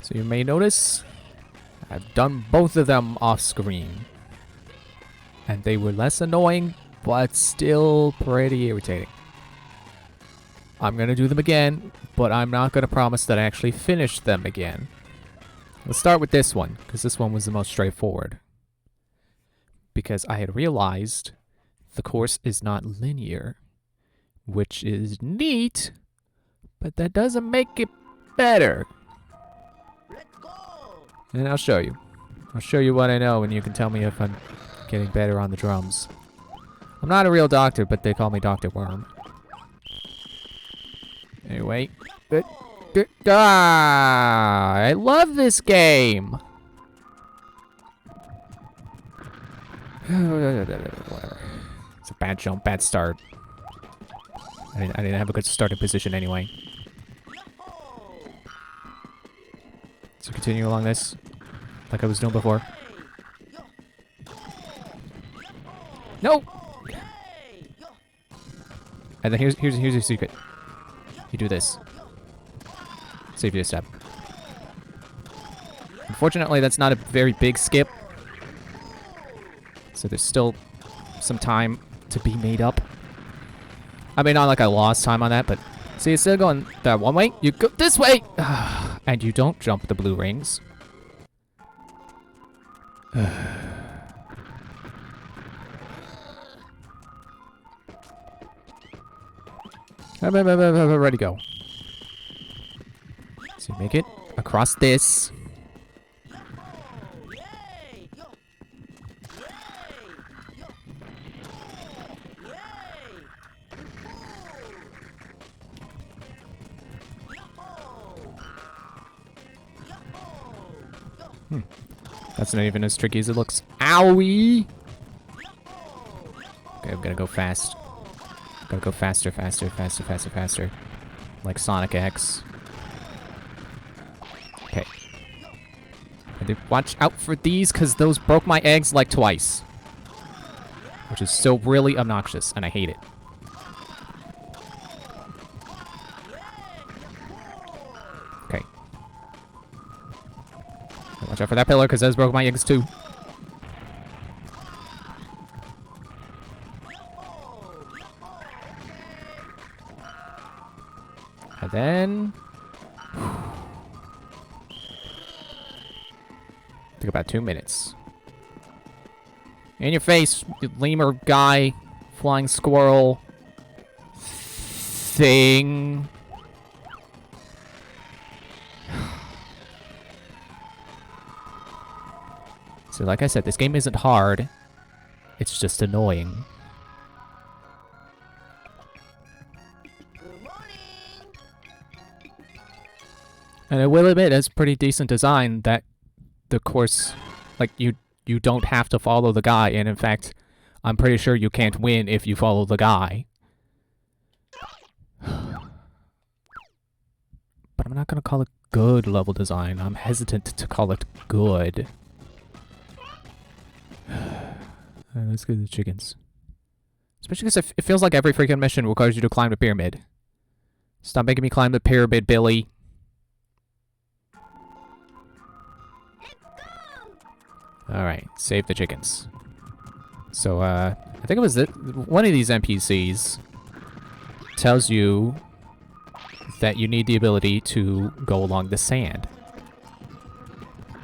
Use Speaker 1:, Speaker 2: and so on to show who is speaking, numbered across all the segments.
Speaker 1: So you may notice I've done both of them off screen. And they were less annoying, but still pretty irritating. I'm gonna do them again, but I'm not gonna promise that I actually finish them again. Let's start with this one, because this one was the most straightforward. Because I had realized the course is not linear, which is neat, but that doesn't make it better. And I'll show you. I'll show you what I know, and you can tell me if I'm getting better on the drums. I'm not a real doctor, but they call me Dr. Worm. Anyway. I love this game! Whatever. It's a bad jump, bad start. I didn't have a good starting position anyway. So continue along this, like I was doing before. No! And then here's your secret. You do this. Save you a step. Unfortunately, that's not a very big skip. So there's still some time to be made up. I mean, not like I lost time on that, but... See, instead of going that one way, you go this way! And you don't jump the blue rings. Ready to go. So you make it across this. That's not even as tricky as it looks. Owie! Okay, I'm gonna go fast. Gotta go faster, faster, faster, faster, faster. Like Sonic X. Okay. And watch out for these, because those broke my eggs like twice. Which is so really obnoxious, and I hate it. Okay. Watch out for that pillar, because those broke my eggs too. And then... took about 2 minutes. In your face, you lemur guy, flying squirrel thing. So like I said, this game isn't hard. It's just annoying. And I will admit, it's pretty decent design that the course, like, you don't have to follow the guy, and in fact, I'm pretty sure you can't win if you follow the guy. But I'm not gonna call it good level design. I'm hesitant to call it good. Alright, let's get the chickens. Especially because it feels like every freaking mission requires you to climb the pyramid. Stop making me climb the pyramid, Billy. Alright, save the chickens. So, I think it was one of these NPCs tells you that you need the ability to go along the sand.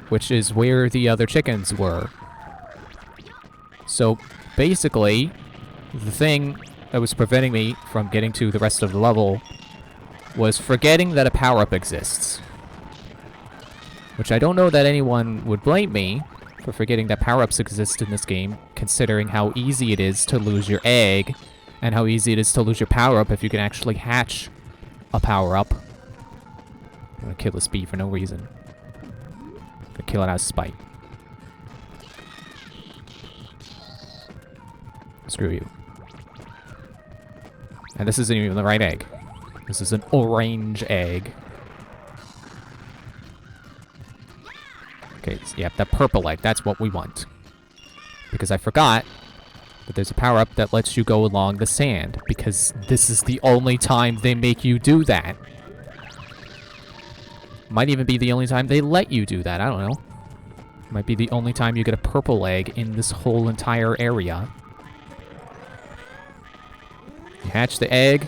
Speaker 1: Which is where the other chickens were. So, basically, the thing that was preventing me from getting to the rest of the level was forgetting that a power-up exists. Which I don't know that anyone would blame me for forgetting that power-ups exist in this game, considering how easy it is to lose your egg, and how easy it is to lose your power-up if you can actually hatch a power-up. I'm gonna kill this bee for no reason. I'm gonna kill it out of spite. Screw you. And this isn't even the right egg. This is an orange egg. Okay, yep, that purple egg, that's what we want. Because I forgot that there's a power-up that lets you go along the sand, because this is the only time they make you do that. Might even be the only time they let you do that. I don't know. Might be the only time you get a purple egg in this whole entire area. You hatch the egg,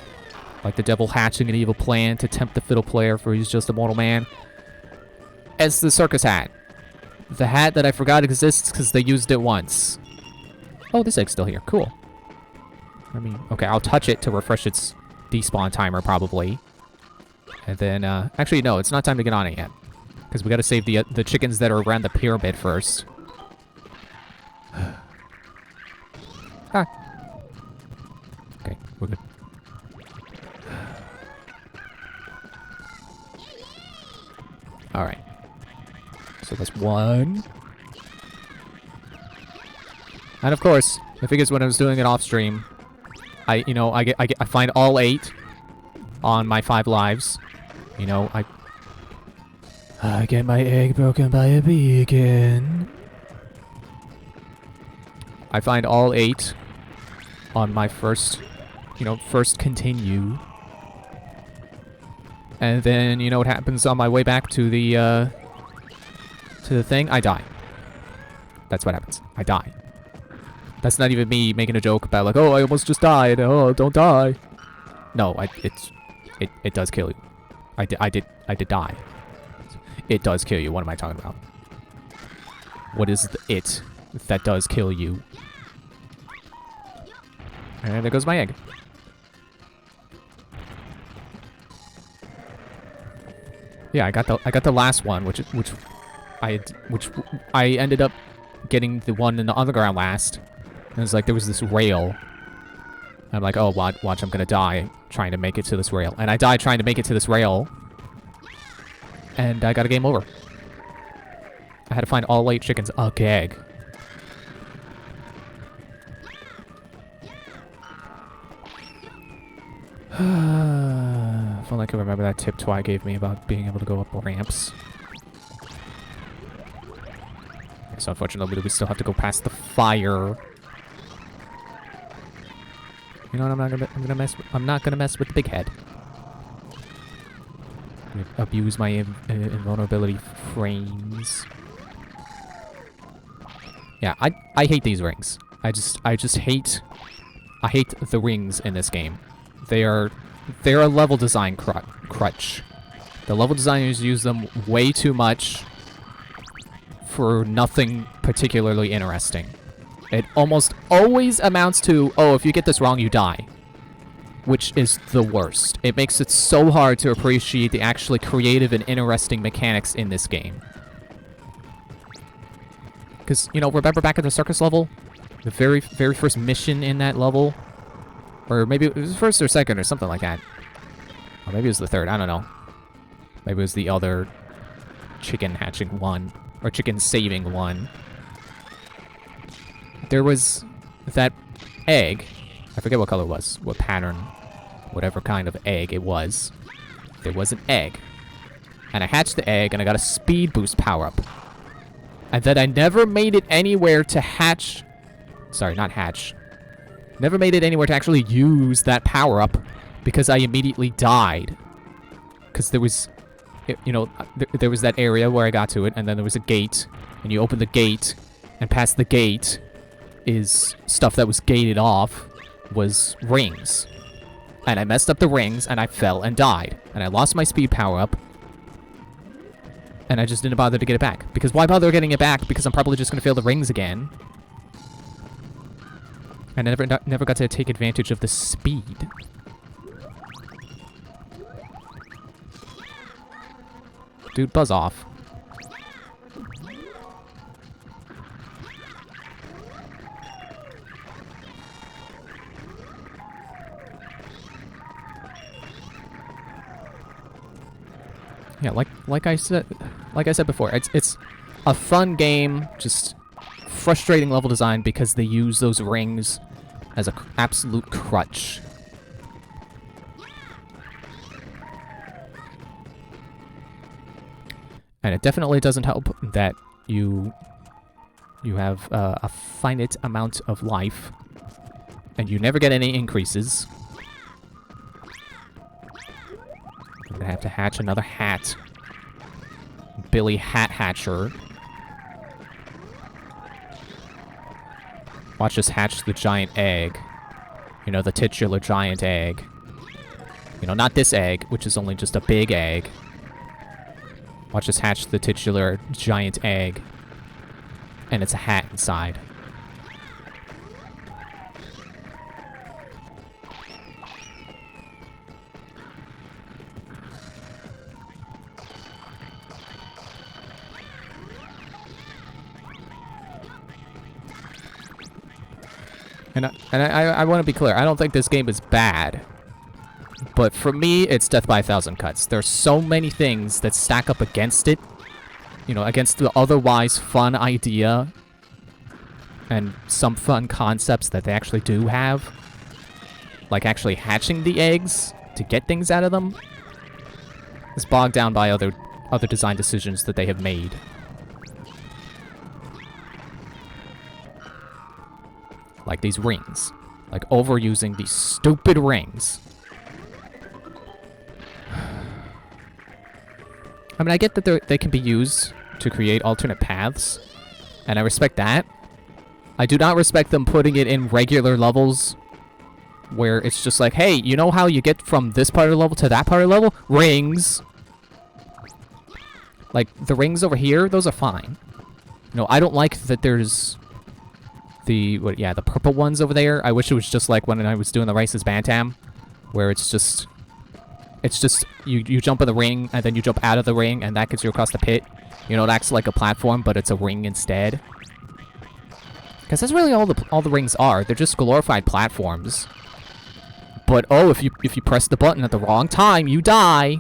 Speaker 1: like the devil hatching an evil plan to tempt the fiddle player, for he's just a mortal man. It's the circus hat. The hat that I forgot exists because they used it once. Oh, this egg's still here. Cool. I mean, okay, I'll touch it to refresh its despawn timer, probably. And then, actually, no, it's not time to get on it yet. Because we gotta save the chickens that are around the pyramid first. Ah. Okay, we're good. Alright. So that's one. And of course, I figured when I was doing it off stream, I find all 8 on my 5 lives. You know, I get my egg broken by a beacon. I find all 8 on my first continue. And then, you know what happens on my way back to the thing? I die. That's what happens. I die. That's not even me making a joke about like, oh, I almost just died. Oh, don't die. No, it does kill you. I did die. It does kill you. What am I talking about? What is it that does kill you? And there goes my egg. Yeah, I got the last one, which I ended up getting the one in the underground last. And it was like there was this rail. I'm like, oh, watch, I'm gonna die trying to make it to this rail. And I died trying to make it to this rail. And I got a game over. I had to find all 8 chickens a gag. If only I could remember that tip Twy gave me about being able to go up ramps. So unfortunately, we still have to go past the fire. You know what? I'm not gonna mess with the big head. Abuse my invulnerability frames. Yeah, I hate these rings. I just hate the rings in this game. They're a level design crutch. The level designers use them way too much for nothing particularly interesting. It almost always amounts to, oh, if you get this wrong, you die. Which is the worst. It makes it so hard to appreciate the actually creative and interesting mechanics in this game. Because, you know, remember back at the circus level? The very first mission in that level? Or maybe it was the first or second or something like that. Or maybe it was the third, I don't know. Maybe it was the other chicken hatching one. Or chicken saving one. There was that egg. I forget what color it was. What pattern. Whatever kind of egg it was. There was an egg. And I hatched the egg and I got a speed boost power-up. And then I never made it anywhere to hatch... Sorry, not hatch. Never made it anywhere to actually use that power-up because I immediately died. Because there was... You know, there was that area where I got to it, and then there was a gate. And you open the gate, and past the gate is stuff that was gated off, was rings. And I messed up the rings, and I fell and died. And I lost my speed power-up. And I just didn't bother to get it back. Because why bother getting it back? Because I'm probably just going to fail the rings again. And I never got to take advantage of the speed. Dude, buzz off. Yeah, like I said before, it's a fun game, just frustrating level design because they use those rings as an absolute crutch. And it definitely doesn't help that you have a finite amount of life, and you never get any increases. I'm gonna have to hatch another hat. Billy Hat Hatcher. Watch us hatch the giant egg. You know, the titular giant egg. You know, not this egg, which is only just a big egg. Watch us hatch the titular giant egg. And it's a hat inside. And I want to be clear, I don't think this game is bad. But for me, it's death by 1,000 cuts. There's so many things that stack up against it. You know, against the otherwise fun idea. And some fun concepts that they actually do have. Like actually hatching the eggs to get things out of them. It's bogged down by other design decisions that they have made. Like these rings. Like overusing these stupid rings. I mean, I get that they can be used to create alternate paths. And I respect that. I do not respect them putting it in regular levels. Where it's just like, hey, you know how you get from this part of the level to that part of the level? Rings. Like, the rings over here, those are fine. You know, I don't like that there's... the purple ones over there. I wish it was just like when I was doing the Rice's Bantam, where it's just you jump in the ring and then you jump out of the ring and that gets you across the pit. You know, it acts like a platform, but it's a ring instead. Because that's really all the rings are. They're just glorified platforms. But oh, if you press the button at the wrong time, you die.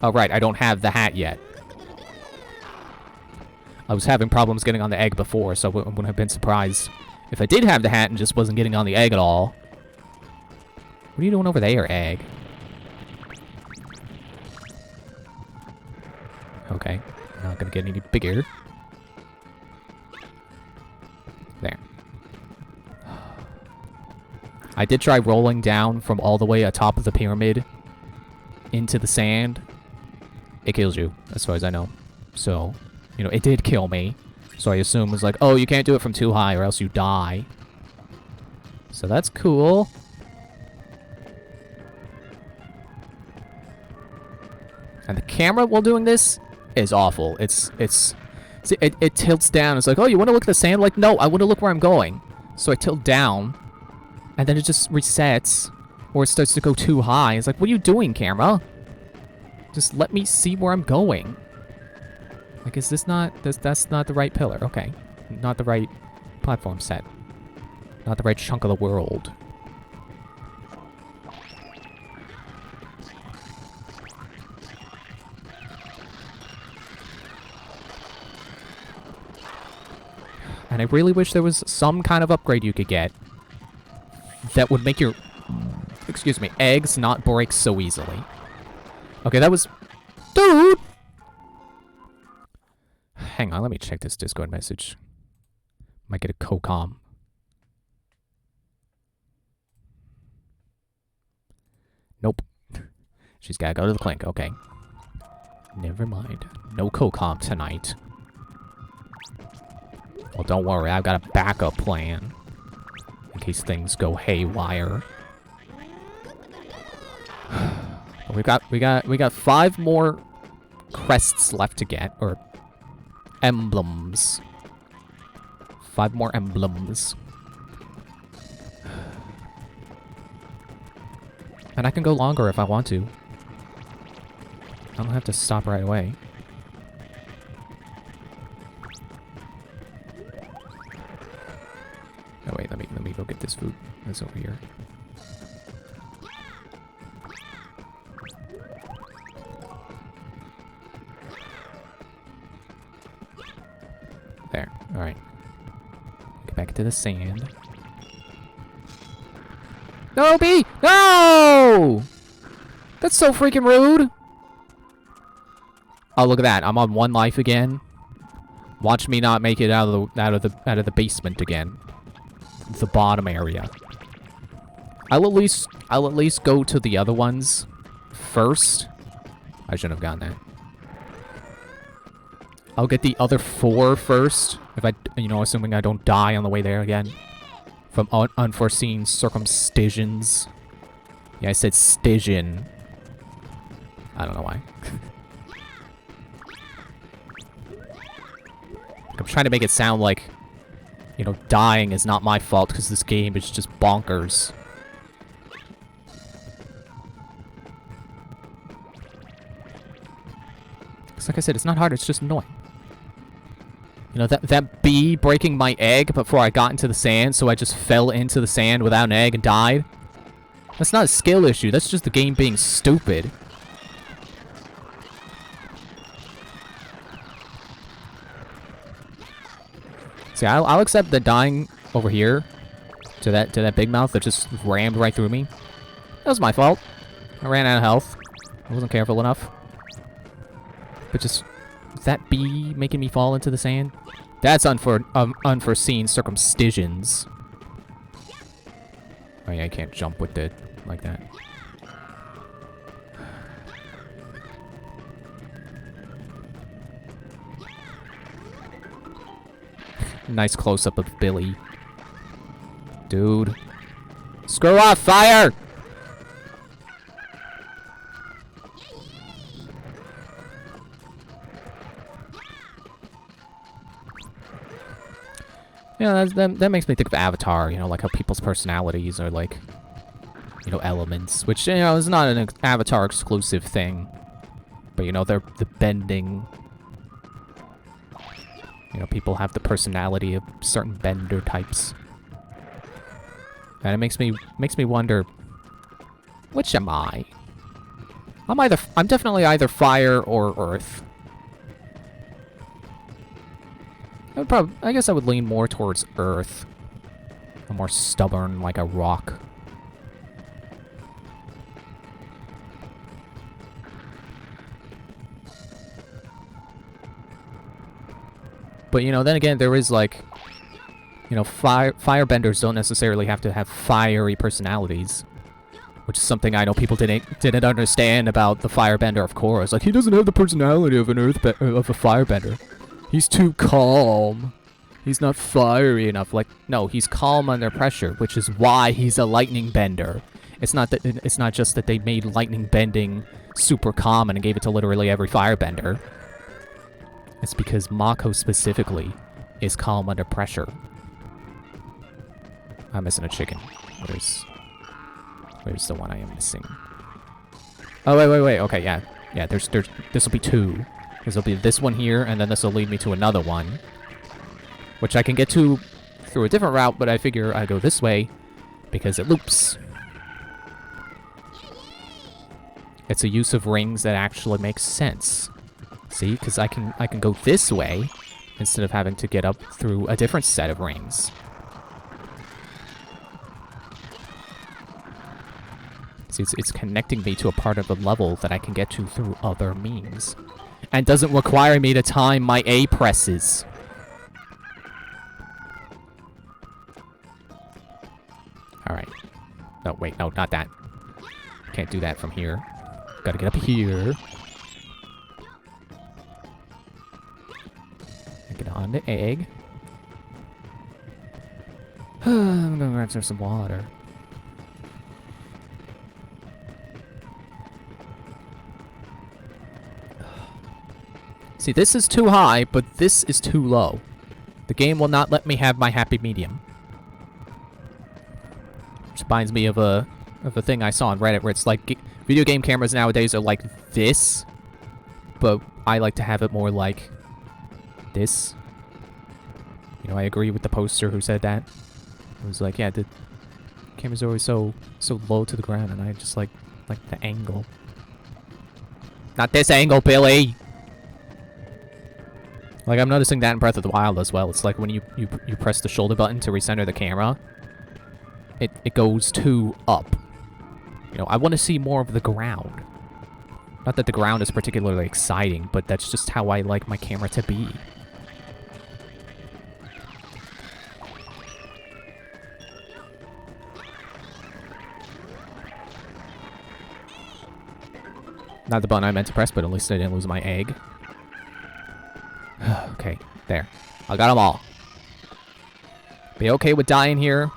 Speaker 1: Oh right, I don't have the hat yet. I was having problems getting on the egg before, so I wouldn't have been surprised if I did have the hat and just wasn't getting on the egg at all. What are you doing over there, egg? Okay, not gonna get any bigger. There. I did try rolling down from all the way atop of the pyramid into the sand. It kills you, as far as I know. So... you know, it did kill me. So I assume it was like, oh, you can't do it from too high or else you die. So that's cool. And the camera while doing this is awful. See, it tilts down. It's like, oh, you want to look at the sand? Like, no, I want to look where I'm going. So I tilt down. And then it just resets. Or it starts to go too high. It's like, what are you doing, camera? Just let me see where I'm going. Like, is this not... that's not the right pillar. Okay. Not the right platform set. Not the right chunk of the world. And I really wish there was some kind of upgrade you could get that would make your... excuse me, eggs not break so easily. Okay, that was... dude! Hang on, let me check this Discord message. Might get a co-com. Nope. She's gotta go to the clink, okay. Never mind. No co-com tonight. Well, don't worry, I've got a backup plan. In case things go haywire. we got 5 more crests left to get, or emblems. 5 more emblems. And I can go longer if I want to. I don't have to stop right away. Oh wait, let me go get this food that's over here. There. Alright. Get back to the sand. No, bee! No! That's so freaking rude! Oh, look at that. I'm on 1 life again. Watch me not make it out of the basement again. The bottom area. I'll at least go to the other ones first. I shouldn't have gotten that. I'll get the other 4 first. If I, assuming I don't die on the way there again. From unforeseen circumstances. Yeah, I said stision. I don't know why. I'm trying to make it sound like, dying is not my fault because this game is just bonkers. Because like I said, it's not hard, it's just annoying. That bee breaking my egg before I got into the sand, so I just fell into the sand without an egg and died. That's not a skill issue, that's just the game being stupid. See, I'll accept the dying over here to that big mouth that just rammed right through me. That was my fault. I ran out of health. I wasn't careful enough. But just that bee making me fall into the sand, that's unforeseen circumstances. Oh yeah, I can't jump with it like that. Nice close-up of Billy. Dude. Screw off, fire! Yeah, that makes me think of Avatar, like how people's personalities are like, elements, which, is not an Avatar exclusive thing. But, they're the bending. People have the personality of certain bender types. And it makes me wonder, which am I? I'm definitely either fire or earth. I guess I would lean more towards earth. I'm more stubborn, like a rock. But, then again, there is, like, firebenders don't necessarily have to have fiery personalities. Which is something I know people didn't understand about the firebender of Korra. It's like, he doesn't have the personality of of a firebender. He's too calm. He's not fiery enough. Like, no, he's calm under pressure, which is why he's a lightning bender. It's not just that they made lightning bending super common and gave it to literally every firebender. It's because Mako specifically is calm under pressure. I'm missing a chicken. Where's the one I am missing? Oh, wait. Okay, yeah. Yeah, this will be 2. This will be this one here, and then this will lead me to another one. Which I can get to through a different route, but I figure I go this way because it loops. It's a use of rings that actually makes sense. See, because I can go this way instead of having to get up through a different set of rings. See, it's connecting me to a part of the level that I can get to through other means. And doesn't require me to time my A presses. Alright. No, wait, no, not that. Can't do that from here. Gotta get up here. Get on the egg. I'm gonna grab some water. See, this is too high, but this is too low. The game will not let me have my happy medium. Which reminds me of a thing I saw on Reddit where it's like video game cameras nowadays are like this, but I like to have it more like this. I agree with the poster who said that. It was like, yeah, the camera's always so low to the ground, and I just like the angle. Not this angle, Billy! Like, I'm noticing that in Breath of the Wild as well. It's like when you press the shoulder button to recenter the camera, it goes too up. I want to see more of the ground. Not that the ground is particularly exciting, but that's just how I like my camera to be. Not the button I meant to press, but at least I didn't lose my egg. Okay, there. I got them all. Be okay with dying here,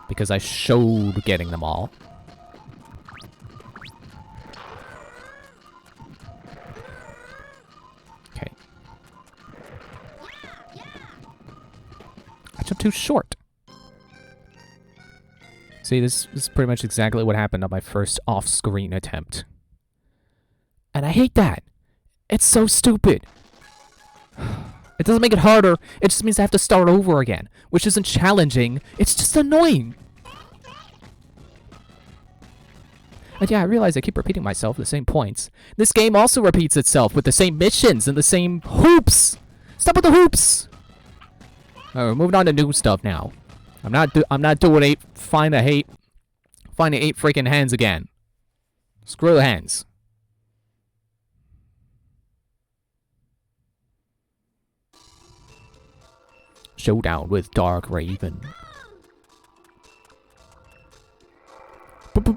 Speaker 1: because I showed getting them all. Okay. I jumped too short. See, this is pretty much exactly what happened on my first off-screen attempt. And I hate that. It's so stupid. It doesn't make it harder. It just means I have to start over again, which isn't challenging. It's just annoying. And yeah, I realize I keep repeating myself the same points. This game also repeats itself with the same missions and the same hoops. Stop with the hoops. Alright, we're moving on to new stuff now. I'm not doing finding 8 freaking hens again. Screw the hens. Showdown with Dark Raven.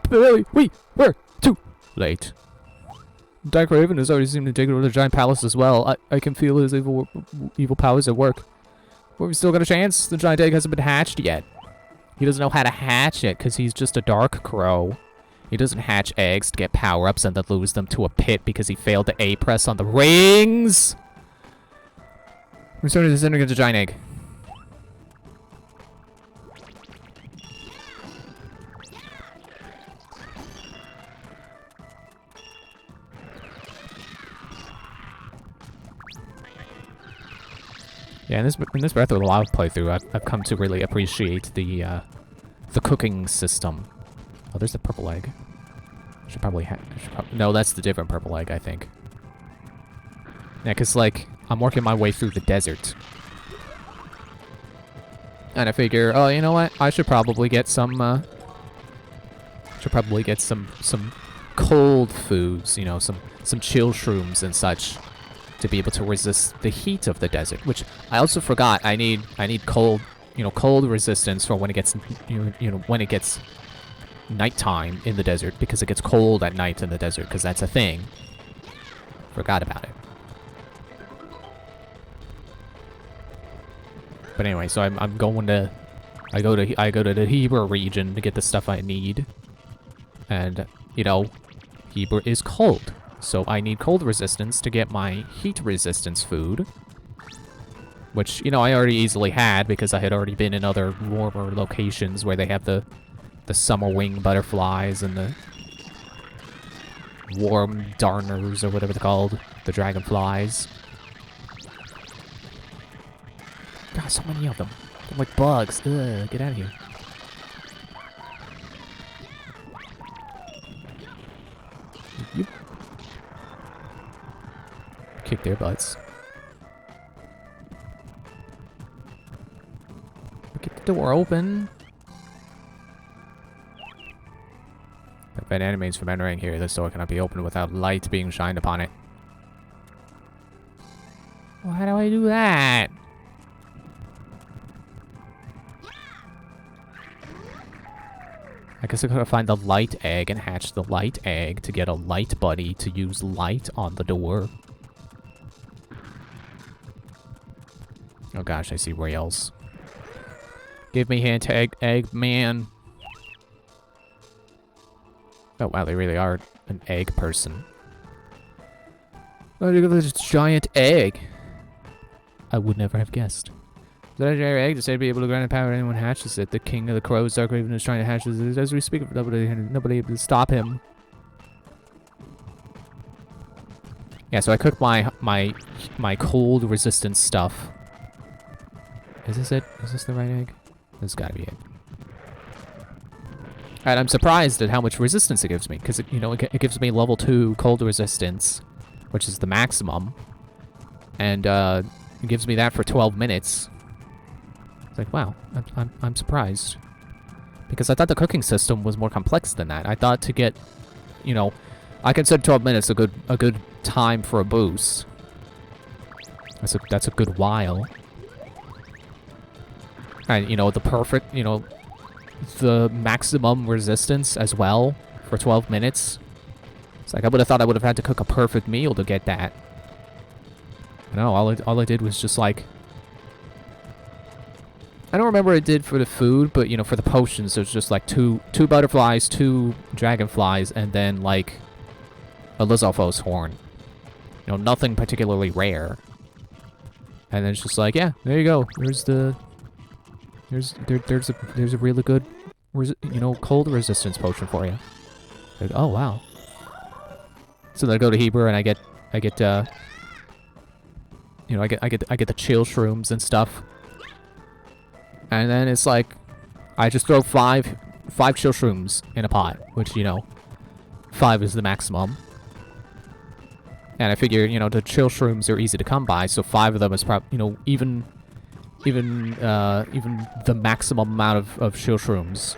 Speaker 1: Billy, wait, where? Too late. Dark Raven has already seemed to take over the giant palace as well. I can feel his evil powers at work. But we still got a chance. The giant egg hasn't been hatched yet. He doesn't know how to hatch it because he's just a dark crow. He doesn't hatch eggs to get power-ups and then lose them to a pit because he failed to A-press on the rings. We're starting to center against a giant egg. Yeah, in this Breath of the Wild playthrough, I've come to really appreciate the cooking system. Oh, there's the purple egg. No, that's the different purple egg, I think. Yeah, because, like, I'm working my way through the desert. And I figure, oh, you know what? I should probably get some, some cold foods, you know, some chill shrooms and such, to be able to resist the heat of the desert. Which I also forgot. I need cold, cold resistance for when it gets, when it gets nighttime in the desert, because it gets cold at night in the desert, because that's a thing. Forgot about it. But anyway, so I go to the Heber region to get the stuff I need, and Heber is cold. So I need cold resistance to get my heat resistance food. Which, I already easily had because I had already been in other warmer locations where they have the summer wing butterflies and the warm darners or whatever they're called. The dragonflies. God, so many of them. They're like bugs. Ugh, get out of here. Yep. Kick their butts. Get the door open. Prevent enemies from entering here. This door cannot be opened without light being shined upon it. Well, how do I do that? I guess I gotta find the light egg and hatch the light egg to get a light buddy to use light on the door. Oh gosh, I see rails. Give me hint, egg man. Oh wow, they really are an egg person. Oh, look at this giant egg. I would never have guessed. The legendary egg is said to be able to grant power to anyone who hatches it. The king of the crows, Dark Raven, is trying to hatch this as we speak. Nobody able to stop him. Yeah, so I cooked my cold resistance stuff. Is this it? Is this the right egg? This has got to be it. And I'm surprised at how much resistance it gives me, because it gives me level 2 cold resistance, which is the maximum, and it gives me that for 12 minutes. It's like, wow, I'm surprised, because I thought the cooking system was more complex than that. I thought to get, I consider 12 minutes a good time for a boost. That's a good while. And, the perfect, the maximum resistance as well for 12 minutes. It's like I would have thought I would have had to cook a perfect meal to get that. No, all I did was just like... I don't remember what it did for the food, but, you know, for the potions, there's just like two butterflies, 2 dragonflies, and then like a Lizalfos horn. You know, nothing particularly rare. And then it's just like, yeah, there you go. There's a really good, you know, cold resistance potion for you. Like, oh wow. So then I go to Heber and I get you know, I get the chill shrooms and stuff. And then it's like, I just throw five chill shrooms in a pot, which, you know, 5 is the maximum. And I figure, you know, the chill shrooms are easy to come by, so 5 of them is probably, you know, even the maximum amount of chill shrooms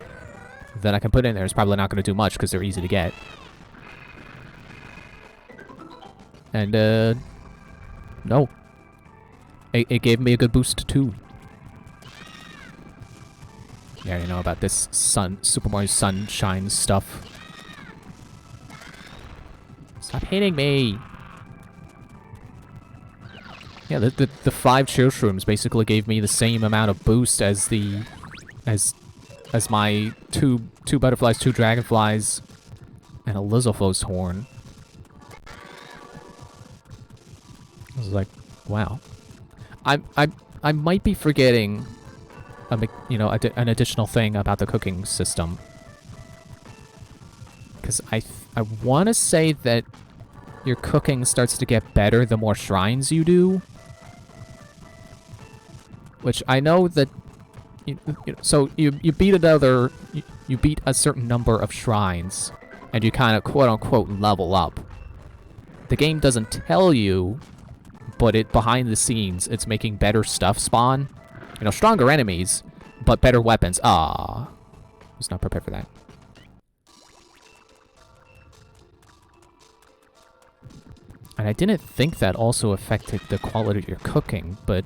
Speaker 1: that I can put in there is probably not going to do much because they're easy to get. And, no. It gave me a good boost, too. Yeah, you know about this Super Mario Sunshine stuff. Stop hitting me! Yeah, the 5 chill shrooms basically gave me the same amount of boost as my two butterflies, 2 dragonflies, and a Lizalfos horn. I was like, wow. I might be forgetting, you know, an additional thing about the cooking system. Because I want to say that your cooking starts to get better the more shrines you do. Which I know that, so you beat you beat a certain number of shrines, and you kind of quote-unquote level up. The game doesn't tell you, but behind the scenes, it's making better stuff spawn. You know, stronger enemies, but better weapons. Ah, was not prepared for that. And I didn't think that also affected the quality of your cooking, but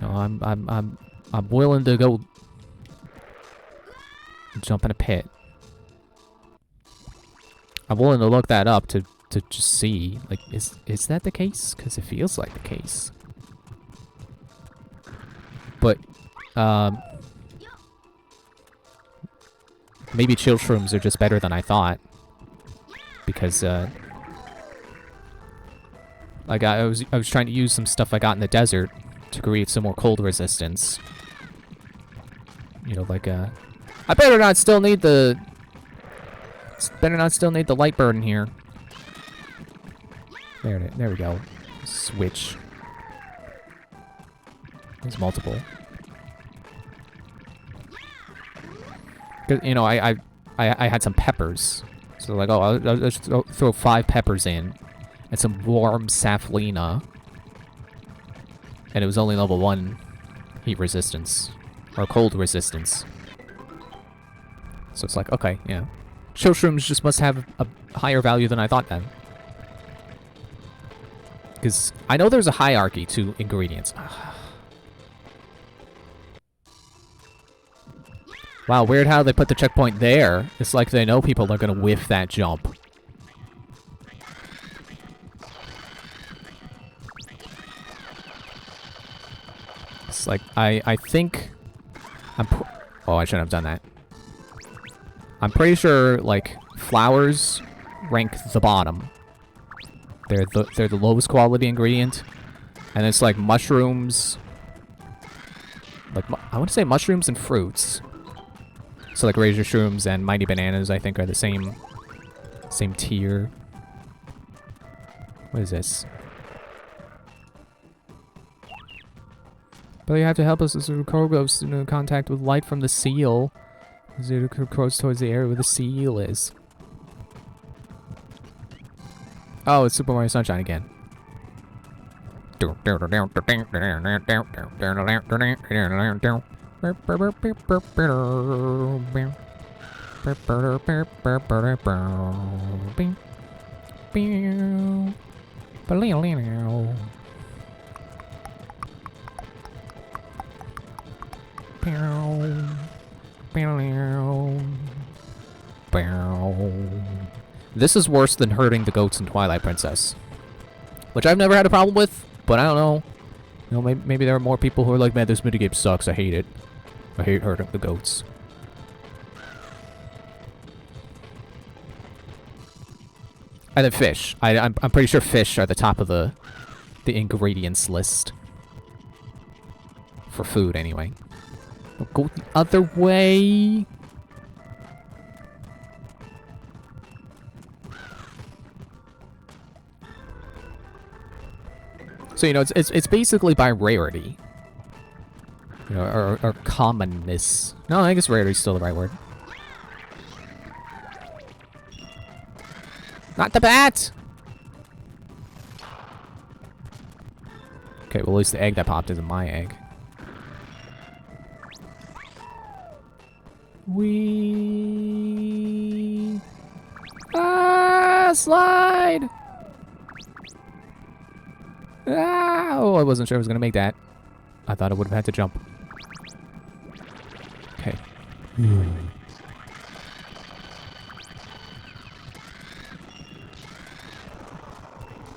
Speaker 1: you know, I'm willing to go jump in a pit. I'm willing to look that up to just see, like, is that the case? Because it feels like the case. But, maybe chill shrooms are just better than I thought. Because, like, I was trying to use some stuff I got in the desert to create some more cold resistance. You know, like, I better not still need the light burn here. There we go. Switch. There's multiple. You know, I had some peppers. So like, oh, I'll just throw 5 peppers in. And some warm saflina. And it was only level 1 heat resistance. Or cold resistance. So it's like, okay, yeah. Chill shrooms just must have a higher value than I thought then. Because I know there's a hierarchy to ingredients. Wow, weird how they put the checkpoint there. It's like they know people are going to whiff that jump. It's like, I think... oh, I shouldn't have done that. I'm pretty sure, like, flowers rank the bottom. They're the lowest quality ingredient. And it's like mushrooms... Like, I want to say mushrooms and fruits. So like razor shrooms and mighty bananas, I think, are the same tier. What is this? But you have to help us as the crow goes into contact with light from the seal. As it crows towards the area where the seal is. Oh, it's Super Mario Sunshine again. This is worse than hurting the goats in Twilight Princess. Which I've never had a problem with, but I don't know. You know, maybe there are more people who are like, man, this minigame sucks, I hate it. I hate hurting the goats. And then fish. I'm pretty sure fish are the top of the ingredients list. For food, anyway. I'll go the other way. So, you know, it's basically by rarity. You know, or commonness. No, I guess rarity is still the right word. Not the bat! Okay, well, at least the egg that popped isn't my egg. Slide! Oh, I wasn't sure I was gonna make that. I thought I would have had to jump. Okay.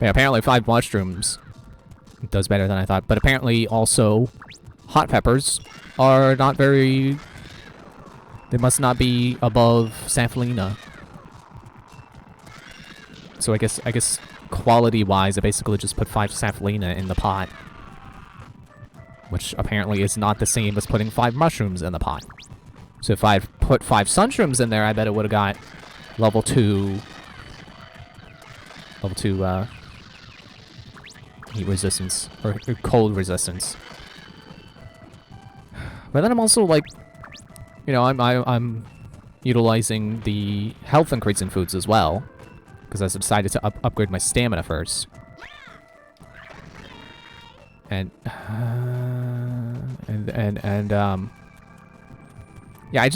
Speaker 1: Yeah, apparently 5 mushrooms does better than I thought, but apparently also hot peppers are not very... They must not be above Sanfilina. So I guess quality-wise, I basically just put 5 Sanfilina in the pot. Which apparently is not the same as putting 5 mushrooms in the pot. So if I'd put 5 sunshrooms in there, I bet it would have got level 2... Level 2, heat resistance. Or cold resistance. But then I'm also, like... You know, I'm utilizing the health increasing foods as well. Because I decided to upgrade my stamina first. And yeah, I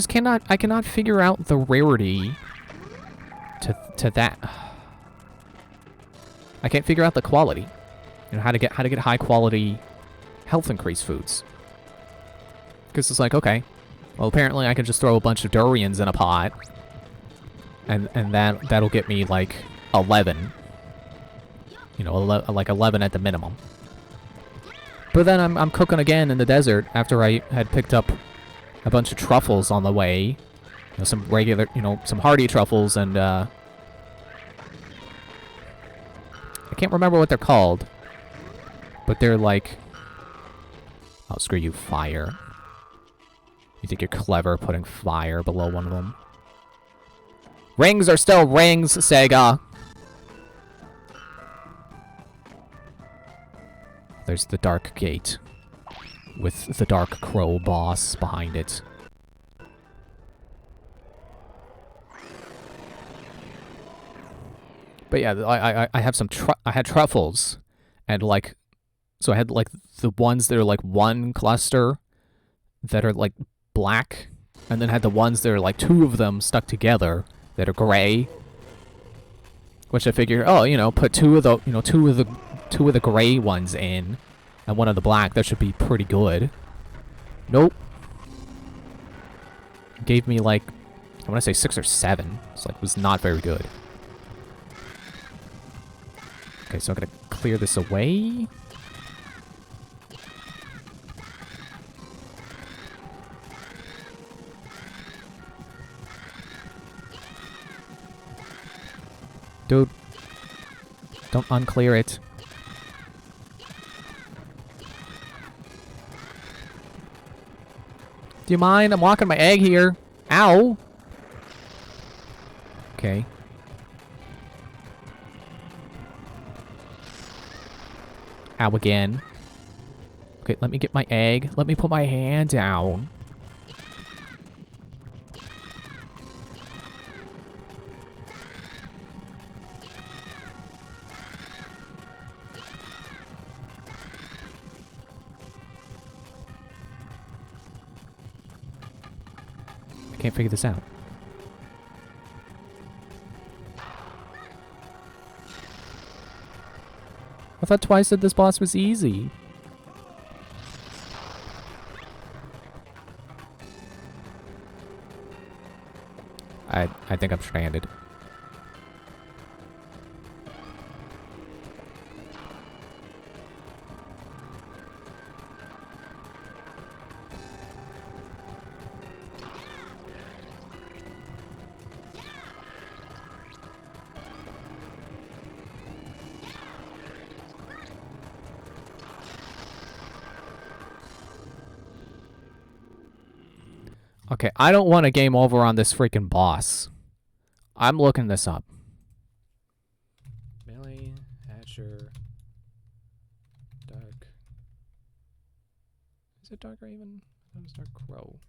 Speaker 1: cannot figure out the rarity to that. I can't figure out the quality. You know, how to get high quality health increase foods. Because it's like, okay, well, apparently I can just throw a bunch of durians in a pot, and that'll get me like 11. You know, like 11 at the minimum. But then I'm cooking again in the desert after I had picked up a bunch of truffles on the way. You know, some regular, you know, some hardy truffles and I can't remember what they're called. But they're like, oh, screw you, fire. You think you're clever putting fire below one of them? Rings are still rings, Sega. There's the Dark Gate, with the Dark Crow boss behind it. But yeah, I have some I had truffles, and like, so I had like the ones that are like one cluster that are like black, and then had the ones that are like 2 of them stuck together that are gray. Which I figure, oh, you know, put 2 of the, you know, two of the gray ones in, and 1 of the black. That should be pretty good. Nope. Gave me like, I want to say 6 or 7. It's like, was not very good. Okay, so I'm gonna clear this away. Dude, don't unclear it. Do you mind? I'm walking my egg here. Ow! Okay. Ow again. Okay, let me get my egg. Let me put my hand down. I can't figure this out. I thought Twice said this boss was easy. I think I'm stranded. Okay, I don't want a game over on this freaking boss. I'm looking this up. Melee, Hatcher, Dark. Is it Dark Raven? That was Dark Crow.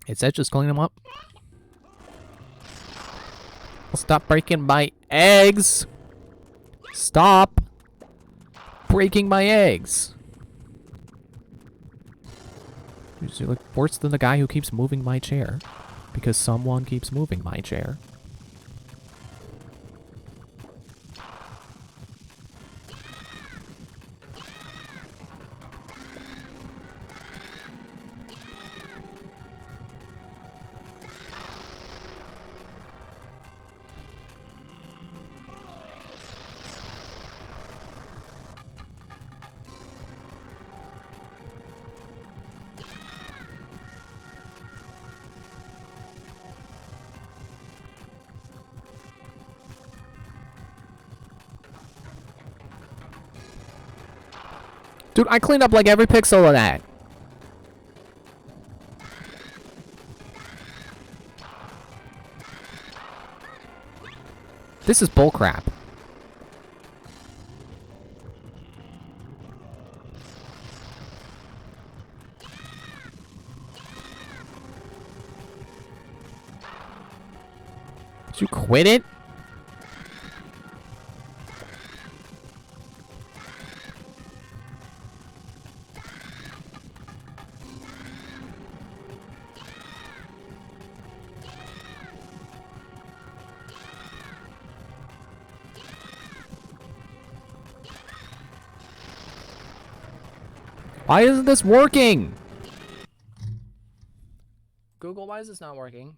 Speaker 1: It said just clean them up. Stop breaking my eggs! Stop breaking my eggs! You look worse than the guy who keeps moving my chair. Because someone keeps moving my chair. Dude, I cleaned up like every pixel of that. This is bullcrap. Did you quit it? Why isn't this working? Google, why is this not working?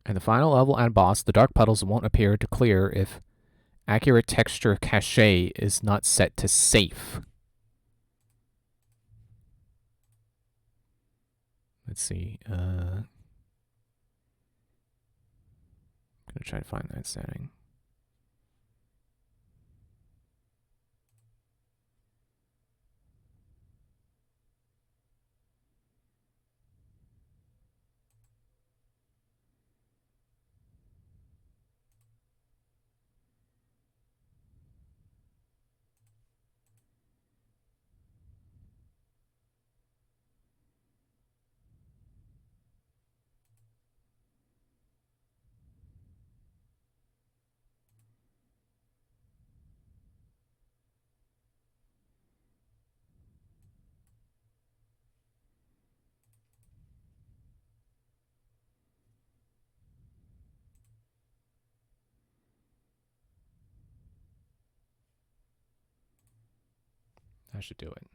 Speaker 1: In the final level and boss, the dark puddles won't appear to clear if accurate texture cache is not set to safe. Let's see. I'm gonna try to find that setting. That should do it.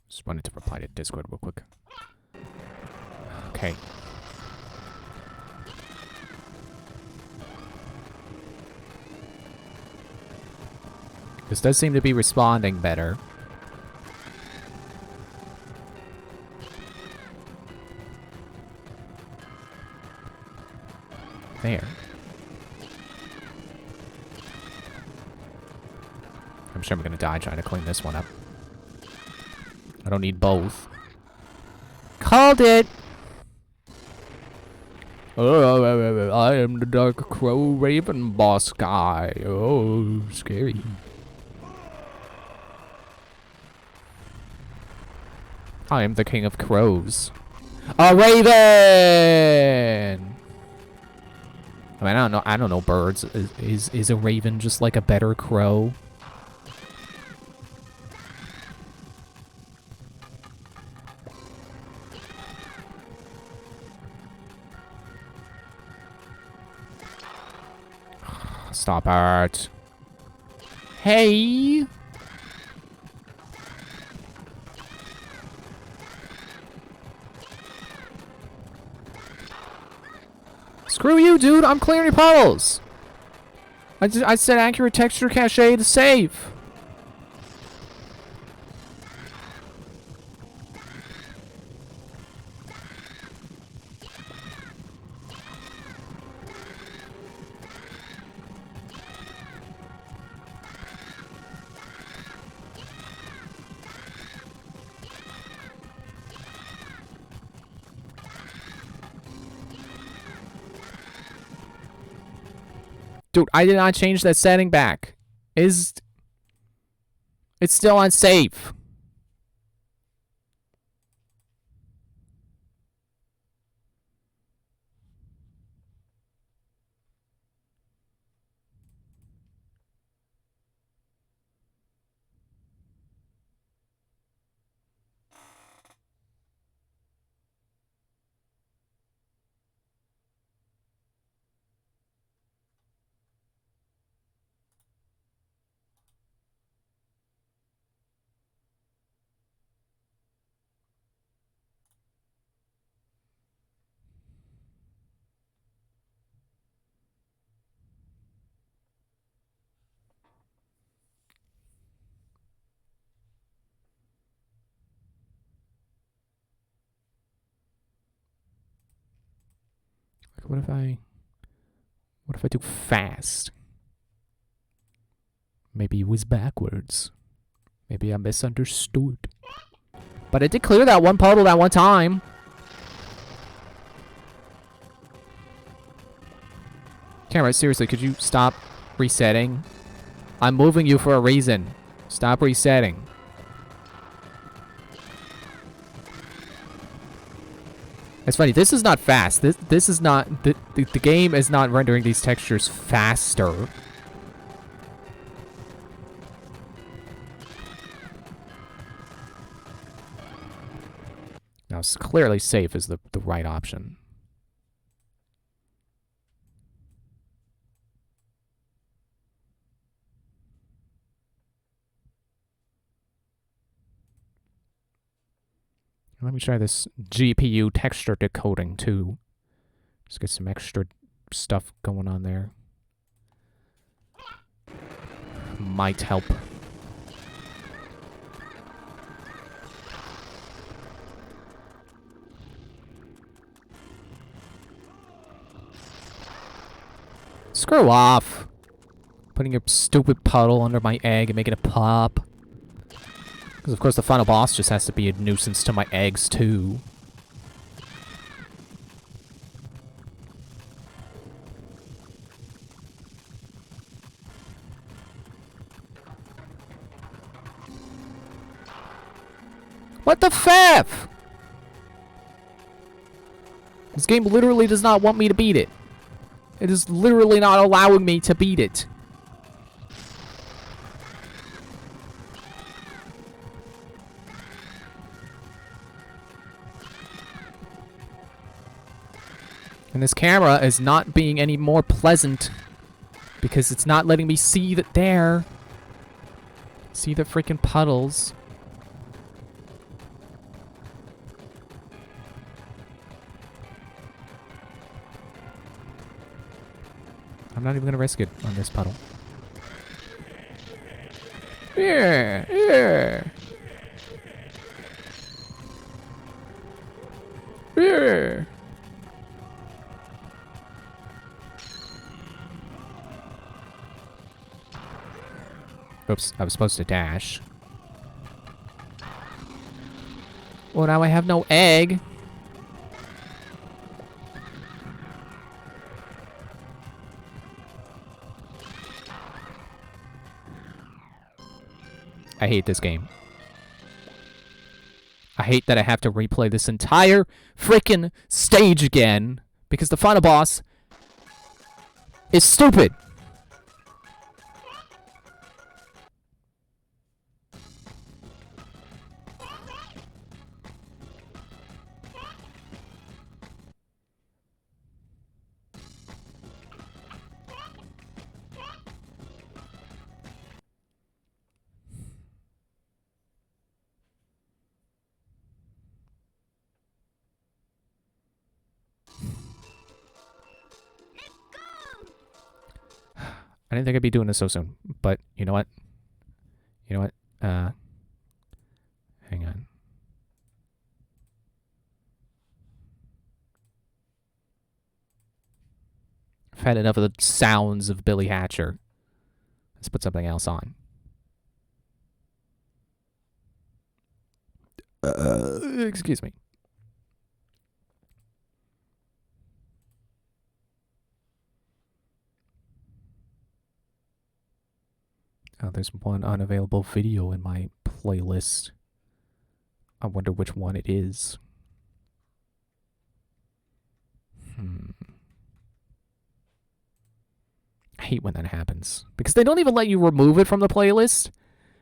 Speaker 1: Just wanted to reply to Discord real quick. Okay. This does seem to be responding better. There. I'm sure I'm gonna die trying to clean this one up. I don't need both. Called it! Oh, I am the Dark Crow Raven boss guy. Oh, scary. I am the king of crows. A raven! I mean, I don't know birds. Is a raven just like a better crow? Stop it. Hey! Screw you, dude! I'm clearing your puddles! I said accurate texture cache to save! Dude, I did not change that setting back. It's still unsafe. What if I do fast? Maybe it was backwards. Maybe I misunderstood. But I did clear that one puddle that one time. Camera, seriously, could you stop resetting? I'm moving you for a reason. Stop resetting. It's funny, this is not fast. This is not... The game is not rendering these textures faster. Now, clearly safe is the right option. Let me try this GPU texture decoding too. Just get some extra stuff going on there. Might help. Screw off. Putting your stupid puddle under my egg and making it pop. Because, of course, the final boss just has to be a nuisance to my eggs, too. What the F? This game literally does not want me to beat it. It is literally not allowing me to beat it. And this camera is not being any more pleasant because it's not letting me see that there. See the freaking puddles. I'm not even gonna risk it on this puddle. Yeah, yeah. Yeah. Oops, I was supposed to dash. Well, now I have no egg. I hate this game. I hate that I have to replay this entire freaking stage again because the final boss is stupid. I didn't think I'd be doing this so soon, but you know what? You know what? Hang on. I've had enough of the sounds of Billy Hatcher. Let's put something else on. Excuse me. Oh, there's one unavailable video in my playlist. I wonder which one it is. I hate when that happens. Because they don't even let you remove it from the playlist.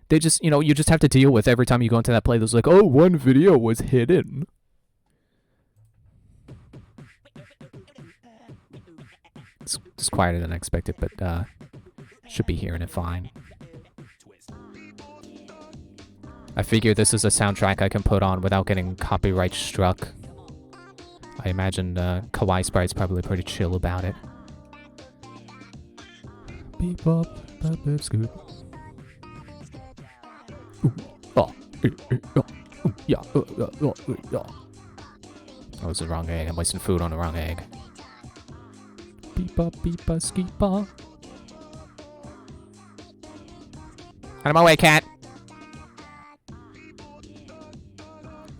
Speaker 1: They just, you know, you just have to deal with every time you go into that playlist, like, oh, one video was hidden. It's quieter than I expected, but should be hearing it fine. I figure this is a soundtrack I can put on without getting copyright struck. I imagine Kawaii Sprite's probably pretty chill about it. Beep bop, bop, bop, scoop. Yeah. That was the wrong egg. I'm wasting food on the wrong egg. Beep bop, skeep bop. Out of my way, cat.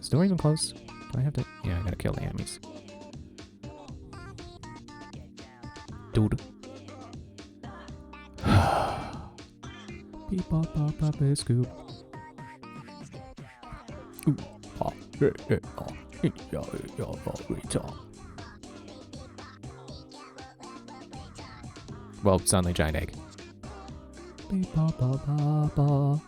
Speaker 1: Is the door even closed? Do I have to? Yeah, I gotta kill the enemies. Dude. Beep bop bop bop scoop. Well, it's only giant egg. Beep bop bop bop bop.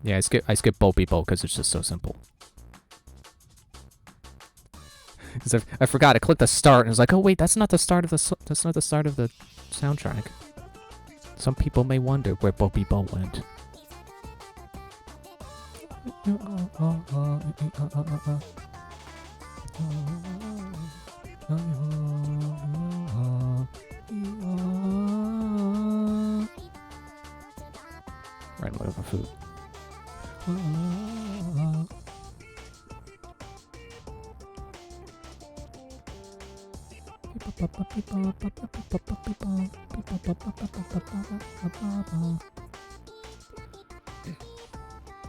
Speaker 1: Yeah, I skip Bo Beep Bo because it's just so simple. Because I forgot, I clicked the start and it was like, oh wait, that's not the start of the soundtrack. Some people may wonder where Bo Beep Bo went. Right, what about food?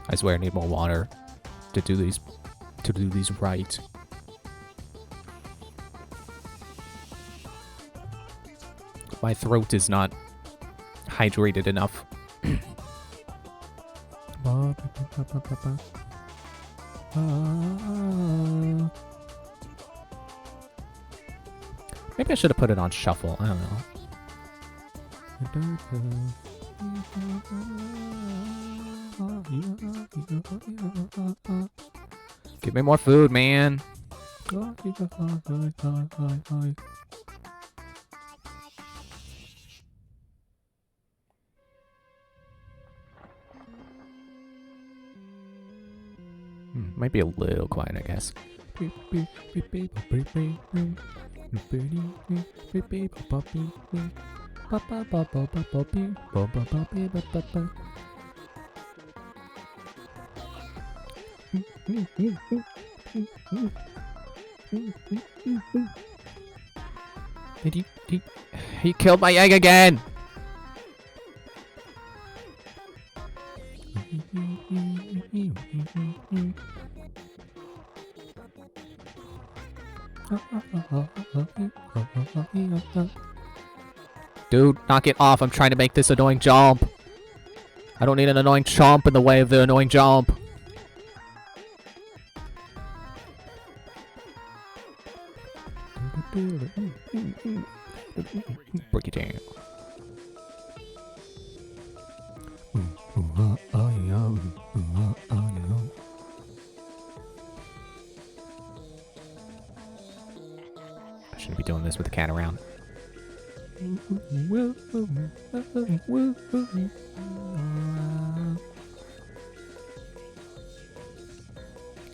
Speaker 1: I swear I need more water to do these right. My throat is not hydrated enough. Maybe I should have put it on shuffle. I don't know. Give me more food, man. Might be a little quiet, I guess. He killed my egg again. Dude, knock it off. I'm trying to make this annoying jump. I don't need an annoying chomp in the way of the annoying jump. Break it down. I shouldn't be doing this with the cat around.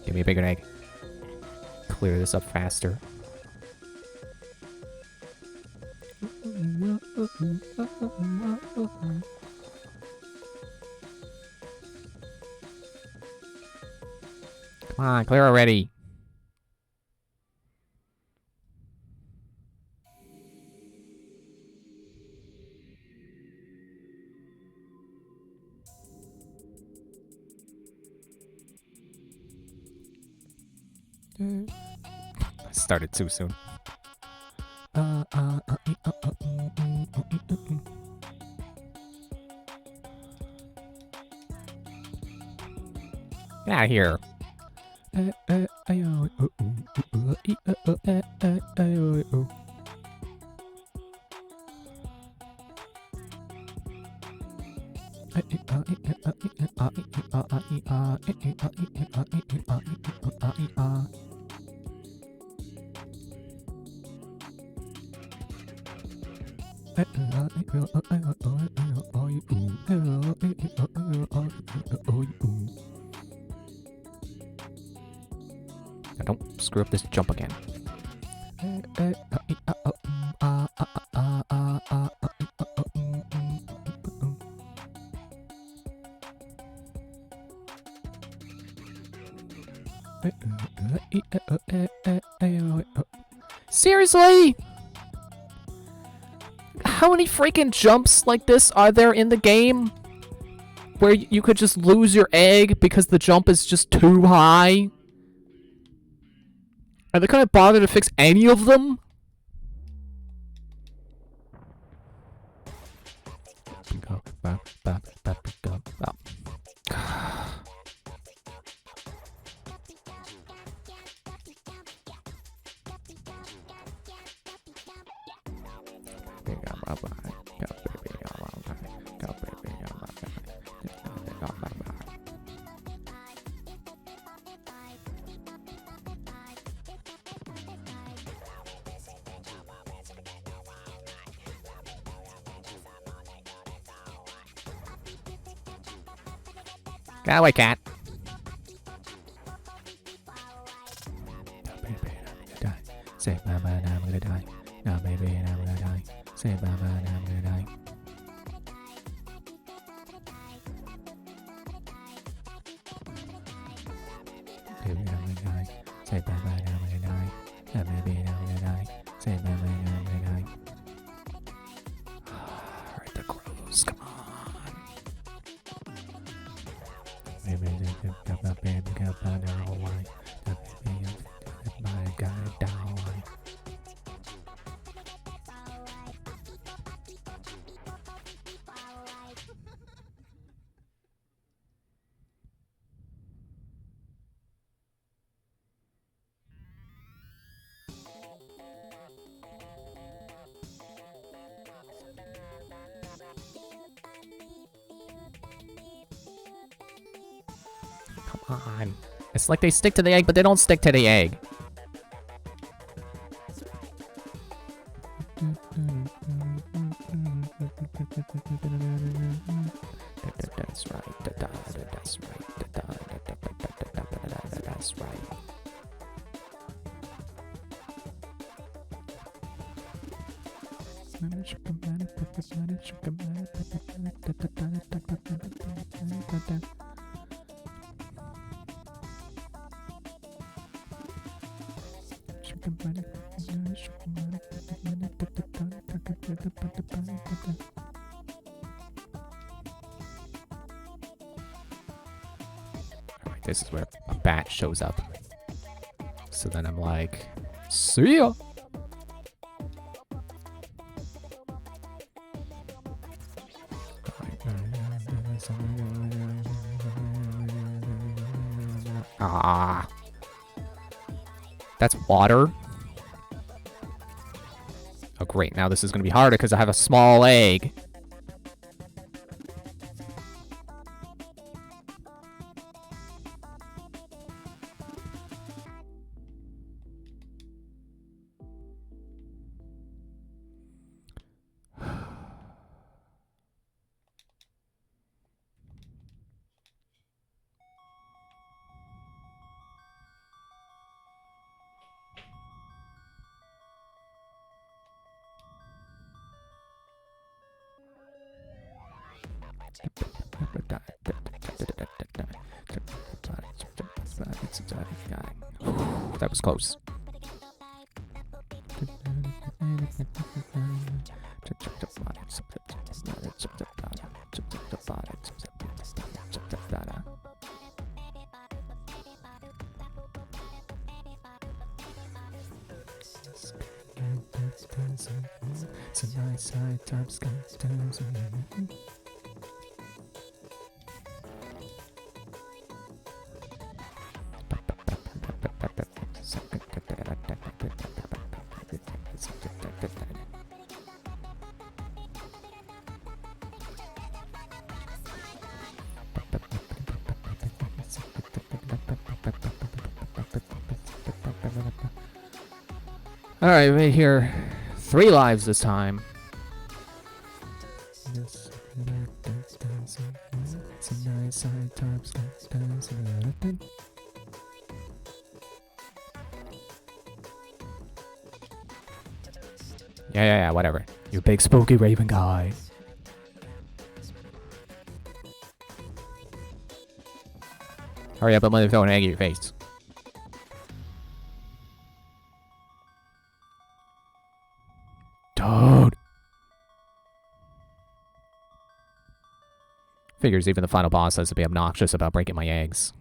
Speaker 1: Give me a bigger egg. Clear this up faster. Come on, clear already. I started too soon. Get out of here. Now don't screw up this jump again. Seriously? How many freaking jumps like this are there in the game? Where you could just lose your egg because the jump is just too high? Are they gonna bother to fix any of them? Get away, cat. Say bye bye, now I'm gonna die. No, baby, now I'm gonna die. Say bye bye, now I'm gonna die. Baby, now I'm gonna die. Say bye bye, now I'm gonna die. No, baby, now I'm gonna die. Say bye bye, now I'm gonna die. Alright, the crows, come on. Baby, got by the whole line. Baby, got it down. Come on. It's like they stick to the egg, but they don't stick to the egg. That's right. That's right. That's right. Alright, this is where a bat shows up. So then I'm like, see ya! Ah. That's water. Oh, great. Now this is going to be harder because I have a small egg. That was close. Alright, right here. 3 lives this time. Yeah, whatever. You big spooky raven guy. Hurry up, I'm gonna throw an egg at your face. Dude. Figures even the final boss has to be obnoxious about breaking my eggs.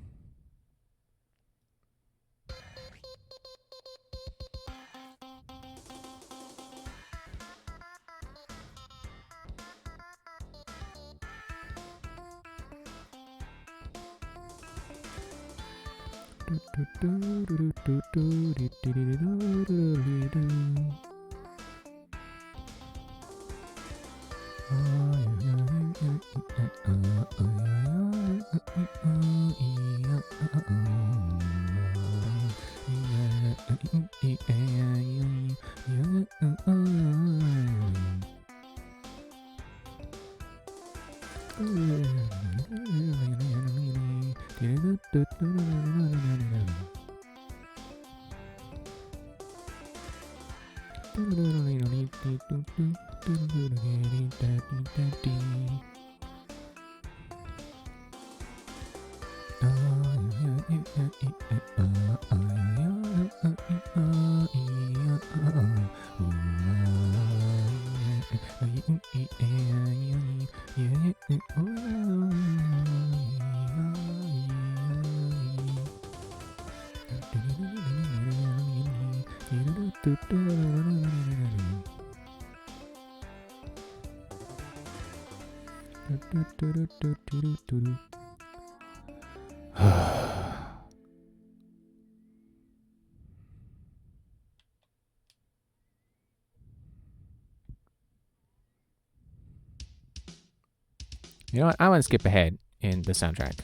Speaker 1: You know what? I'm gonna skip ahead in the soundtrack.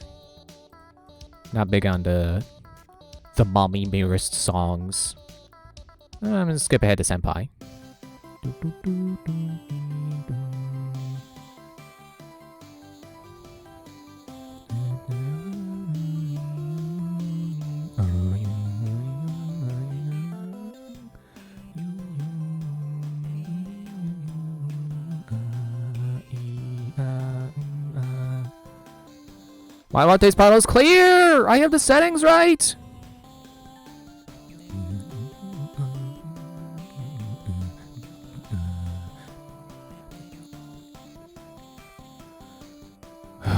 Speaker 1: Not big on the mommy mirrorist songs. I'm gonna skip ahead to Senpai. My latte's bottle's clear! I have the settings right! I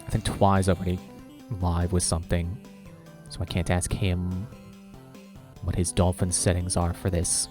Speaker 1: think Twi's already live with something, so I can't ask him what his dolphin settings are for this.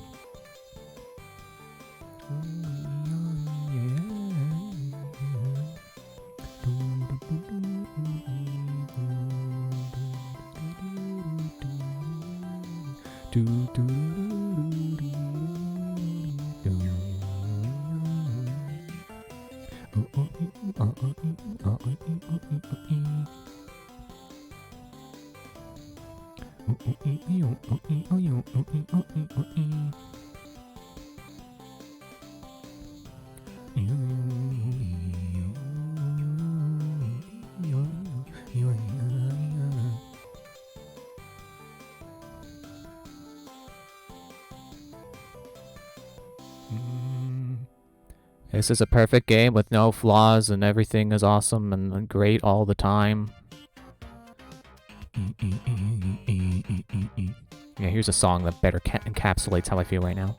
Speaker 1: This is a perfect game with no flaws and everything is awesome and great all the time. Yeah, here's a song that better encapsulates how I feel right now.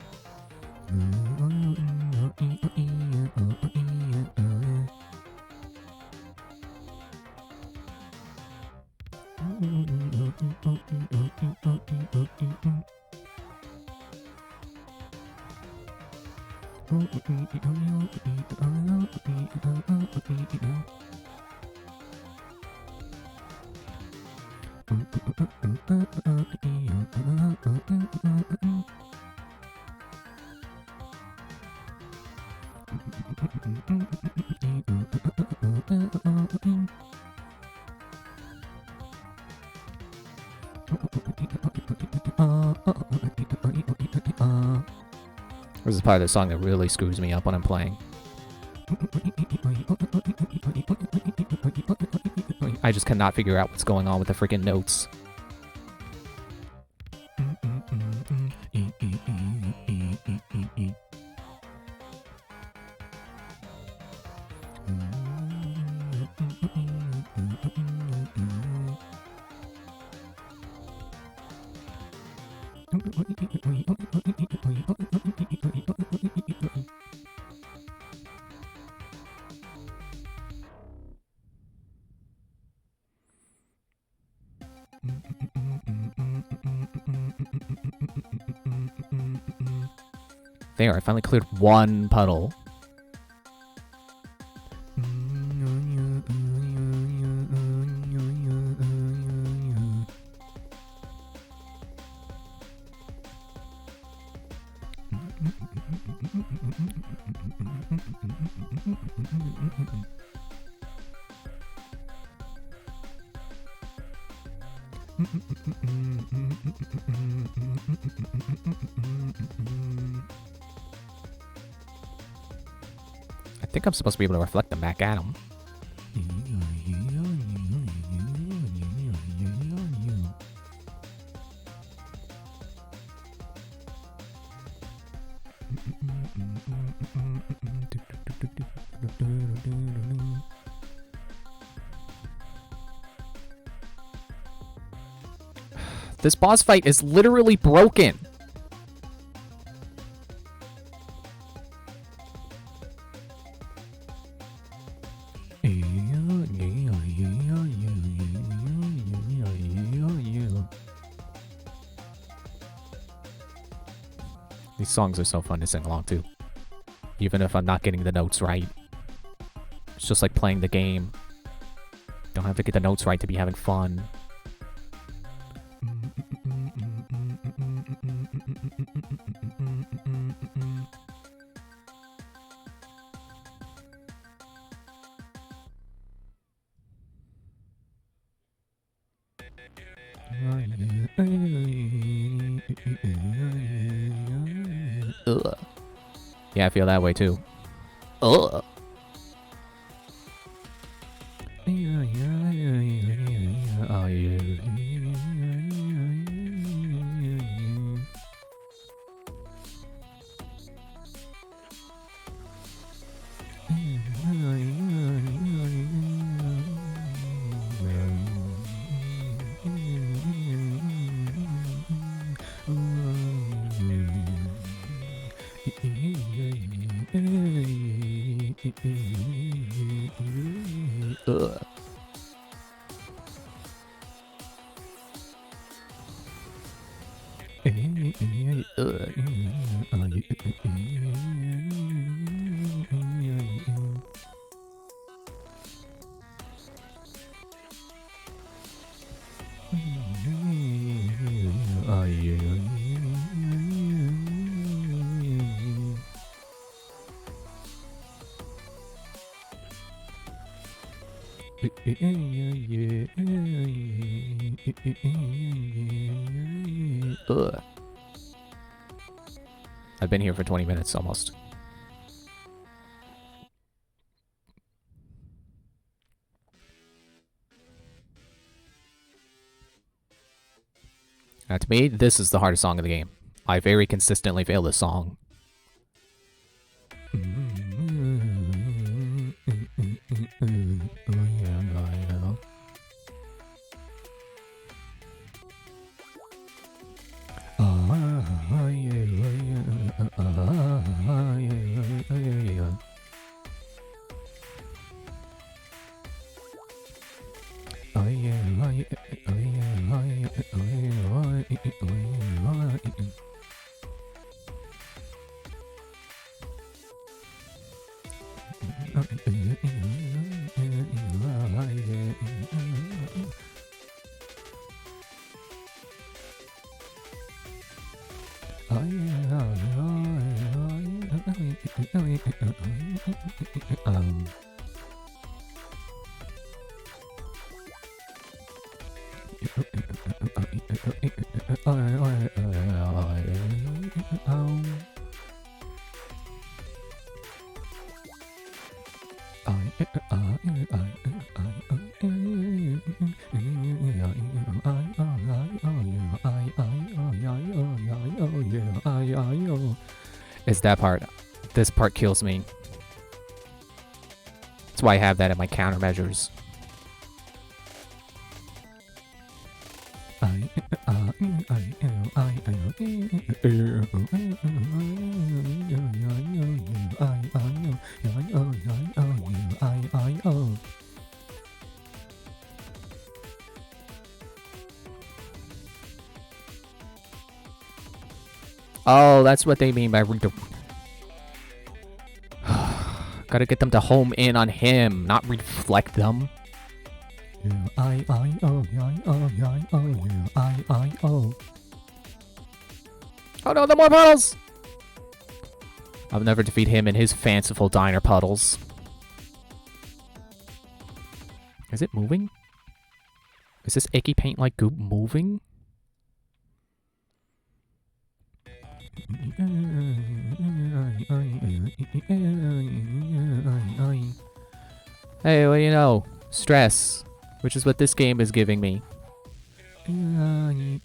Speaker 1: This is part of the song that really screws me up when I'm playing. I just cannot figure out what's going on with the freaking notes. There, I finally cleared one puddle. I think I'm supposed to be able to reflect them back at him. This boss fight is literally broken. These songs are so fun to sing along to, even if I'm not getting the notes right. It's just like playing the game. Don't have to get the notes right to be having fun. Ugh. Yeah, I feel that way too. Ugh. Oh, yeah. Ugh. Ugh. I've been here for 20 minutes almost. To me, this is the hardest song of the game. I very consistently fail this song. It's that part. This part kills me. That's why I have that in my countermeasures. Oh, that's what they mean by gotta get them to home in on him, not reflect them. Oh no, the more puddles! I'll never defeat him in his fanciful diner puddles. Is it moving? Is this icky paint like goop moving? Hey, what do you know? Stress, which is what this game is giving me. I'm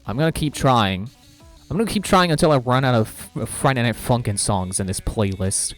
Speaker 1: gonna keep trying. I'm gonna keep trying until I run out of Friday Night Funkin' songs in this playlist.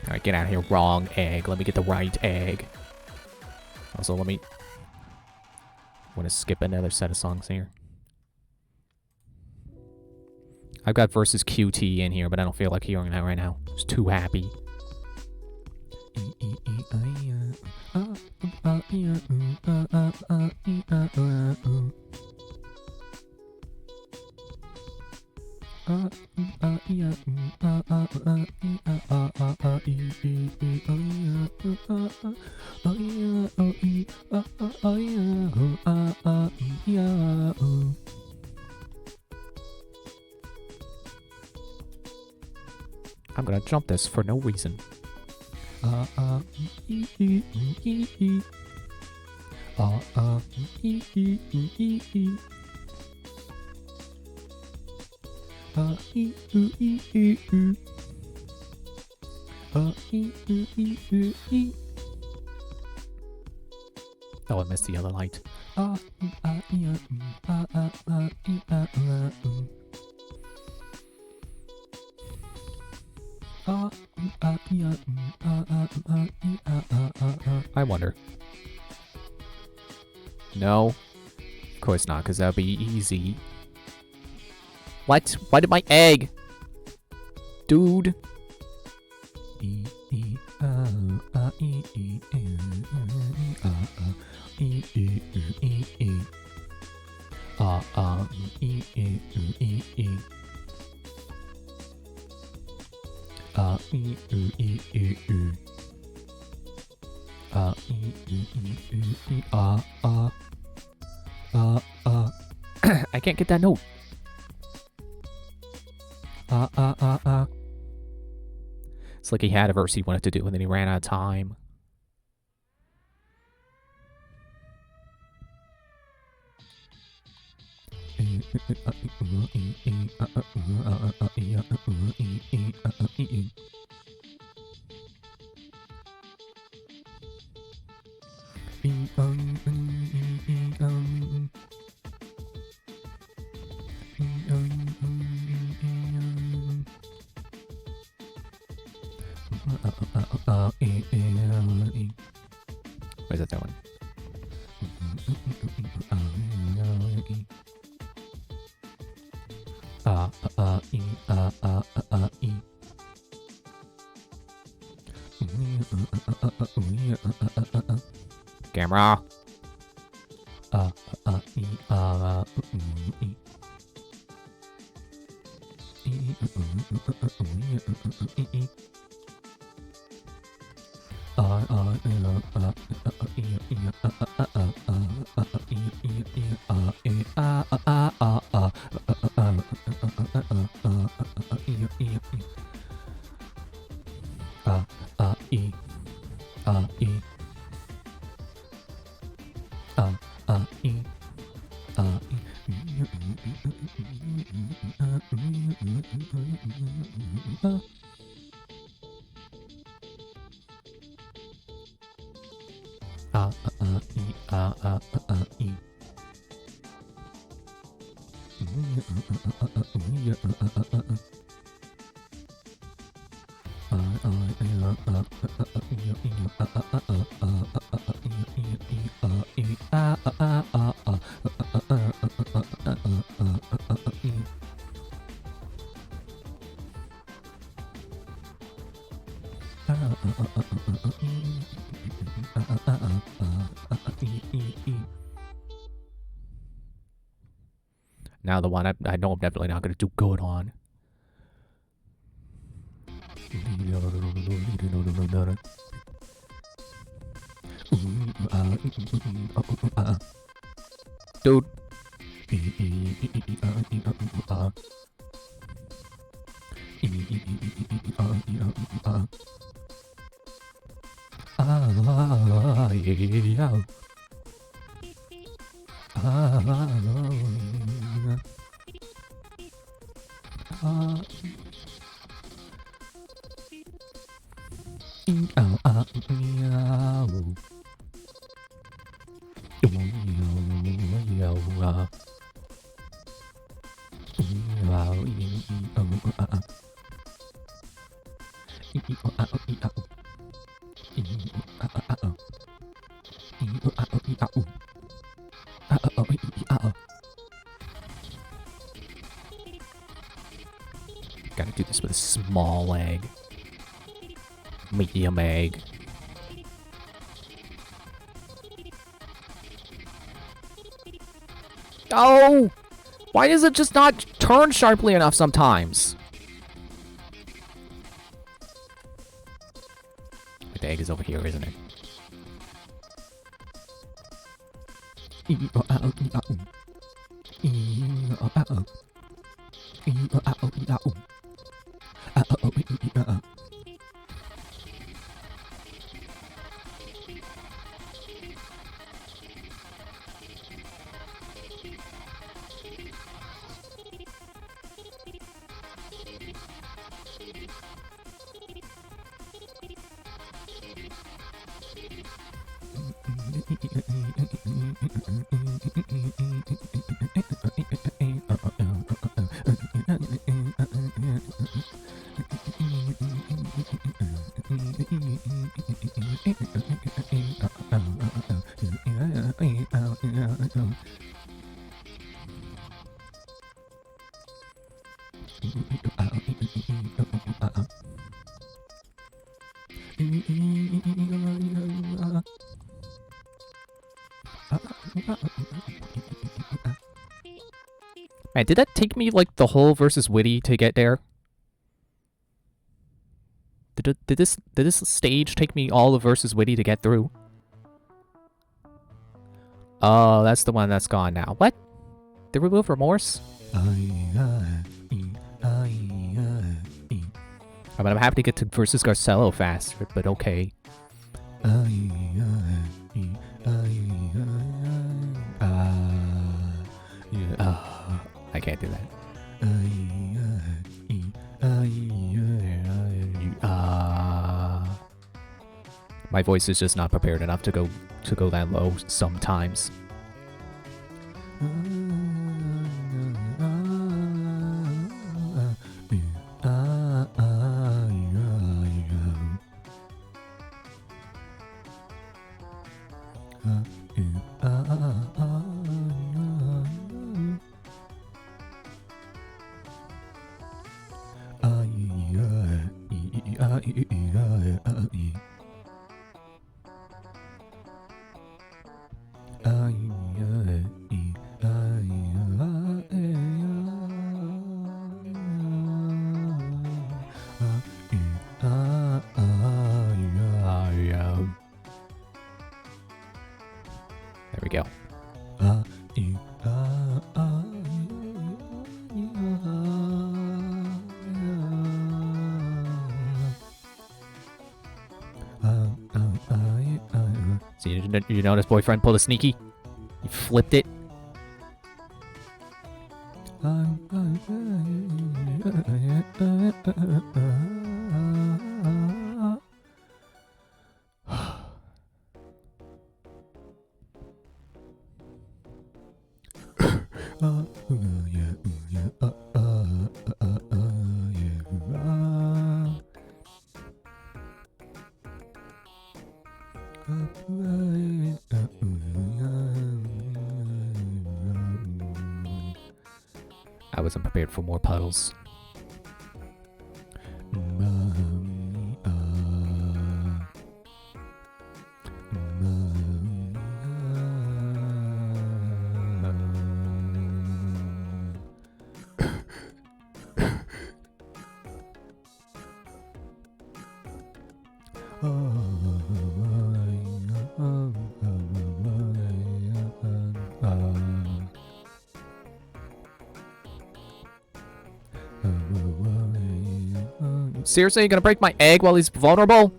Speaker 1: Alright, get out of here. Wrong egg. Let me get the right egg. Also, let me... want to skip another set of songs here. I've got versus QT in here, but I don't feel like hearing that right now. Just too happy. I'm gonna jump this for no reason. Oh, I missed the yellow light. I wonder. No. Of course not, because that would be easy. What? Why did my egg? Dude. I can't get that note. It's like he had a verse he wanted to do, and then he ran out of time. Where's that one? Camera. Now the one I know I'm definitely not going to do good on. Dude, Gotta do this with a small egg. Medium egg. Oh! Why does it just not turn sharply enough sometimes? The egg is over here, isn't it? Man, did that take me like the whole versus Witty to get there? Did this stage take me all the versus Witty to get through? Oh, that's the one that's gone now. What? Did we remove remorse? I mean, I'm happy to get to versus Garcello faster, but okay. I can't do that. My voice is just not prepared enough to go that low sometimes. There we go. See, you notice boyfriend pulled a sneaky? He flipped it. I wasn't prepared for more puddles. Seriously, you gonna break my egg while he's vulnerable?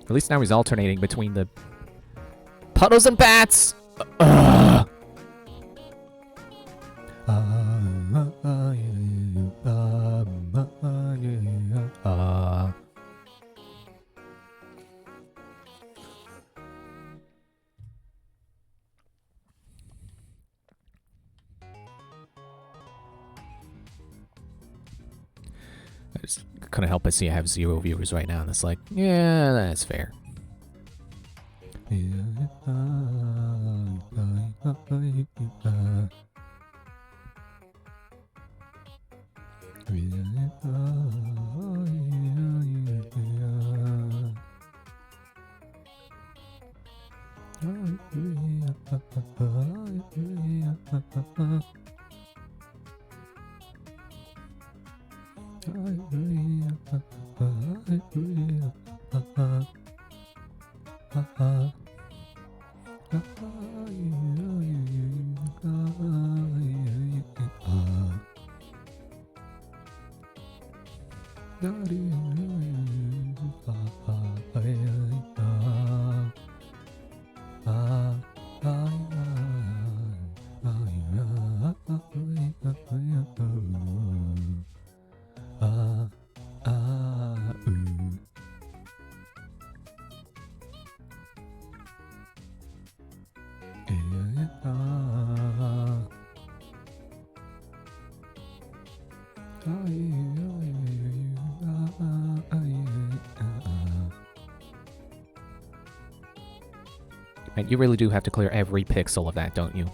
Speaker 1: At least now he's alternating between the puddles and bats. Ugh. I just couldn't help but see I have 0 viewers right now, and it's like, yeah, that's fair. And you really do have to clear every pixel of that, don't you?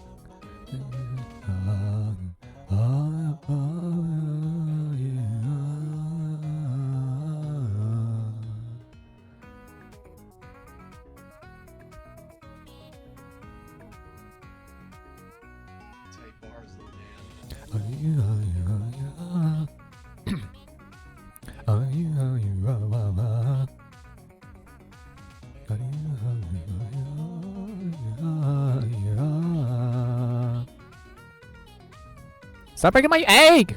Speaker 1: Stop breaking my egg!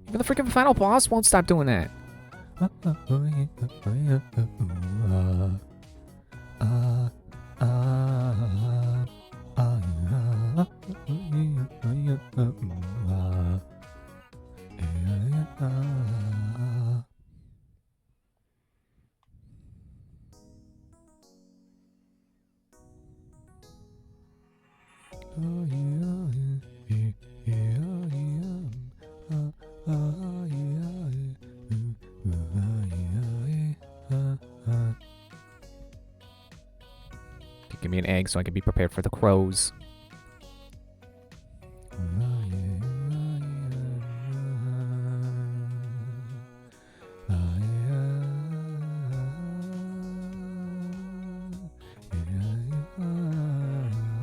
Speaker 1: Even the freaking final boss won't stop doing that. Give me an egg so I can be prepared for the crows.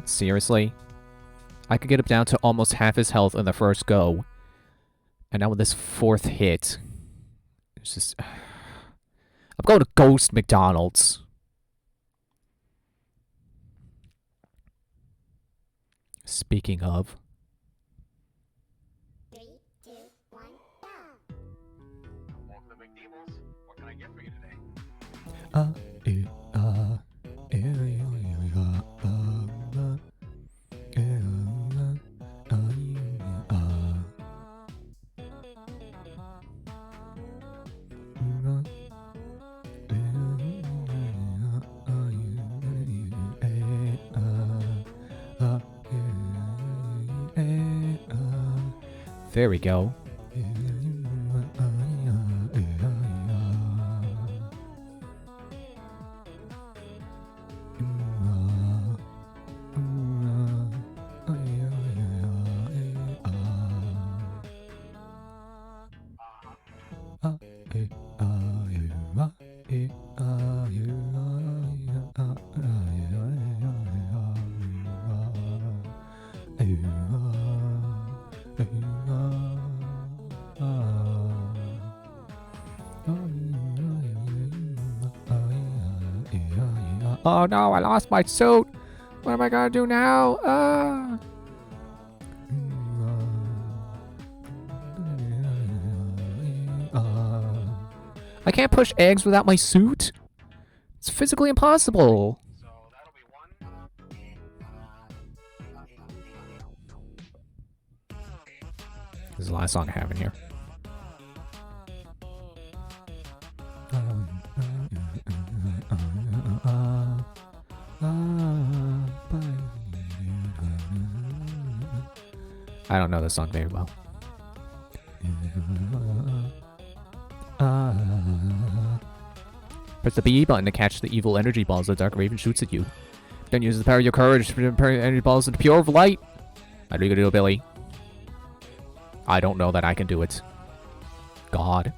Speaker 1: Seriously? I could get him down to almost half his health in the first go. And now with this 4th hit, it's just... I'm going to Ghost McDonald's. Speaking of...
Speaker 2: 3, 2, 1, go! Welcome to McDonald's. What can I get for you today?
Speaker 1: There we go. Oh no, I lost my suit. What am I gonna do now? I can't push eggs without my suit. It's physically impossible.
Speaker 2: So that'll be one.
Speaker 1: This is the last song I have in here. I don't know this song very well. Press the B button to catch the evil energy balls the Dark Raven shoots at you. Then use the power of your courage to turn energy balls into pure light. How do you do it, Billy? I don't know that I can do it. God.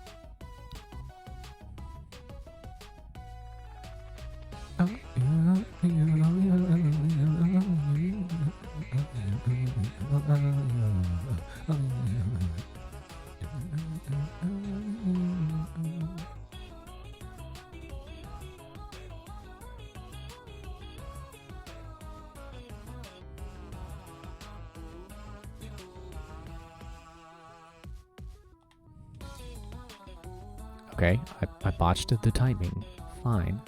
Speaker 1: Okay, I botched the timing. Fine.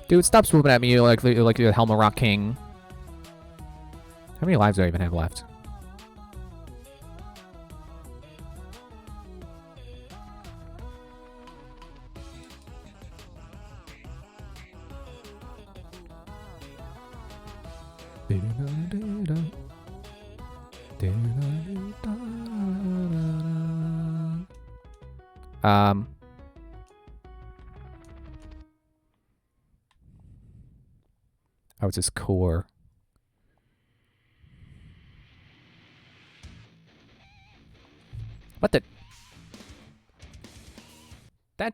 Speaker 1: Dude, stop swooping at me like you're Helma Rock King. How many lives do I even have left? Oh, it's his core. What the? That...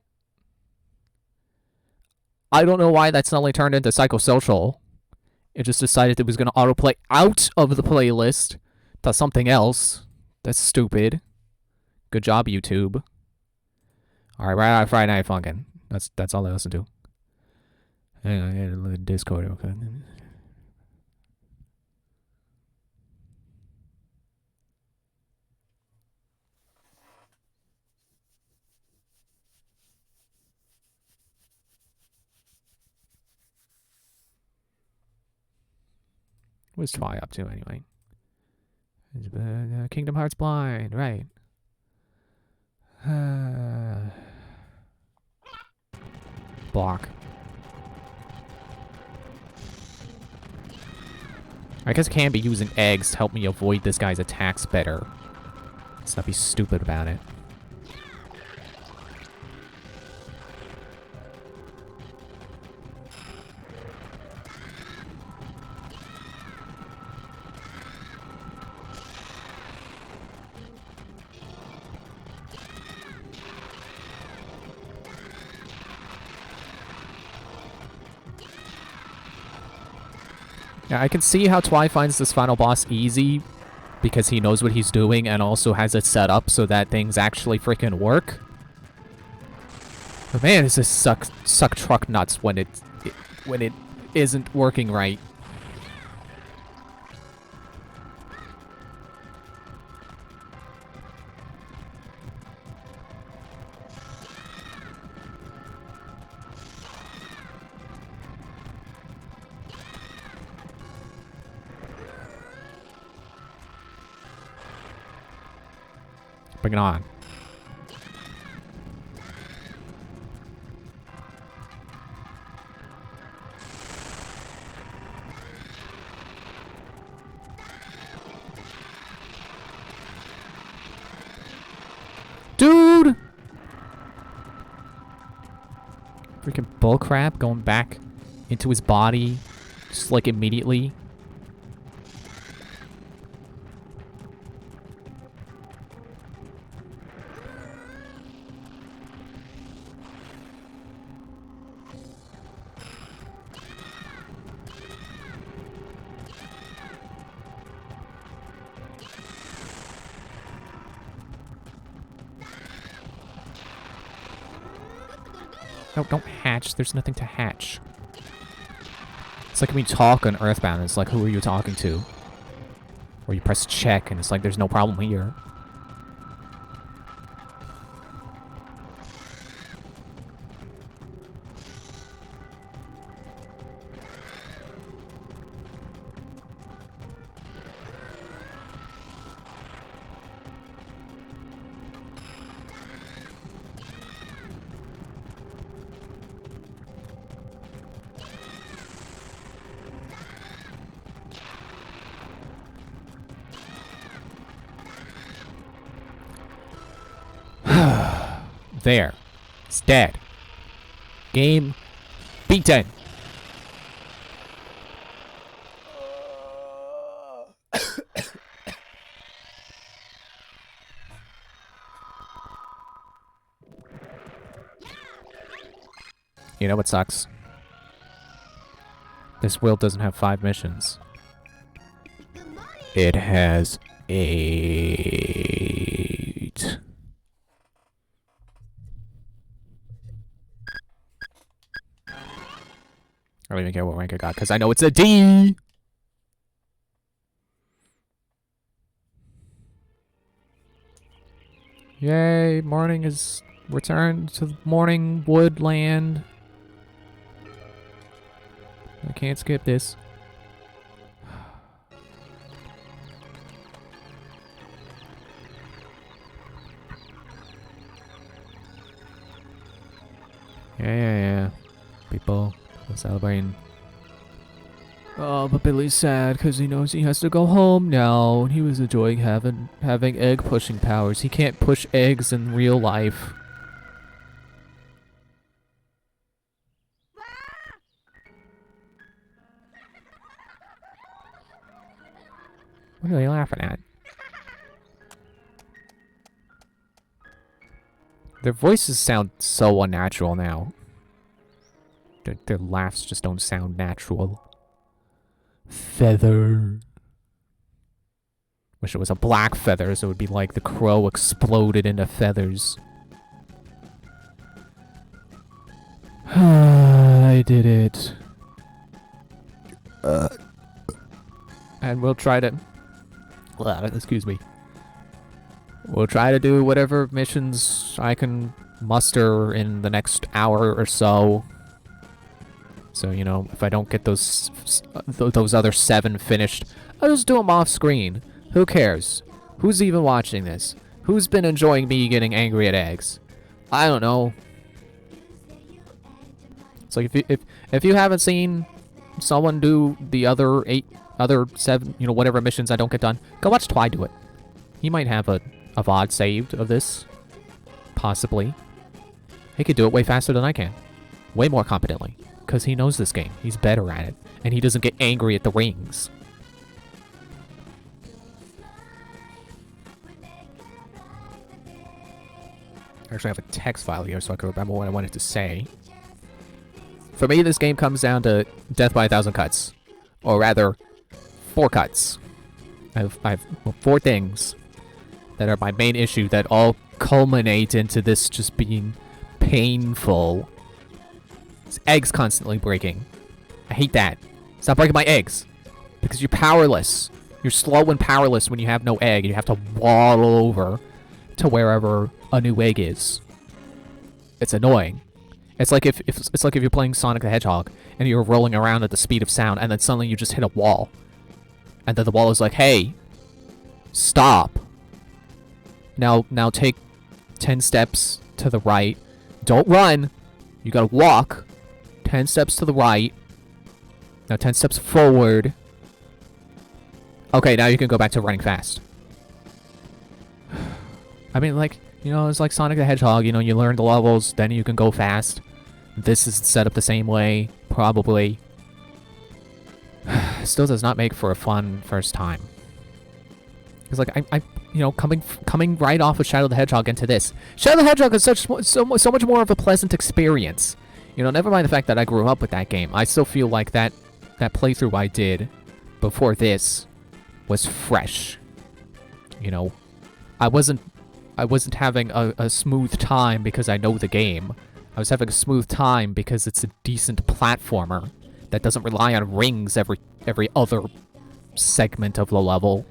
Speaker 1: I don't know why that suddenly turned into psychosocial. It just decided it was going to autoplay out of the playlist to something else. That's stupid. Good job, YouTube. Alright, right on Friday Night Funkin'. That's all I listen to. Hang on, I gotta look at Discord. Okay. What's Twy up to anyway? Kingdom Hearts Blind, right? Block. I guess I can be using eggs to help me avoid this guy's attacks better. Let's not be stupid about it. Yeah, I can see how Twy finds this final boss easy because he knows what he's doing and also has it set up so that things actually freaking work. But man, does this suck truck nuts when it isn't working right. Bring it on. Dude! Freaking bullcrap going back into his body just like immediately. No, don't hack hatch? There's nothing to hatch. It's like when you talk on Earthbound, it's like, who are you talking to? Or you press check, and it's like, there's no problem here. There. It's dead. Game beaten. You know what sucks? This world doesn't have 5 missions. It has 8. I don't even care what rank I got, because I know it's a D! Yay, morning is returned to morning woodland. I can't skip this. Yeah. People celebrating. Oh, but Billy's sad because he knows he has to go home now. And he was enjoying having egg pushing powers. He can't push eggs in real life. What are they laughing at? Their voices sound so unnatural now. Their laughs just don't sound natural. Feather. Wish it was a black feather, so it would be like the crow exploded into feathers. I did it. And we'll try to... excuse me. We'll try to do whatever missions I can muster in the next hour or so. So, you know, if I don't get those other 7 finished, I'll just do them off screen. Who cares? Who's even watching this? Who's been enjoying me getting angry at eggs? I don't know. It's like if you haven't seen someone do the other 7, you know, whatever missions I don't get done, go watch Twy do it. He might have a VOD saved of this. Possibly. He could do it way faster than I can. Way more competently. Because he knows this game. He's better at it. And he doesn't get angry at the rings. I actually have a text file here so I can remember what I wanted to say. For me, this game comes down to death by 1,000 cuts. Or rather, 4 cuts. I have 4 things that are my main issue that all culminate into this just being painful. It's eggs constantly breaking. I hate that. Stop breaking my eggs. Because you're powerless. You're slow and powerless when you have no egg. You have to waddle over to wherever a new egg is. It's annoying. It's like if you're playing Sonic the Hedgehog and you're rolling around at the speed of sound and then suddenly you just hit a wall. And then the wall is like, hey, stop. Now take 10 steps to the right. Don't run. You gotta walk. 10 steps to the right. Now 10 steps forward. Okay, now you can go back to running fast. I mean, like, you know, it's like Sonic the Hedgehog. You know, you learn the levels, then you can go fast. This is set up the same way, probably. Still does not make for a fun first time. Because, like, I you know, coming right off of Shadow the Hedgehog into this. Shadow the Hedgehog is so much more of a pleasant experience. You know, never mind the fact that I grew up with that game. I still feel like that playthrough I did before this was fresh. You know, I wasn't having a smooth time because I know the game. I was having a smooth time because it's a decent platformer that doesn't rely on rings every other segment of the level.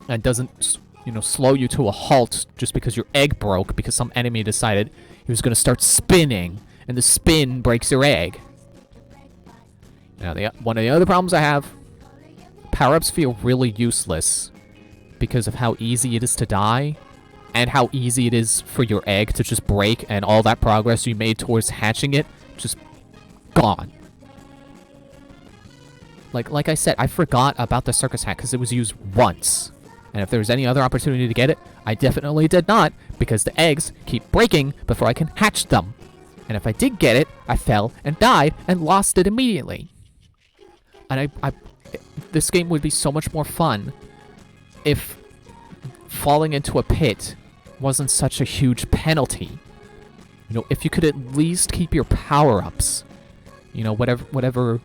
Speaker 1: And doesn't, slow you to a halt just because your egg broke because some enemy decided he was going to start spinning, and the spin breaks your egg. Now, one of the other problems I have, power-ups feel really useless because of how easy it is to die, and how easy it is for your egg to just break, and all that progress you made towards hatching it, just gone. Like I said, I forgot about the circus hat because it was used once. And if there was any other opportunity to get it, I definitely did not, because the eggs keep breaking before I can hatch them. And if I did get it, I fell and died and lost it immediately. And this game would be so much more fun if falling into a pit wasn't such a huge penalty. If you could at least keep your power-ups, whatever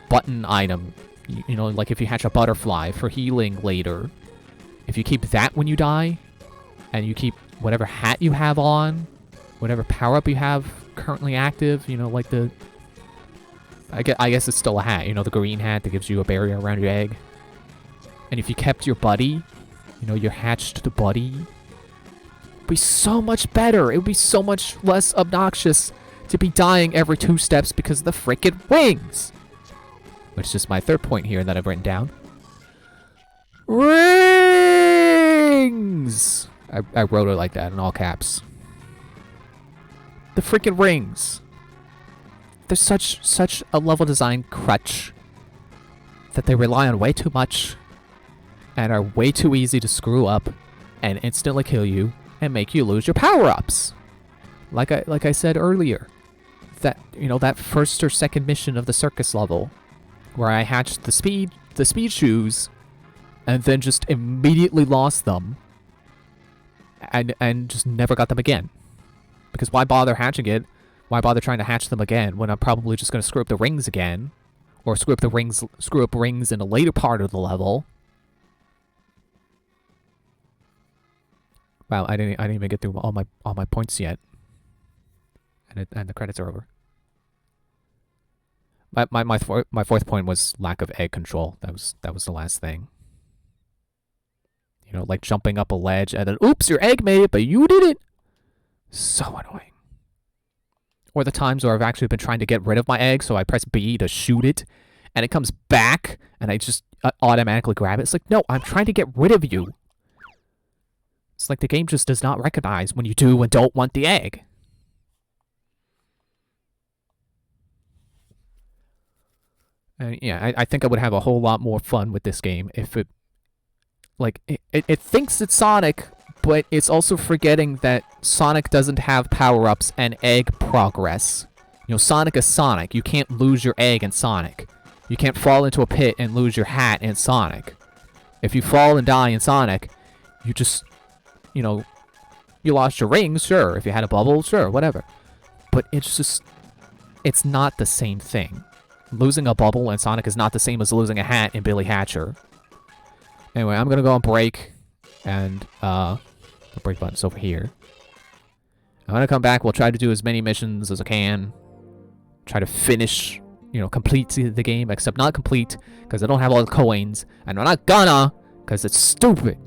Speaker 1: button item, like if you hatch a butterfly for healing later, if you keep that when you die, and you keep whatever hat you have on, whatever power-up you have currently active, like the... I guess it's still a hat, the green hat that gives you a barrier around your egg. And if you kept your buddy, your hatched buddy, it'd be so much better. It would be so much less obnoxious to be dying every 2 steps because of the frickin' wings. Which is my third point here that I've written down. Rings! I wrote it like that in all caps. The freaking rings. They're such a level design crutch that they rely on way too much and are way too easy to screw up and instantly kill you and make you lose your power-ups. Like I said earlier, that that first or second mission of the circus level, where I hatched the speed shoes, and then just immediately lost them, and just never got them again. Because why bother hatching it? Why bother trying to hatch them again when I'm probably just going to screw up the rings again, or screw up rings in a later part of the level? Wow, I didn't even get through all my points yet, and the credits are over. My fourth point was lack of egg control. That was the last thing. Like jumping up a ledge and then, oops, your egg made it, but you did it. So annoying. Or the times where I've actually been trying to get rid of my egg, so I press B to shoot it, and it comes back, and I just automatically grab it. It's like, no, I'm trying to get rid of you. It's like the game just does not recognize when you do and don't want the egg. Yeah, I think I would have a whole lot more fun with this game if it... Like, it thinks it's Sonic, but it's also forgetting that Sonic doesn't have power-ups and egg progress. Sonic is Sonic. You can't lose your egg in Sonic. You can't fall into a pit and lose your hat in Sonic. If you fall and die in Sonic, you just... you lost your rings, sure. If you had a bubble, sure, whatever. But it's just... It's not the same thing. Losing a bubble in Sonic is not the same as losing a hat in Billy Hatcher. Anyway, I'm gonna go on break, and the break button's over here. I'm gonna come back. We'll try to do as many missions as I can. Try to finish, complete the game, except not complete, because I don't have all the coins, and I'm not gonna, because it's stupid.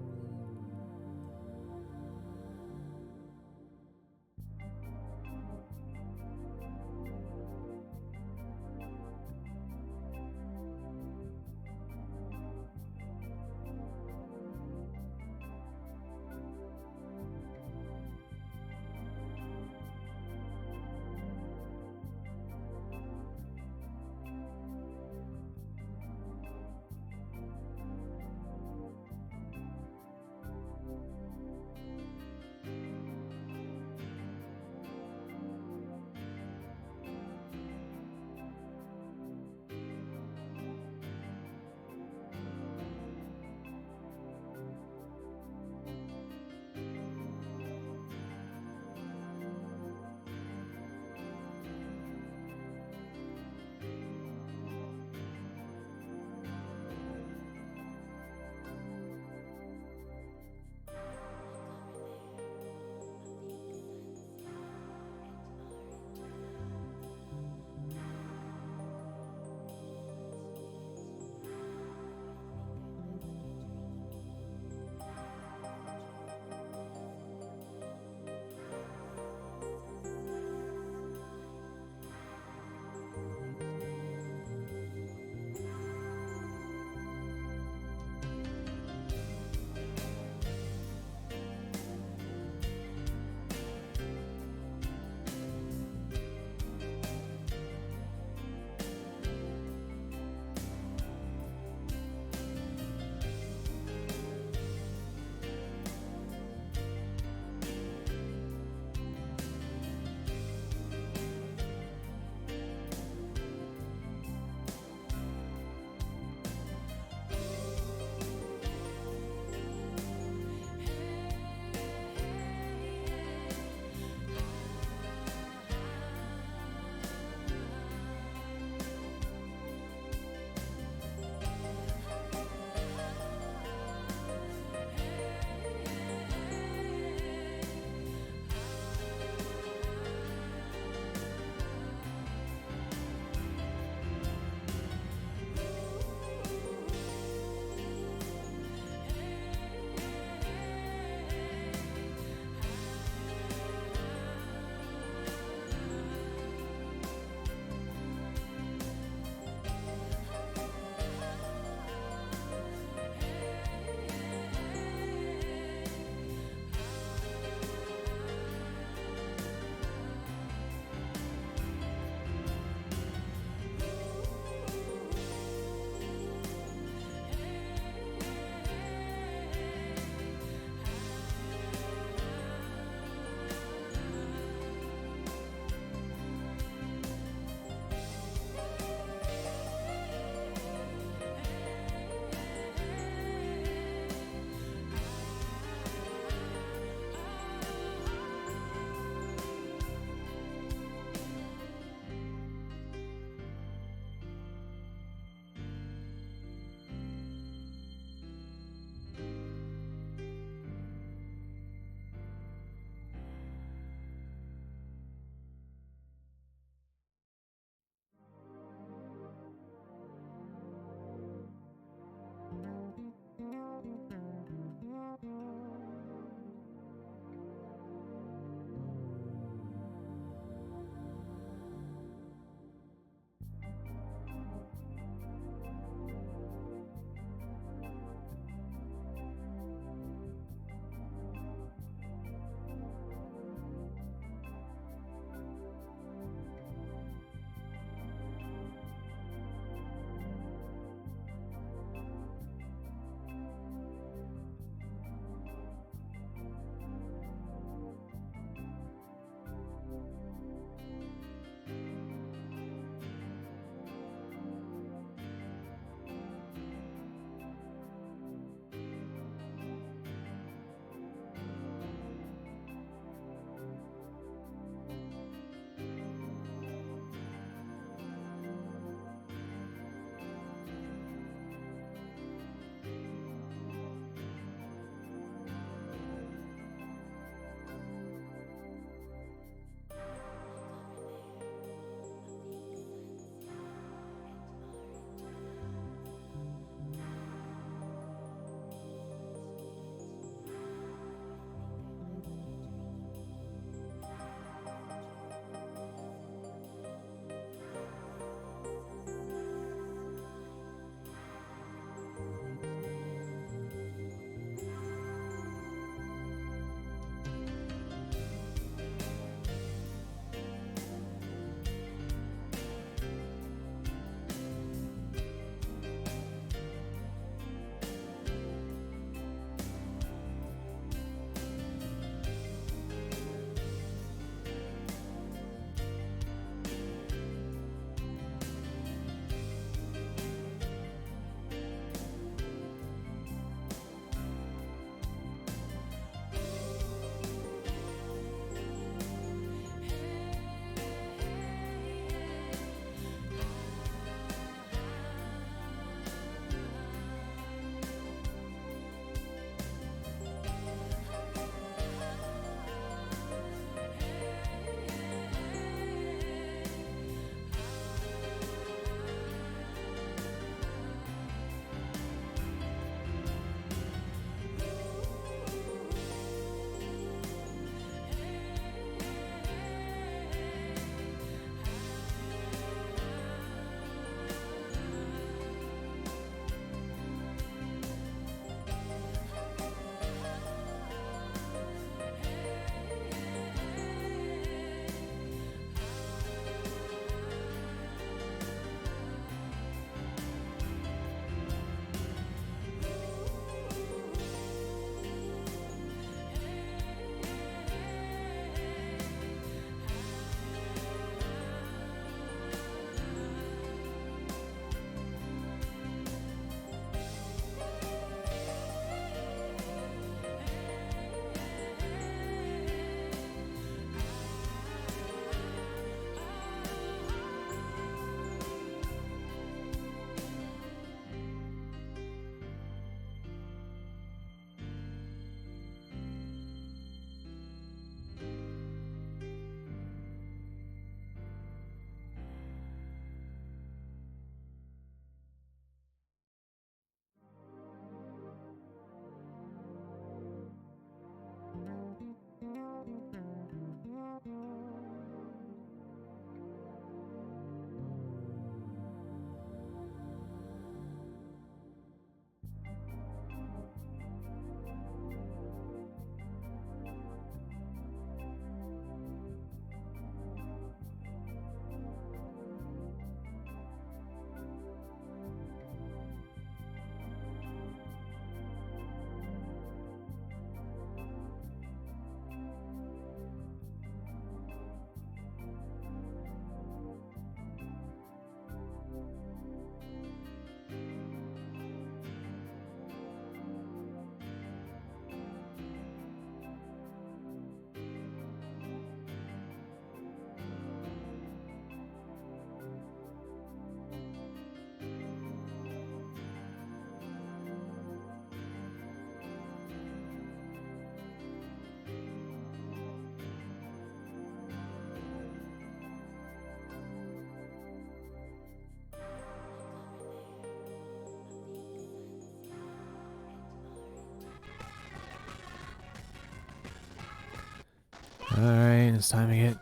Speaker 1: it's time to get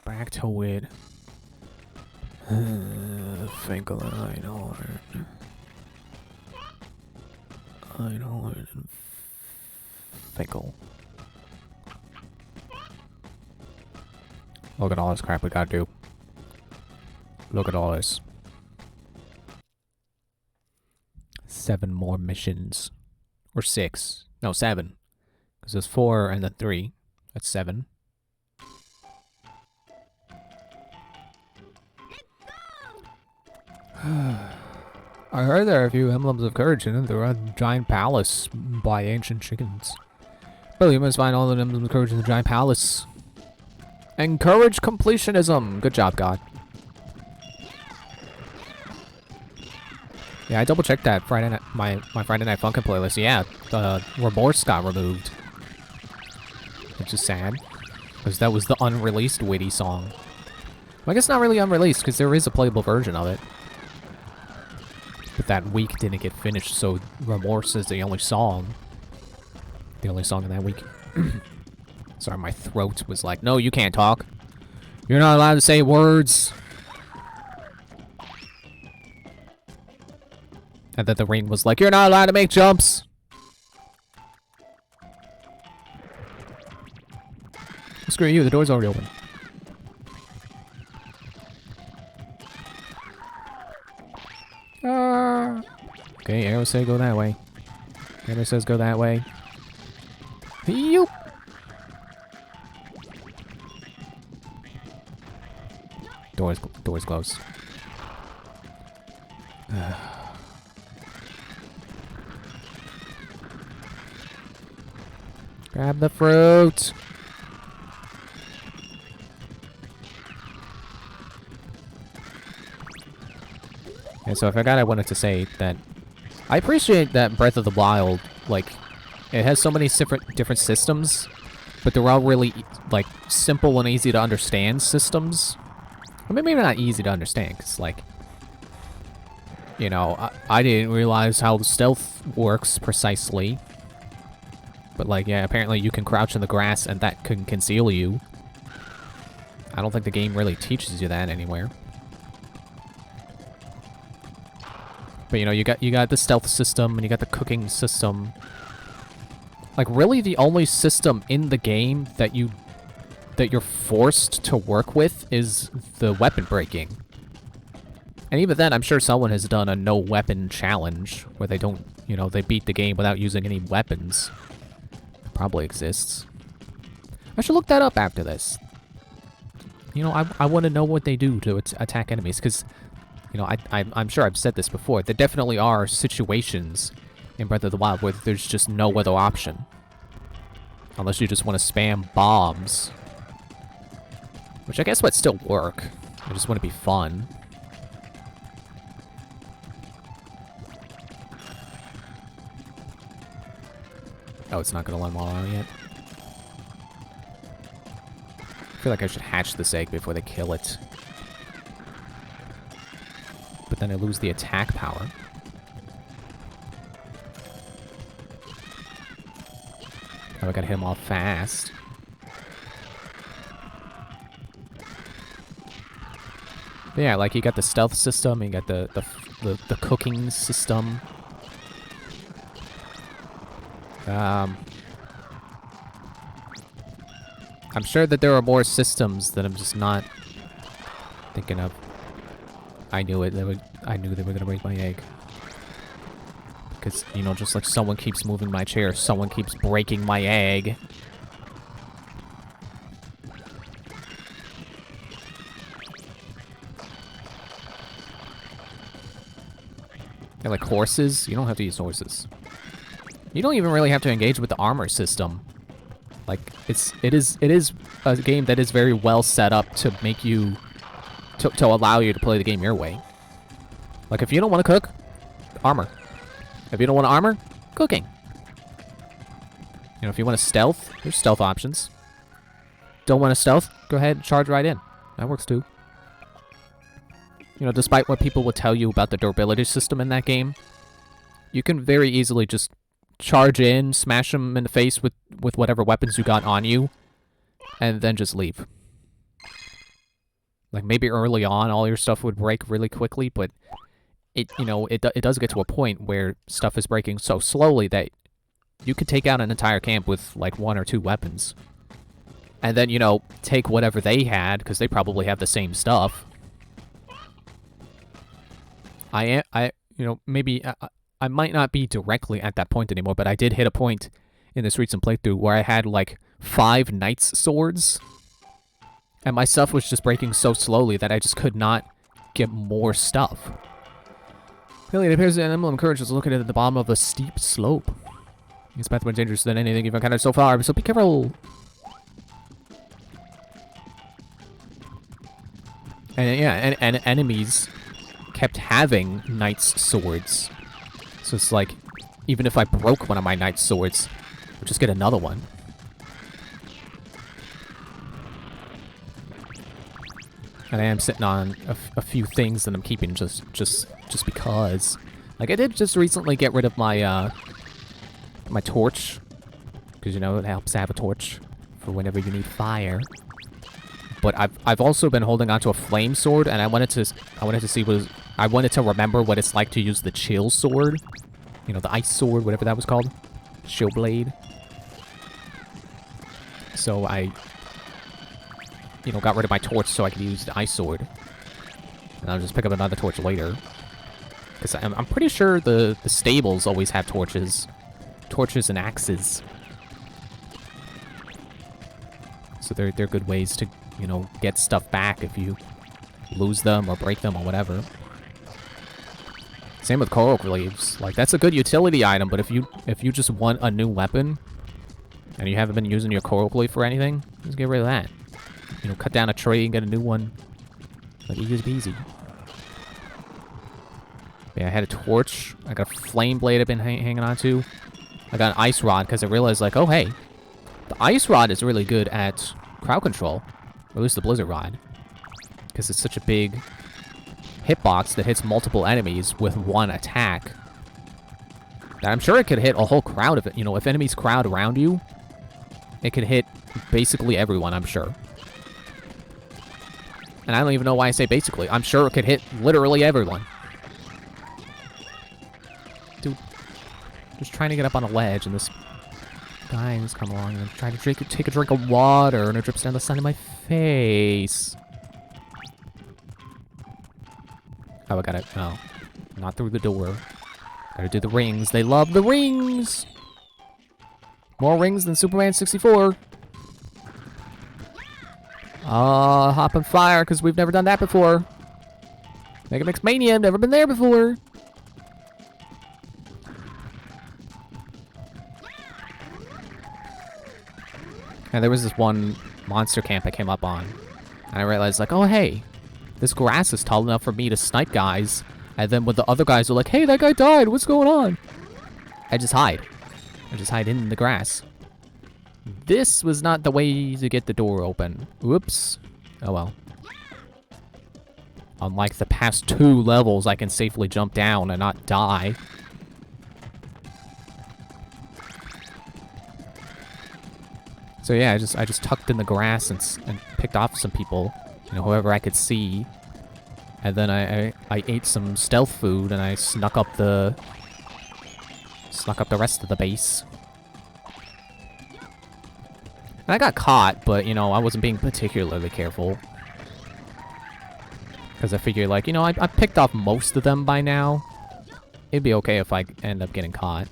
Speaker 1: back to it. Finkel and Einhorn and Finkel. Look at all this crap we gotta do. Look at all this. 7 more missions. Or 6. No, 7. Because there's 4 and then 3. That's 7. I heard there are a few emblems of courage in the giant palace by ancient chickens. Well, you must find all the emblems of courage in the giant palace. Encourage completionism. Good job, God. Yeah, I double checked that Friday night, my Friday Night Funkin' playlist. Yeah, the Remorse got removed, which is sad, because that was the unreleased Witty song. Well, I guess not really unreleased, because there is a playable version of it. But that week didn't get finished, so Remorse is the only song. The only song in that week. Sorry, my throat was like, no, you can't talk. You're not allowed to say words. And then the rain was like, you're not allowed to make jumps. Screw you, the door's already open. Okay, arrow say go that way. Arrow says go that way. Yoop. Door's closed. Grab the fruit. And so I forgot I wanted to say that I appreciate that Breath of the Wild, like, it has so many different systems, but they're all really, like, simple and easy to understand systems. I mean, maybe not easy to understand, because, like, you know, I didn't realize how stealth works precisely. But, like, yeah, apparently you can crouch in the grass and that can conceal you. I don't think the game really teaches you that anywhere. But, you know, you got the stealth system and you got the cooking system. Like, really the only system in the game that you're forced to work with is the weapon breaking. And even then, I'm sure someone has done a no weapon challenge where they don't, you know, they beat the game without using any weapons. It probably exists. I should look that up after this. You know, I want to know what they do to attack enemies, because, you know, I'm sure I've said this before. There definitely are situations in Breath of the Wild where there's just no other option. Unless you just want to spam bombs. Which I guess would still work. I just want to be fun. Oh, it's not going to let them all out yet. I feel like I should hatch this egg before they kill it. But then I lose the attack power. Oh, I gotta hit them all fast. But yeah, like you got the stealth system, you got the cooking system. I'm sure that there are more systems that I'm just not thinking of. I knew it. I knew they were gonna break my egg. Because, you know, just like someone keeps moving my chair, someone keeps breaking my egg. They're like horses. You don't have to use horses. You don't even really have to engage with the armor system. Like, it is a game that is very well set up to make you, to allow you to play the game your way. Like, if you don't want to cook, armor. If you don't want to armor, cooking. You know, if you want to stealth, there's stealth options. Don't want to stealth, go ahead and charge right in. That works too. You know, despite what people will tell you about the durability system in that game, you can very easily just charge in, smash them in the face with whatever weapons you got on you, and then just leave. Like, maybe early on, all your stuff would break really quickly, but it does get to a point where stuff is breaking so slowly that you could take out an entire camp with, like, 1 or 2 weapons. And then, take whatever they had, because they probably have the same stuff. Maybe I might not be directly at that point anymore, but I did hit a point in this recent playthrough where I had, like, 5 knight's swords. And my stuff was just breaking so slowly that I just could not get more stuff. Really, it appears an emblem encourages looking at the bottom of a steep slope. This path more dangerous than anything you've encountered so far, so be careful. And yeah, and enemies kept having knight's swords. So it's like, even if I broke one of my knight's swords, I'll just get another one. And I am sitting on a few things that I'm keeping just because. Like, I did just recently get rid of my my torch, because it helps to have a torch for whenever you need fire. But I've also been holding onto a flame sword, and I wanted to remember what it's like to use the chill sword, the ice sword, whatever that was called, chill blade. So I got rid of my torch so I could use the ice sword. And I'll just pick up another torch later. Because I'm pretty sure the stables always have torches. Torches and axes. So they're good ways to, get stuff back if you lose them or break them or whatever. Same with coral leaves. Like, that's a good utility item, but if you just want a new weapon and you haven't been using your coral leaf for anything, just get rid of that. Cut down a tree and get a new one. Like, easy peasy. Yeah, I had a torch. I got a flame blade I've been hanging on to. I got an ice rod because I realized, like, oh, hey, the ice rod is really good at crowd control. Or at least the blizzard rod. Because it's such a big hitbox that hits multiple enemies with one attack. That I'm sure it could hit a whole crowd of it. If enemies crowd around you, it could hit basically everyone, I'm sure. And I don't even know why I say basically. I'm sure it could hit literally everyone. Dude, just trying to get up on a ledge, and this guy has come along and I'm trying to take a drink of water, and it drips down the side of my face. Oh, I got it. No, not through the door. Gotta do the rings. They love the rings! More rings than Superman 64. Hop on fire, because we've never done that before. Mega Mix Mania, never been there before. And there was this one monster camp I came up on. And I realized, like, oh, hey, this grass is tall enough for me to snipe guys. And then when the other guys are like, hey, that guy died, what's going on? I just hide. I just hide in the grass. This was not the way to get the door open. Whoops. Oh well. Unlike the past 2 levels, I can safely jump down and not die. So yeah, I just tucked in the grass and picked off some people, whoever I could see. And then I ate some stealth food and I snuck up the rest of the base. And I got caught, but, I wasn't being particularly careful. Because I figured, like, I picked off most of them by now. It'd be okay if I end up getting caught.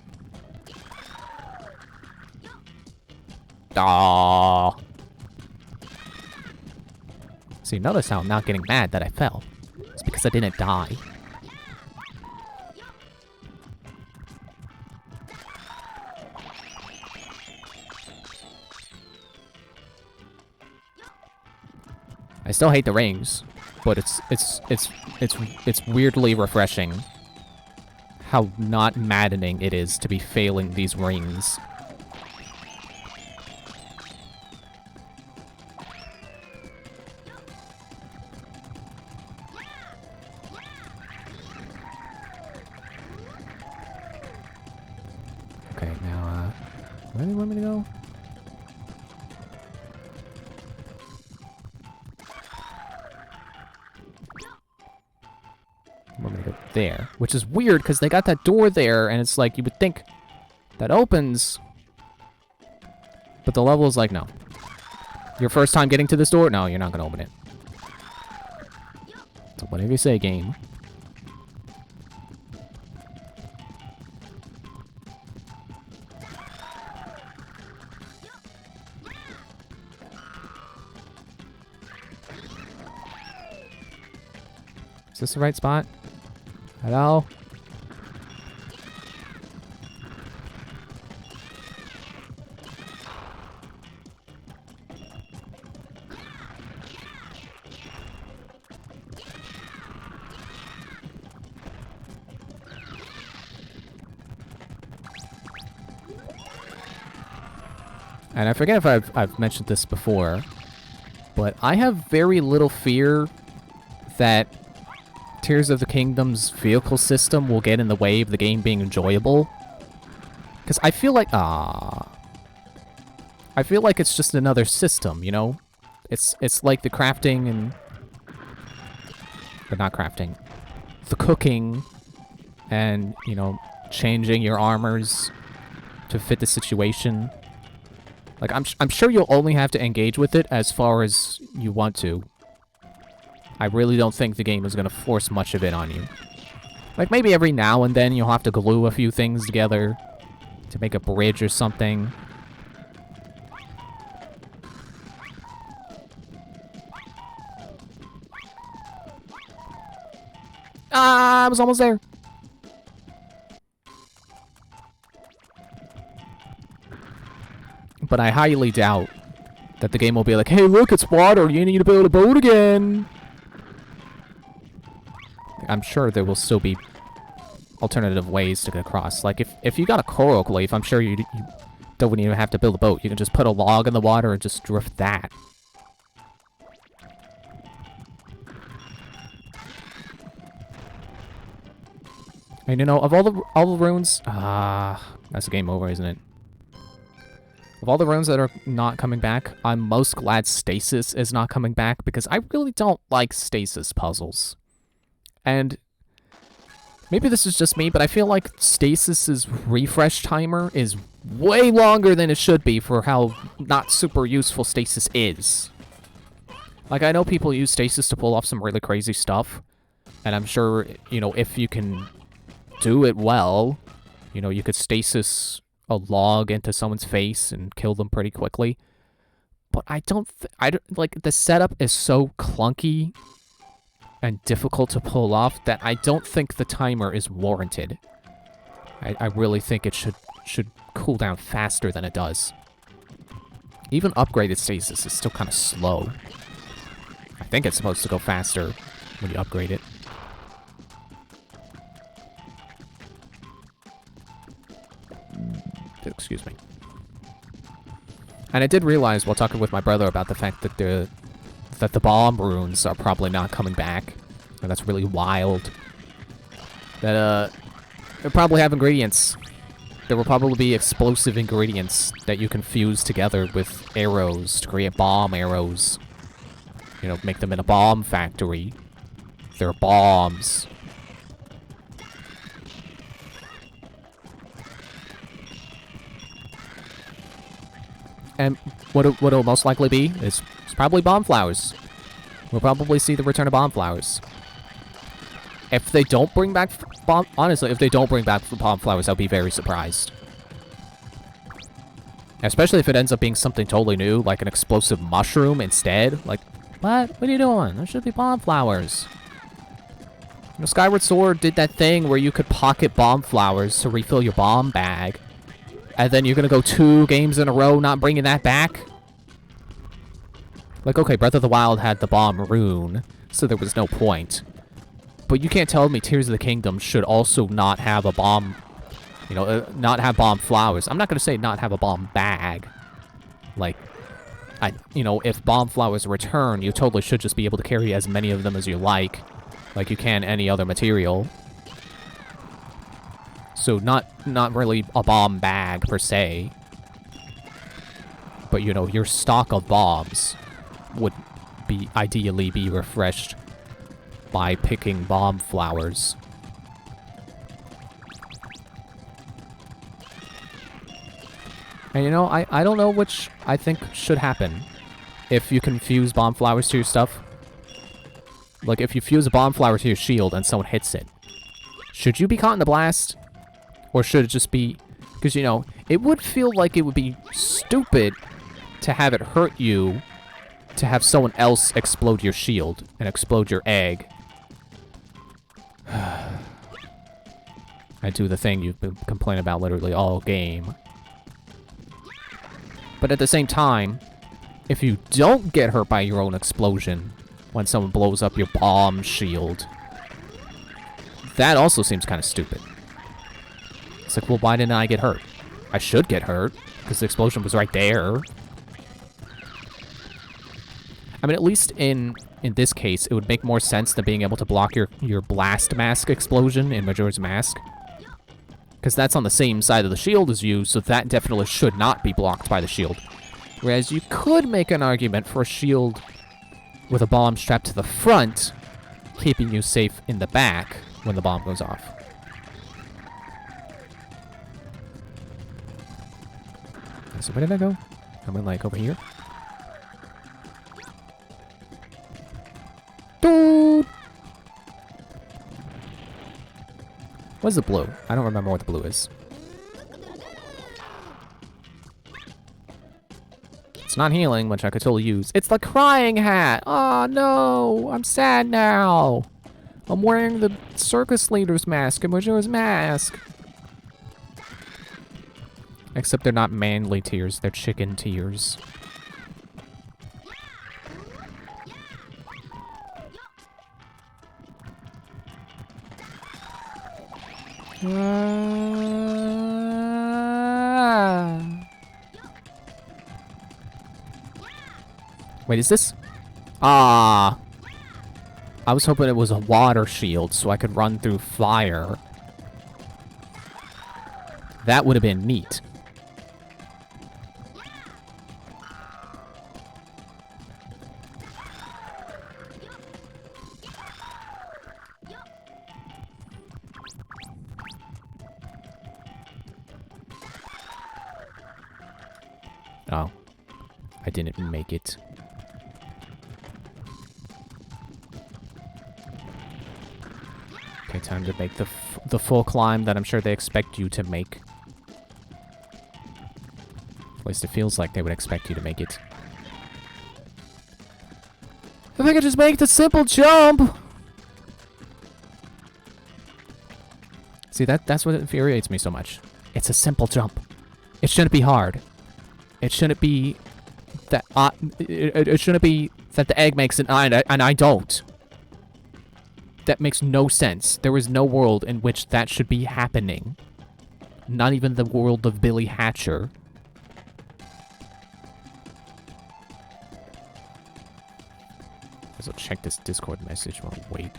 Speaker 1: Aww. See, notice how I'm not getting mad that I fell. It's because I didn't die. I still hate the rings, but it's weirdly refreshing how not maddening it is to be failing these rings. Okay, now, where do you want me to go? We're gonna go there. Which is weird, because they got that door there, and it's like, you would think that opens. But the level is like, no. Your first time getting to this door? No, you're not gonna open it. So whatever you say, game. Is this the right spot? Hello? And I forget if I've mentioned this before, but I have very little fear that Tears of the Kingdom's vehicle system will get in the way of the game being enjoyable. Because I feel like, I feel like it's just another system, you know? It's like the crafting and... But not crafting. The cooking and, you know, changing your armors to fit the situation. Like, I'm sure you'll only have to engage with it as far as you want to. I really don't think the game is going to force much of it on you. Like, maybe every now and then you'll have to glue a few things together to make a bridge or something. Ah, I was almost there. But I highly doubt that the game will be like, hey, look, it's water. You need to build a boat again. I'm sure there will still be alternative ways to get across. Like, if you got a coral leaf, I'm sure you don't even have to build a boat. You can just put a log in the water and just drift that. And, you know, of all the runes... that's a game over, isn't it? Of all the runes that are not coming back, I'm most glad Stasis is not coming back, because I really don't like Stasis puzzles. And maybe this is just me, but I feel like Stasis's refresh timer is way longer than it should be for how not super useful Stasis is. Like, I know people use Stasis to pull off some really crazy stuff, and I'm sure, you know, if you can do it well, you know, you could Stasis a log into someone's face and kill them pretty quickly. But I don't like, the setup is so clunky and difficult to pull off that I don't think the timer is warranted. I really think it should cool down faster than it does. Even upgraded Stasis is still kind of slow. I think it's supposed to go faster when you upgrade it. Excuse me. And I did realize while talking with my brother about the fact that the bomb runes are probably not coming back. And that's really wild. That, they probably have ingredients. There will probably be explosive ingredients that you can fuse together with arrows to create bomb arrows. You know, make them in a bomb factory. They're bombs. And what it'll most likely be is probably bomb flowers. We'll probably see the return of bomb flowers. If they don't bring back honestly, if they don't bring back bomb flowers, I'll be very surprised. Especially if it ends up being something totally new, like an explosive mushroom instead. Like, what? What are you doing? There should be bomb flowers. You know, Skyward Sword did that thing where you could pocket bomb flowers to refill your bomb bag. And then you're gonna go 2 games in a row not bringing that back? Like, okay, Breath of the Wild had the bomb rune, so there was no point. But you can't tell me Tears of the Kingdom should also not have a bomb, you know, not have bomb flowers. I'm not gonna say not have a bomb bag. Like, you know, if bomb flowers return, you totally should just be able to carry as many of them as you like you can any other material. So not really a bomb bag per se, but you know, your stock of bombs would ideally be refreshed. by picking bomb flowers. And you know, I don't know which I think should happen. If you can fuse bomb flowers to your stuff. Like, if you fuse a bomb flower to your shield and someone hits it, should you be caught in the blast? Or should it just be... Because, you know, it would feel like it would be stupid to have it hurt you to have someone else explode your shield and explode your egg. I do the thing you've been complaining about literally all game. But at the same time, if you don't get hurt by your own explosion when someone blows up your bomb shield, that also seems kind of stupid. It's like, well, why didn't I get hurt? I should get hurt, because the explosion was right there. I mean, at least in this case, it would make more sense than being able to block your blast mask explosion in Majora's Mask. Because that's on the same side of the shield as you, so that definitely should not be blocked by the shield. Whereas you could make an argument for a shield with a bomb strapped to the front, keeping you safe in the back when the bomb goes off. So where did I go? I went, like, over here. Dude! What's the blue? I don't remember what the blue is. It's not healing, which I could totally use. It's the crying hat! Oh no! I'm sad now! I'm wearing the circus leader's mask and Majora's Mask. Except they're not manly tears, they're chicken tears. Wait, is this? Ah. I was hoping it was a water shield so I could run through fire. That would have been neat. Oh. I didn't make it. Okay, time to make the full climb that I'm sure they expect you to make. At least it feels like they would expect you to make it. If I could just make the simple jump! See, that's what infuriates me so much. It's a simple jump. It shouldn't be hard. It shouldn't be that it shouldn't be that the egg makes it and I don't. That makes no sense. There is no world in which that should be happening. Not even the world of Billy Hatcher. So check this Discord message while I wait.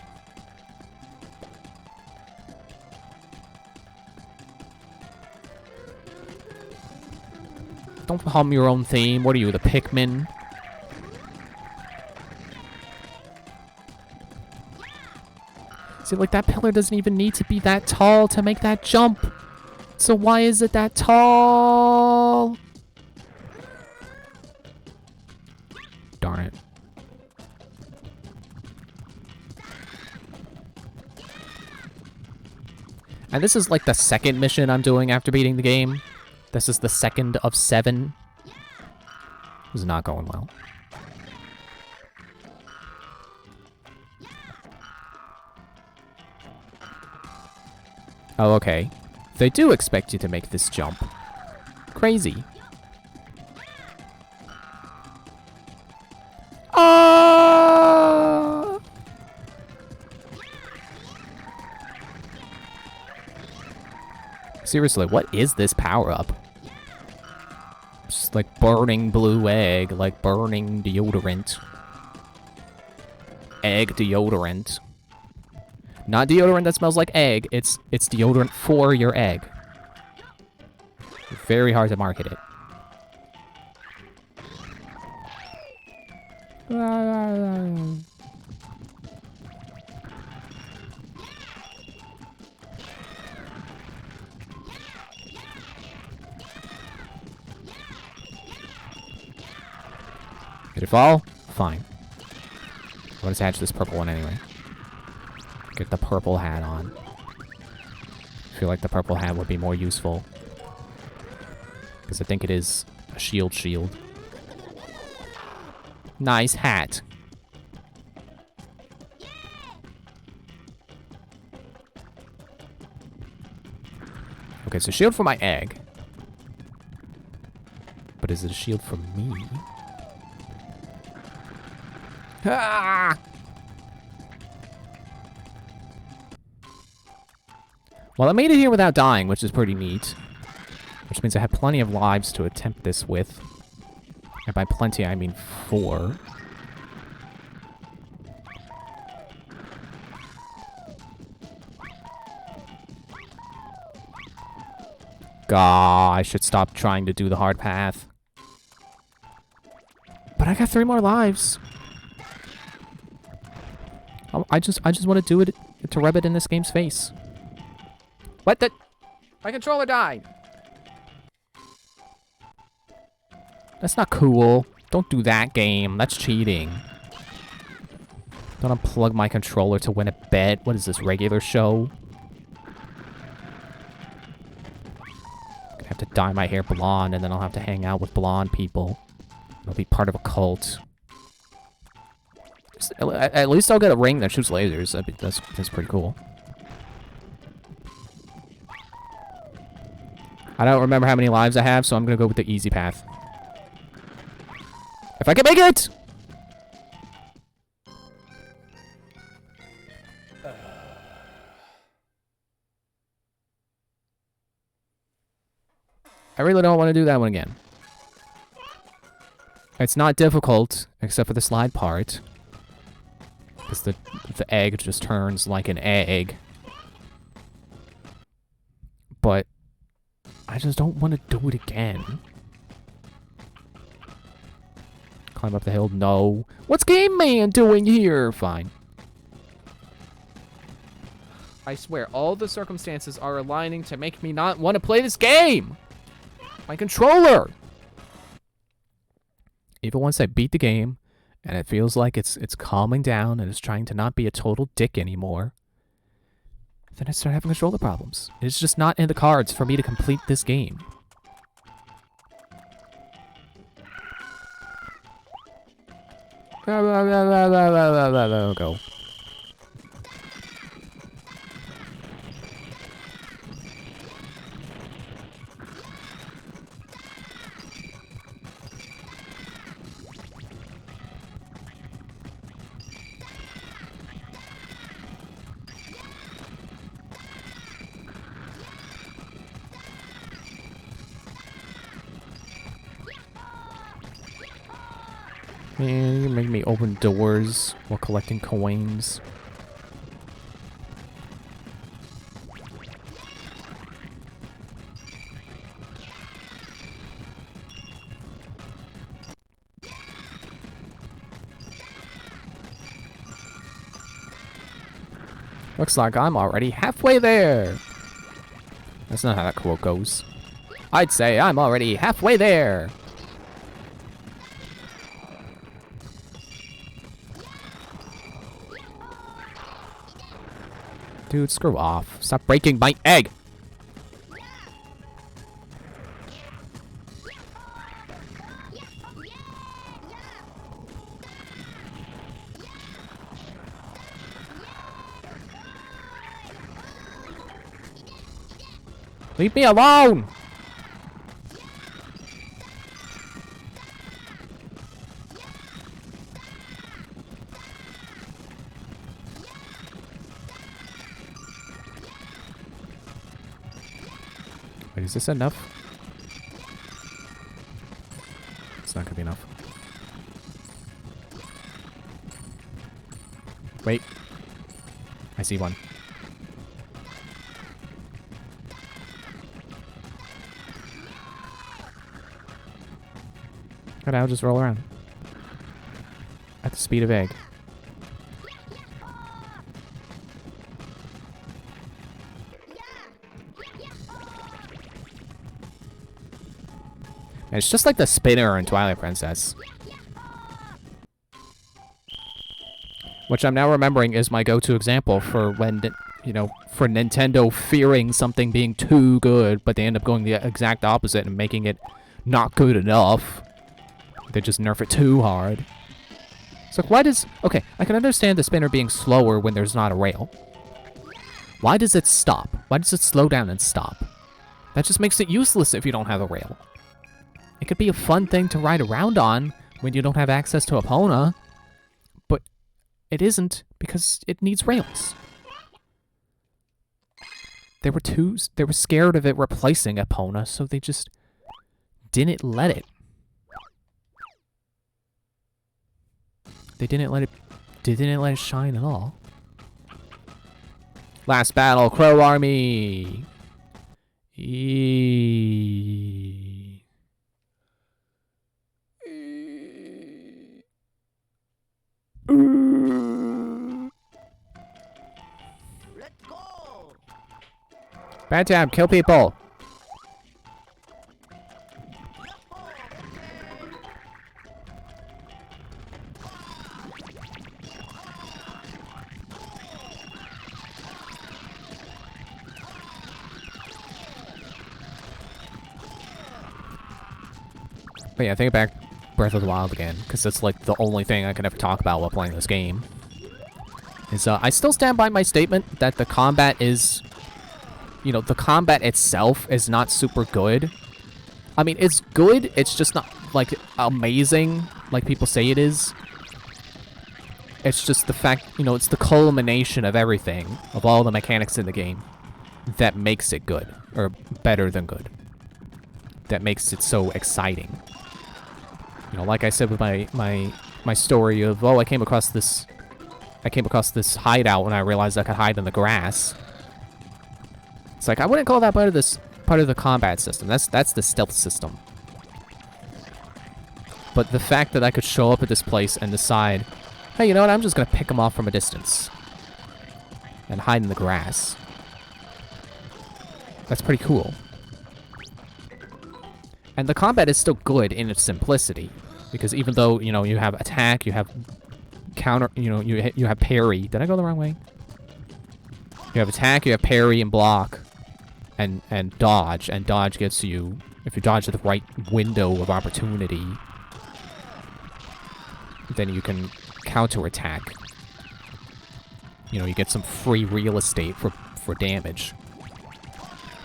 Speaker 1: Don't hum your own theme. What are you, the Pikmin? See, like, that pillar doesn't even need to be that tall to make that jump. So why is it that tall? Darn it. And this is, like, the second mission I'm doing after beating the game. This is the second of 7. This is not going well. Oh, okay. They do expect you to make this jump. Crazy. Ah! Seriously, what is this power-up? Just like burning blue egg, like burning deodorant. Egg deodorant. Not deodorant that smells like egg, it's deodorant for your egg. Very hard to market it. Did it fall? Fine. I'll just hatch this purple one anyway. Get the purple hat on. I feel like the purple hat would be more useful. Because I think it is a shield. Nice hat. Okay, so shield for my egg. But is it a shield for me? Ah! Well, I made it here without dying, which is pretty neat. Which means I have plenty of lives to attempt this with. And by plenty, I mean 4. God, I should stop trying to do the hard path. But I got 3 more lives. I just want to do it to rub it in this game's face. What the? My controller died. That's not cool. Don't do that, game. That's cheating. Don't unplug my controller to win a bet. What is this, regular show? I have to dye my hair blonde, and then I'll have to hang out with blonde people. I'll be part of a cult. At least I'll get a ring that shoots lasers. That's pretty cool. I don't remember how many lives I have, so I'm gonna go with the easy path. If I can make it! I really don't want to do that one again. It's not difficult, except for the slide part. Because the egg just turns like an egg. But I just don't want to do it again. Climb up the hill? No. What's Game Man doing here? Fine. I swear, all the circumstances are aligning to make me not want to play this game! My controller! Even once I beat the game, and it feels like it's calming down and it's trying to not be a total dick anymore, then I start having controller problems. It's just not in the cards for me to complete this game. Go. Man, you make me open doors while collecting coins. Looks like I'm already halfway there. That's not how that quote goes. I'd say I'm already halfway there. Dude, screw off. Stop breaking my egg! Leave me alone! Wait, is this enough? It's not gonna be enough. Wait. I see one. And I'll just roll around. At the speed of egg. And it's just like the spinner in Twilight Princess. Which I'm now remembering is my go-to example for when, you know, for Nintendo fearing something being too good, but they end up going the exact opposite and making it not good enough. They just nerf it too hard. So why does... Okay, I can understand the spinner being slower when there's not a rail. Why does it stop? Why does it slow down and stop? That just makes it useless if you don't have a rail. It could be a fun thing to ride around on when you don't have access to Epona, but it isn't because it needs rails. They were scared of it replacing Epona, so they just didn't let it. They didn't let it shine at all. Last battle, Crow Army.
Speaker 3: Let's go.
Speaker 1: Bad time, kill people. But yeah, think back Breath of the Wild again, because that's like the only thing I can ever talk about while playing this game. Is I still stand by my statement that the combat is, you know, the combat itself is not super good. I mean, it's good, it's just not, like, amazing, like people say it is. It's just the fact, you know, it's the culmination of everything, of all the mechanics in the game, that makes it good, or better than good. That makes it so exciting. You know, like I said with my story of, oh, I came across this hideout when I realized I could hide in the grass. It's like, I wouldn't call that part of the combat system. That's the stealth system. But the fact that I could show up at this place and decide, hey, you know what, I'm just gonna pick them off from a distance. And hide in the grass. That's pretty cool. And the combat is still good in its simplicity, because even though, you know, you have attack, you have counter, you know, you have parry. Did I go the wrong way? You have attack, you have parry and block, and dodge. And dodge gives you, if you dodge at the right window of opportunity, then you can counterattack. You know, you get some free real estate for damage.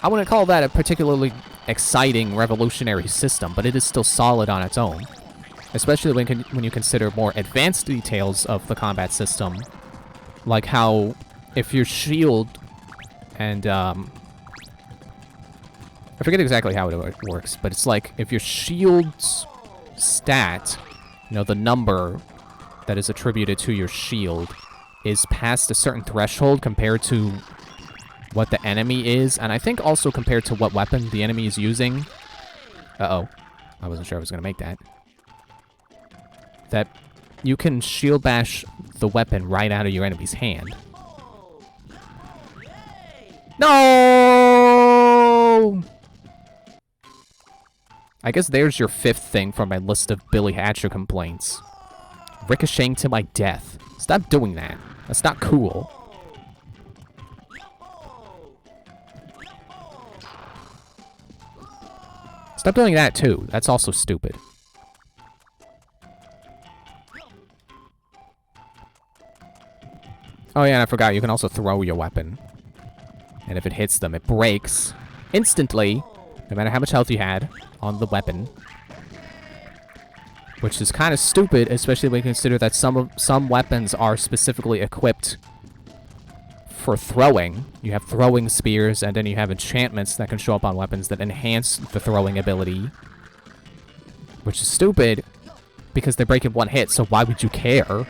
Speaker 1: I wouldn't call that a particularly exciting, revolutionary system, but it is still solid on its own. Especially when you consider more advanced details of the combat system, like how if your shield and I forget exactly how it works, but it's like if your shield's stat, you know, the number that is attributed to your shield is past a certain threshold compared to what the enemy is, and I think also compared to what weapon the enemy is using. Uh-oh. I wasn't sure I was going to make that. That you can shield bash the weapon right out of your enemy's hand. No! I guess there's your fifth thing from my list of Billy Hatcher complaints. Ricocheting to my death. Stop doing that. That's not cool. Stop doing that, too. That's also stupid. Oh, yeah, and I forgot. You can also throw your weapon. And if it hits them, it breaks instantly, no matter how much health you had on the weapon. Which is kind of stupid, especially when you consider that some weapons are specifically equipped for throwing. You have throwing spears, and then you have enchantments that can show up on weapons that enhance the throwing ability. Which is stupid, because they break in one hit, so why would you care?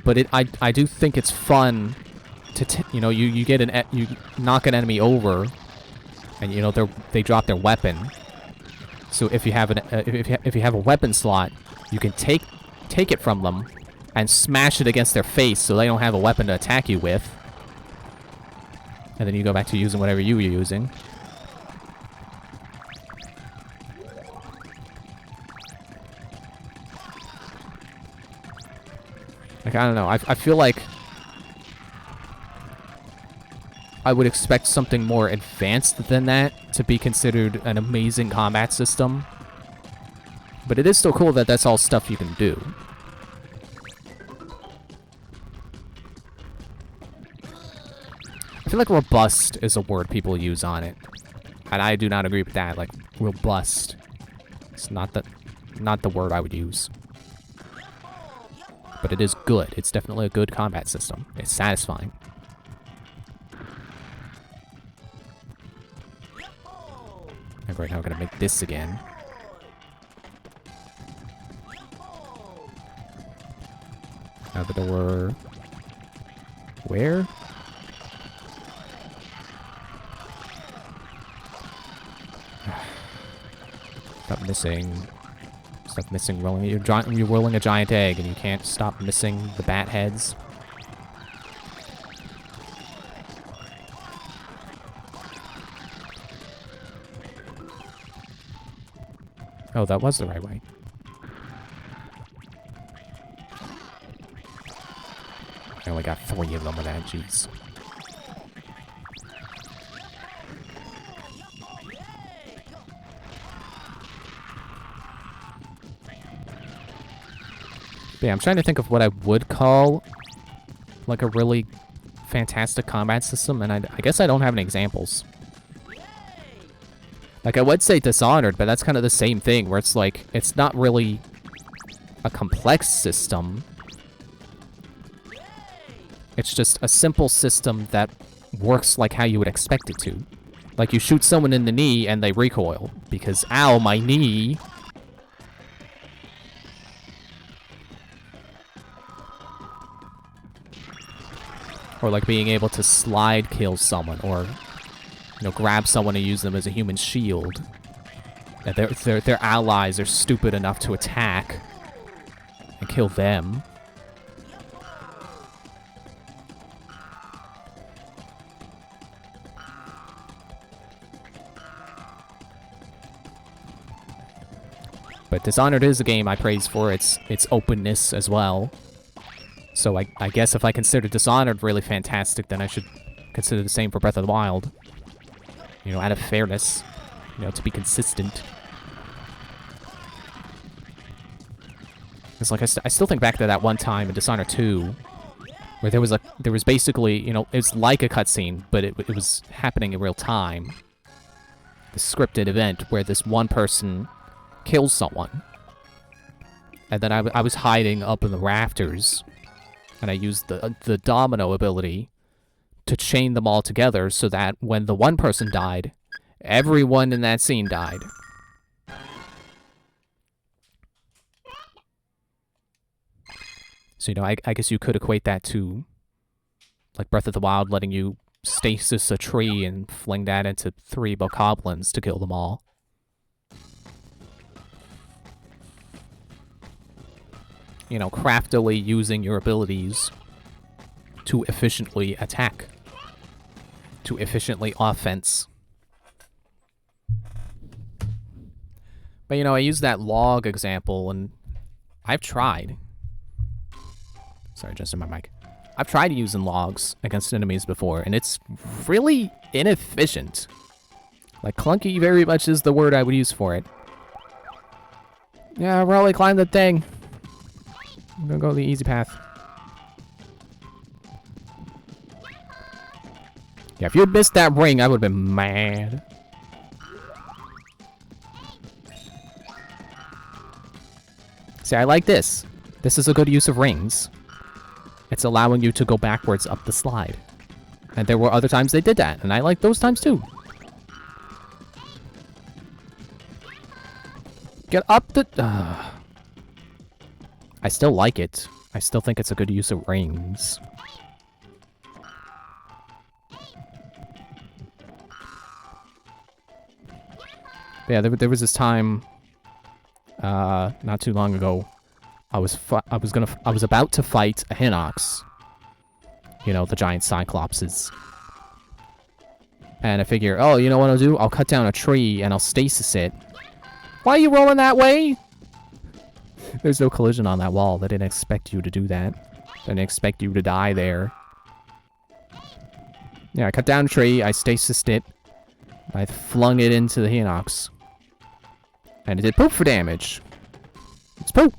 Speaker 1: But I do think it's fun to, you know, you knock an enemy over, and, you know, they drop their weapon. So if you have if you have a weapon slot, you can take it from them and smash it against their face so they don't have a weapon to attack you with. And then you go back to using whatever you were using. Like, I don't know. I feel like I would expect something more advanced than that to be considered an amazing combat system. But it is still cool that that's all stuff you can do. I feel like robust is a word people use on it. And I do not agree with that. Like, robust. It's not the word I would use. But it is good. It's definitely a good combat system. It's satisfying. And right now we're gonna make this again. Now the door... Where? Stop missing. Stop missing rolling. You're rolling a giant egg and you can't stop missing the bat heads. Oh, that was the right way. I only got 3 of them with that, jeez. But yeah, I'm trying to think of what I would call like a really fantastic combat system, and I guess I don't have any examples. Like, I would say Dishonored, but that's kind of the same thing, where it's like, it's not really a complex system. It's just a simple system that works like how you would expect it to. Like, you shoot someone in the knee and they recoil, because, ow, my knee. Or like being able to slide kill someone, or, you know, grab someone and use them as a human shield. That their allies are stupid enough to attack and kill them. But Dishonored is a game I praise for its openness as well. So I guess if I consider Dishonored really fantastic, then I should consider the same for Breath of the Wild. You know, out of fairness. You know, to be consistent. It's like, I still think back to that one time in Dishonored 2, where there was basically, you know, it's like a cutscene, but it was happening in real time. The scripted event where this one person kills someone. And then I was hiding up in the rafters. And I used the domino ability to chain them all together so that when the one person died, everyone in that scene died. So, you know, I guess you could equate that to, like, Breath of the Wild letting you stasis a tree and fling that into 3 bokoblins to kill them all. You know, craftily using your abilities to efficiently attack. To efficiently offense. But, you know, I used that log example, and I've tried. Sorry, just in my mic. I've tried using logs against enemies before, and it's really inefficient. Like, clunky very much is the word I would use for it. Yeah, Raleigh, climb the thing. I'm gonna go the easy path. Yeah, if you had missed that ring, I would have been mad. See, I like this. This is a good use of rings. It's allowing you to go backwards up the slide. And there were other times they did that, and I like those times too. Get up the... I still like it. I still think it's a good use of rings. But yeah, there was this time, not too long ago, I was about to fight a Hinox. You know, the giant Cyclopses. And I figure, oh, you know what I'll do? I'll cut down a tree and I'll stasis it. Why are you rolling that way? There's no collision on that wall. They didn't expect you to do that. Didn't expect you to die there. Yeah, I cut down a tree, I stasised it. I flung it into the Hinox. And it did poop for damage. It's poop!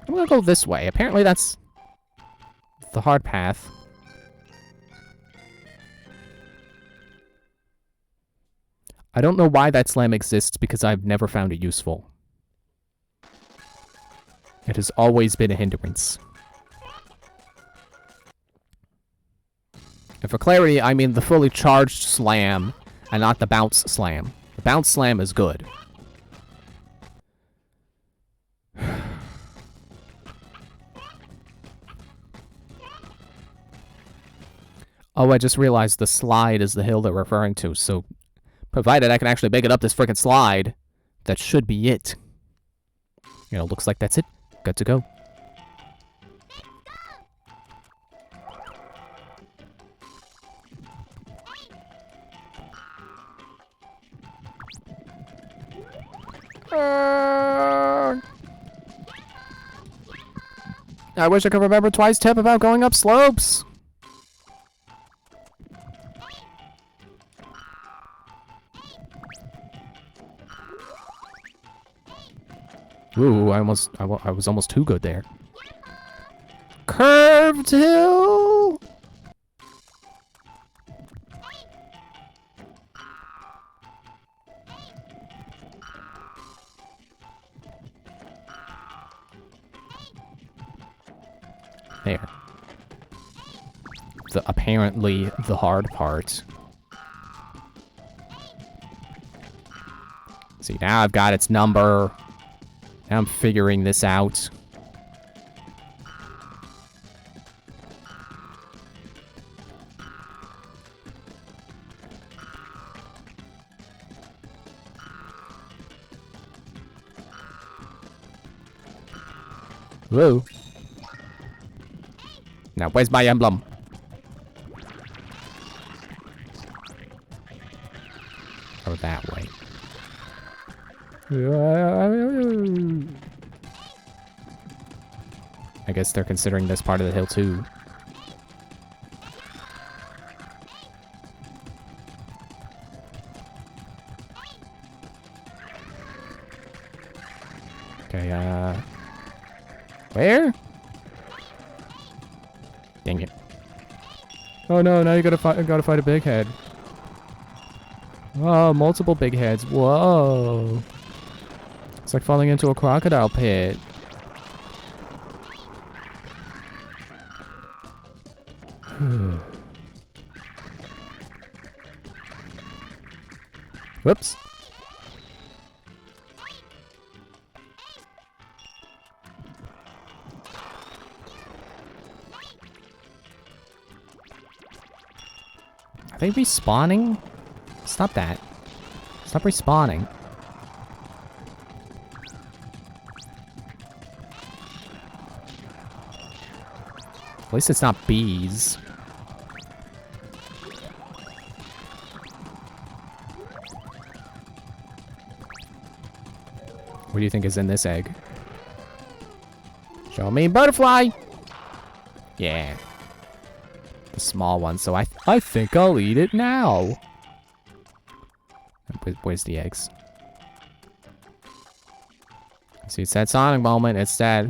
Speaker 1: I'm gonna go this way. Apparently that's the hard path. I don't know why that slam exists because I've never found it useful. It has always been a hindrance. And for clarity, I mean the fully charged slam and not the bounce slam. The bounce slam is good. Oh, I just realized the slide is the hill they're referring to, so provided I can actually make it up this frickin' slide, that should be it. You know, looks like that's it. Good to go. I wish I could remember Twice tip about going up slopes. Ooh, I was almost too good there. Curved hill. There. Apparently the hard part. See, now I've got its number. Now I'm figuring this out. Whoa. Now, where's my emblem? Or that way. I guess they're considering this part of the hill too. Okay, where? Dang it. Oh no, now you gotta fight a big head. Oh, multiple big heads. Whoa. It's like falling into a crocodile pit. Whoops. Are they respawning? Stop that. Stop respawning. At least it's not bees. What do you think is in this egg? Show me butterfly! Yeah. The small one, so I think I'll eat it now. Where's the eggs? See, it's that Sonic moment. It's that,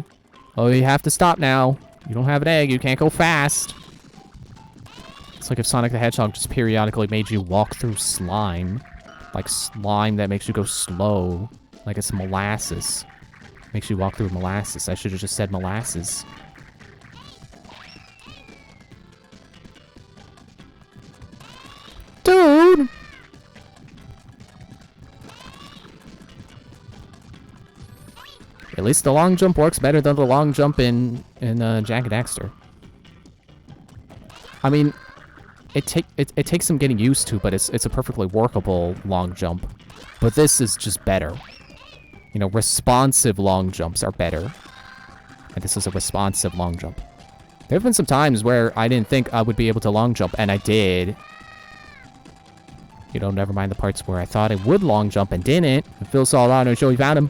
Speaker 1: oh, you have to stop now. You don't have an egg. You can't go fast. It's like if Sonic the Hedgehog just periodically made you walk through slime. Like slime that makes you go slow. Like it's molasses. Makes you walk through molasses. I should have just said molasses. Dude! At least the long jump works better than the long jump in Jak and Daxter. I mean, it takes some getting used to, but it's a perfectly workable long jump. But this is just better. You know, responsive long jumps are better. And this is a responsive long jump. There have been some times where I didn't think I would be able to long jump, and I did. You know, never mind the parts where I thought I would long jump and didn't. And Phil saw around and showed he found him.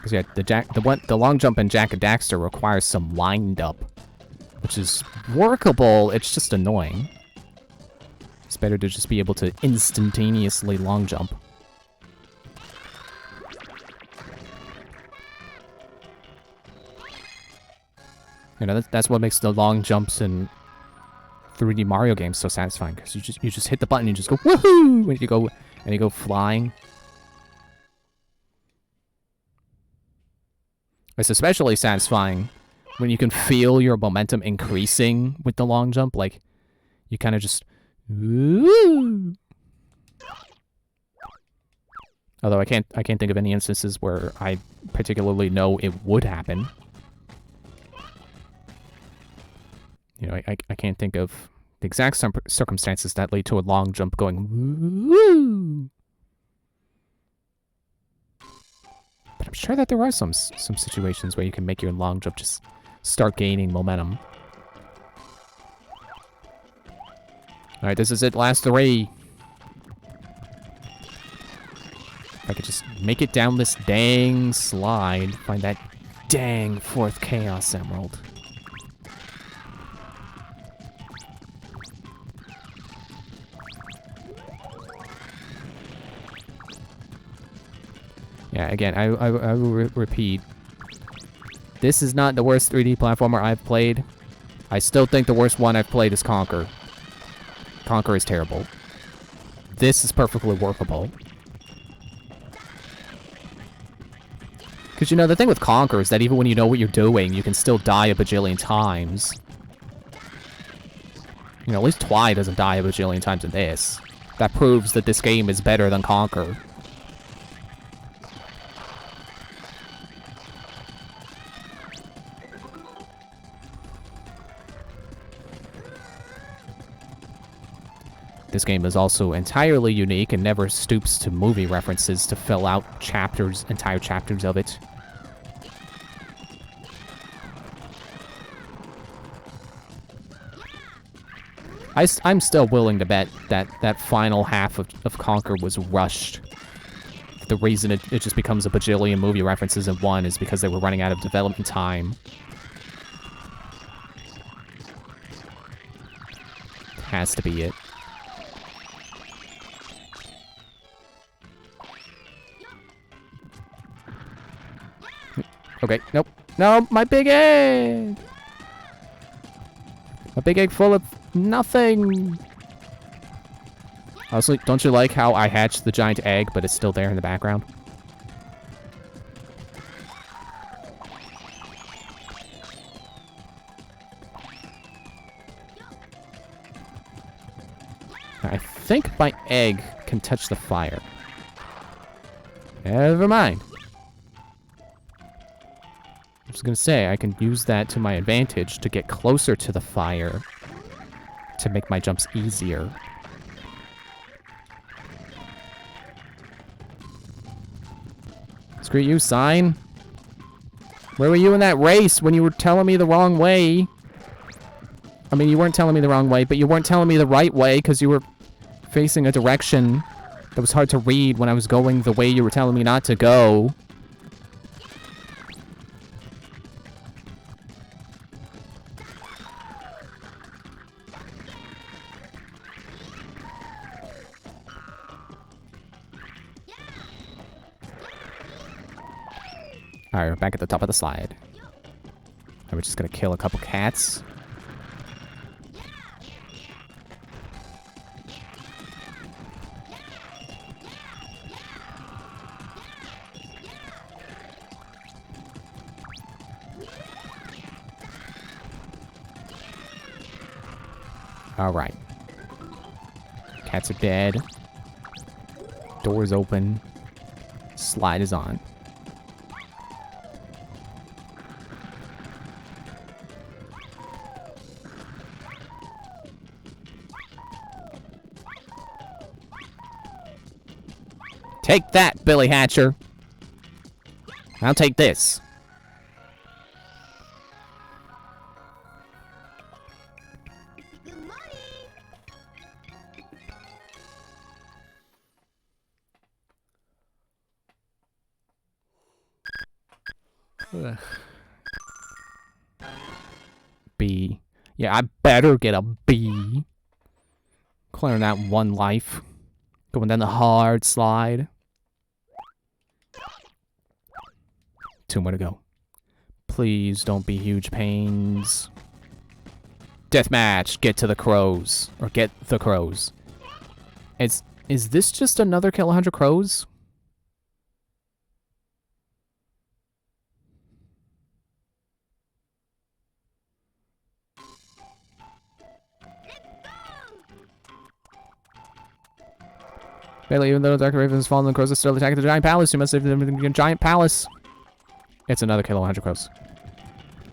Speaker 1: Because yeah, the long jump in Jack and Daxter requires some wind up, which is workable. It's just annoying. It's better to just be able to instantaneously long jump. You know, that's what makes the long jumps in 3D Mario games so satisfying, because you just hit the button and you just go woohoo, and you go flying. It's especially satisfying when you can feel your momentum increasing with the long jump. Like, you kind of just woo. Although I can't think of any instances where I particularly know it would happen. You know, I can't think of the exact circumstances that lead to a long jump going woo. But I'm sure that there are some situations where you can make your long jump just start gaining momentum. Alright, this is it, last 3. If I could just make it down this dang slide, find that dang 4th Chaos Emerald. Yeah, again, I will repeat. This is not the worst 3D platformer I've played. I still think the worst one I've played is Conker. Conker is terrible. This is perfectly workable. Because, you know, the thing with Conker is that even when you know what you're doing, you can still die a bajillion times. You know, at least Twy doesn't die a bajillion times in this. That proves that this game is better than Conker. This game is also entirely unique and never stoops to movie references to fill out chapters, entire chapters of it. I'm still willing to bet that that final half of Conker was rushed. The reason it just becomes a bajillion movie references in one is because they were running out of development time. Has to be it. Okay, nope. No, my big egg! A big egg full of nothing! Honestly, don't you like how I hatched the giant egg, but it's still there in the background? I think my egg can touch the fire. Never mind. I was gonna say, I can use that to my advantage to get closer to the fire to make my jumps easier. Screw you, sign. Where were you in that race when you were telling me the wrong way? I mean, you weren't telling me the wrong way, but you weren't telling me the right way because you were facing a direction that was hard to read when I was going the way you were telling me not to go. Alright, we're back at the top of the slide. And we're just gonna kill a couple cats. Alright. Cats are dead. Door's open. Slide is on. Take that, Billy Hatcher. I'll take this. Ugh. B. Yeah, I better get a B. Clearing that one life. Going down the hard slide. 2 more to go. Please don't be huge pains. Deathmatch. Get to the crows. Or get the crows. Is this just another kill 100 crows? Bailey, even though Dark Raven has fallen, the crows are still attacking the giant palace. You must save the giant palace. It's another kill 100 crows.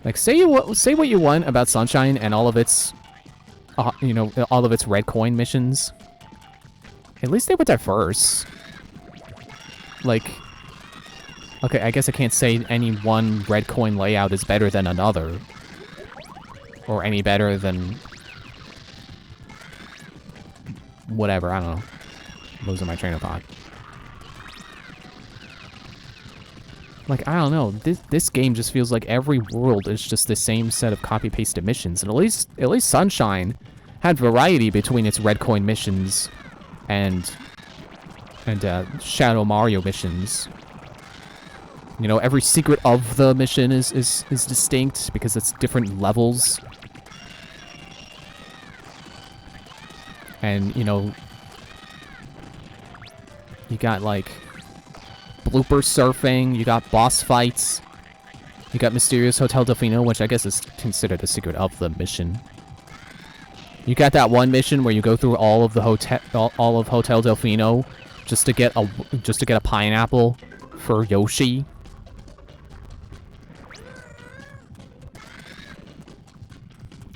Speaker 1: Like, say what you want about Sunshine and all of its, you know, all of its red coin missions. At least they were diverse. Like, okay, I guess I can't say any one red coin layout is better than another. Or any better than... whatever, I don't know. Losing my train of thought. Like, I don't know. This game just feels like every world is just the same set of copy-pasted missions. And at least Sunshine had variety between its red coin missions and Shadow Mario missions. You know, every secret of the mission is distinct because it's different levels. And, you know, you got, like, blooper surfing, you got boss fights, you got Mysterious Hotel Delfino, which I guess is considered a secret of the mission. You got that one mission where you go through all of the all of Hotel Delfino just to get a pineapple for Yoshi.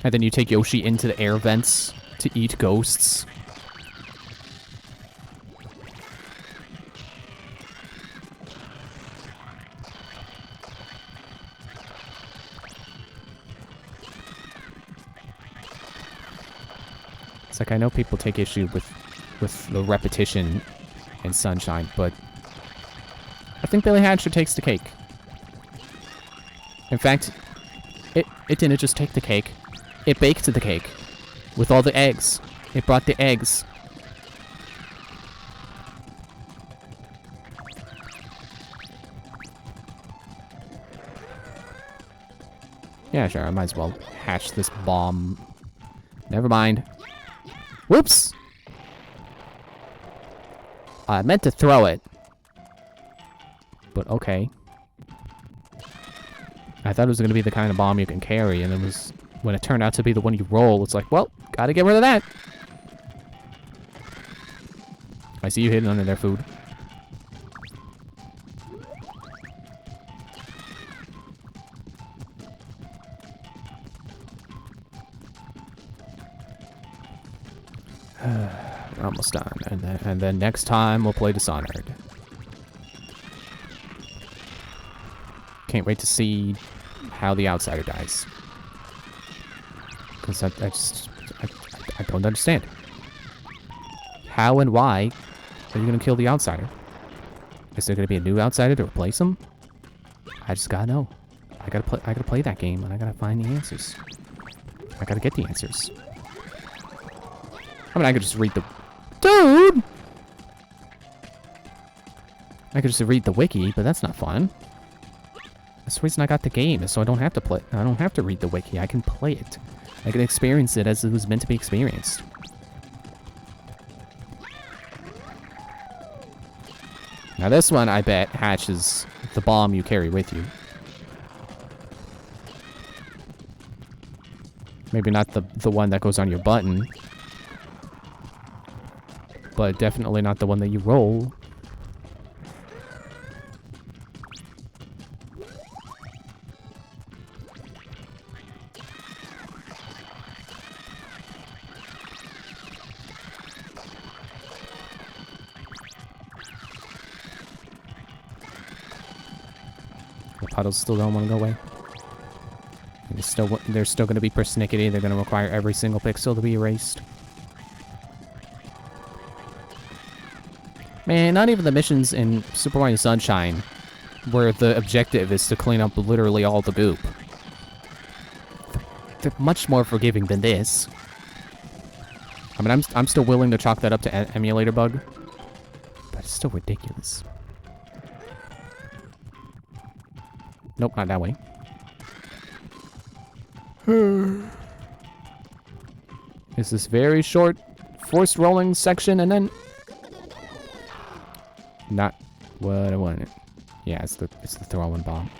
Speaker 1: And then you take Yoshi into the air vents to eat ghosts. It's like, I know people take issue with the repetition in Sunshine, but I think Billy Hatcher takes the cake. In fact, it didn't just take the cake. It baked the cake with all the eggs. It brought the eggs. Yeah, sure, I might as well hatch this bomb. Never mind. Whoops! I meant to throw it. But okay. I thought it was going to be the kind of bomb you can carry, and when it turned out to be the one you roll, it's like, well, gotta get rid of that. I see you hidden under their food. We're almost done, and then next time we'll play Dishonored. Can't wait to see how the Outsider dies. Because I don't understand. How and why are you gonna kill the Outsider? Is there gonna be a new Outsider to replace him? I just gotta know. I gotta play that game, and I gotta find the answers. I gotta get the answers. I mean, I could just read the... Dude! I could just read the wiki, but that's not fun. That's the reason I got the game, is so I don't have to play... I don't have to read the wiki. I can play it. I can experience it as it was meant to be experienced. Now this one, I bet, hatches the bomb you carry with you. Maybe not the one that goes on your button. But definitely not the one that you roll. The puddles still don't want to go away. They're still going to be persnickety. They're going to require every single pixel to be erased. Man, not even the missions in Super Mario Sunshine where the objective is to clean up literally all the goop. They're much more forgiving than this. I mean, I'm still willing to chalk that up to emulator bug, but it's still ridiculous. Nope, not that way. It's this very short, forced rolling section, and then not what I wanted. Yeah, it's the throwing bomb.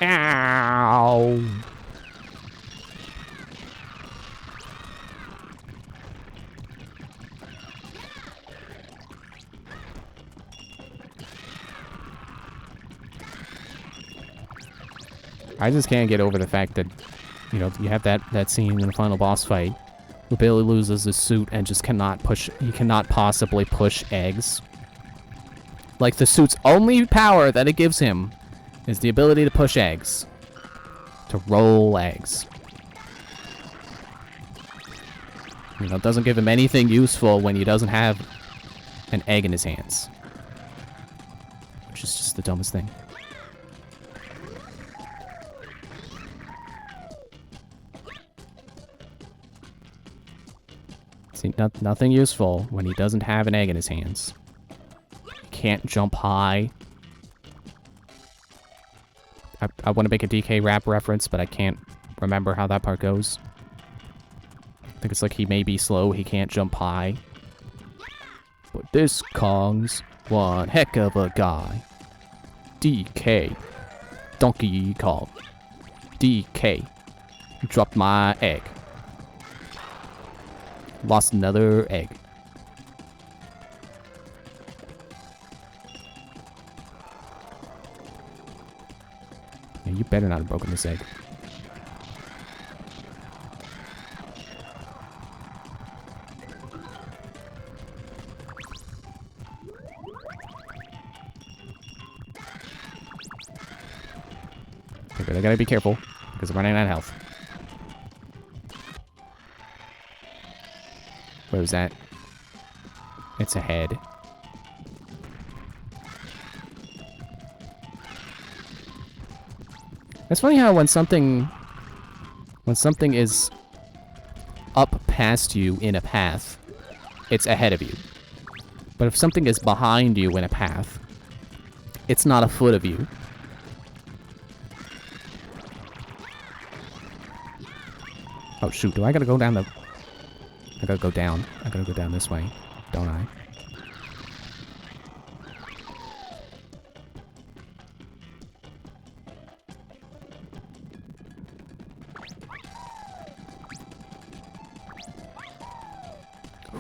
Speaker 1: Ow! I just can't get over the fact that, you know, you have that scene in the final boss fight where Billy loses his suit and just cannot push, he cannot possibly push eggs. Like, the suit's only power that it gives him is the ability to push eggs. To roll eggs. You know, it doesn't give him anything useful when he doesn't have an egg in his hands. Which is just the dumbest thing. See, nothing useful when he doesn't have an egg in his hands. He can't jump high. I want to make a DK rap reference, but I can't remember how that part goes. I think it's like he may be slow, he can't jump high. But this Kong's one heck of a guy. DK. Donkey Kong. DK. Dropped my egg. Lost another egg. Yeah, you better not have broken this egg. Okay, but I gotta be careful, because I'm running out of health. Where was that? It's ahead. It's funny how when something is up past you in a path, it's ahead of you. But if something is behind you in a path, it's not a foot of you. Oh shoot, do I gotta go down the... I gotta go down. I gotta go down this way, don't I?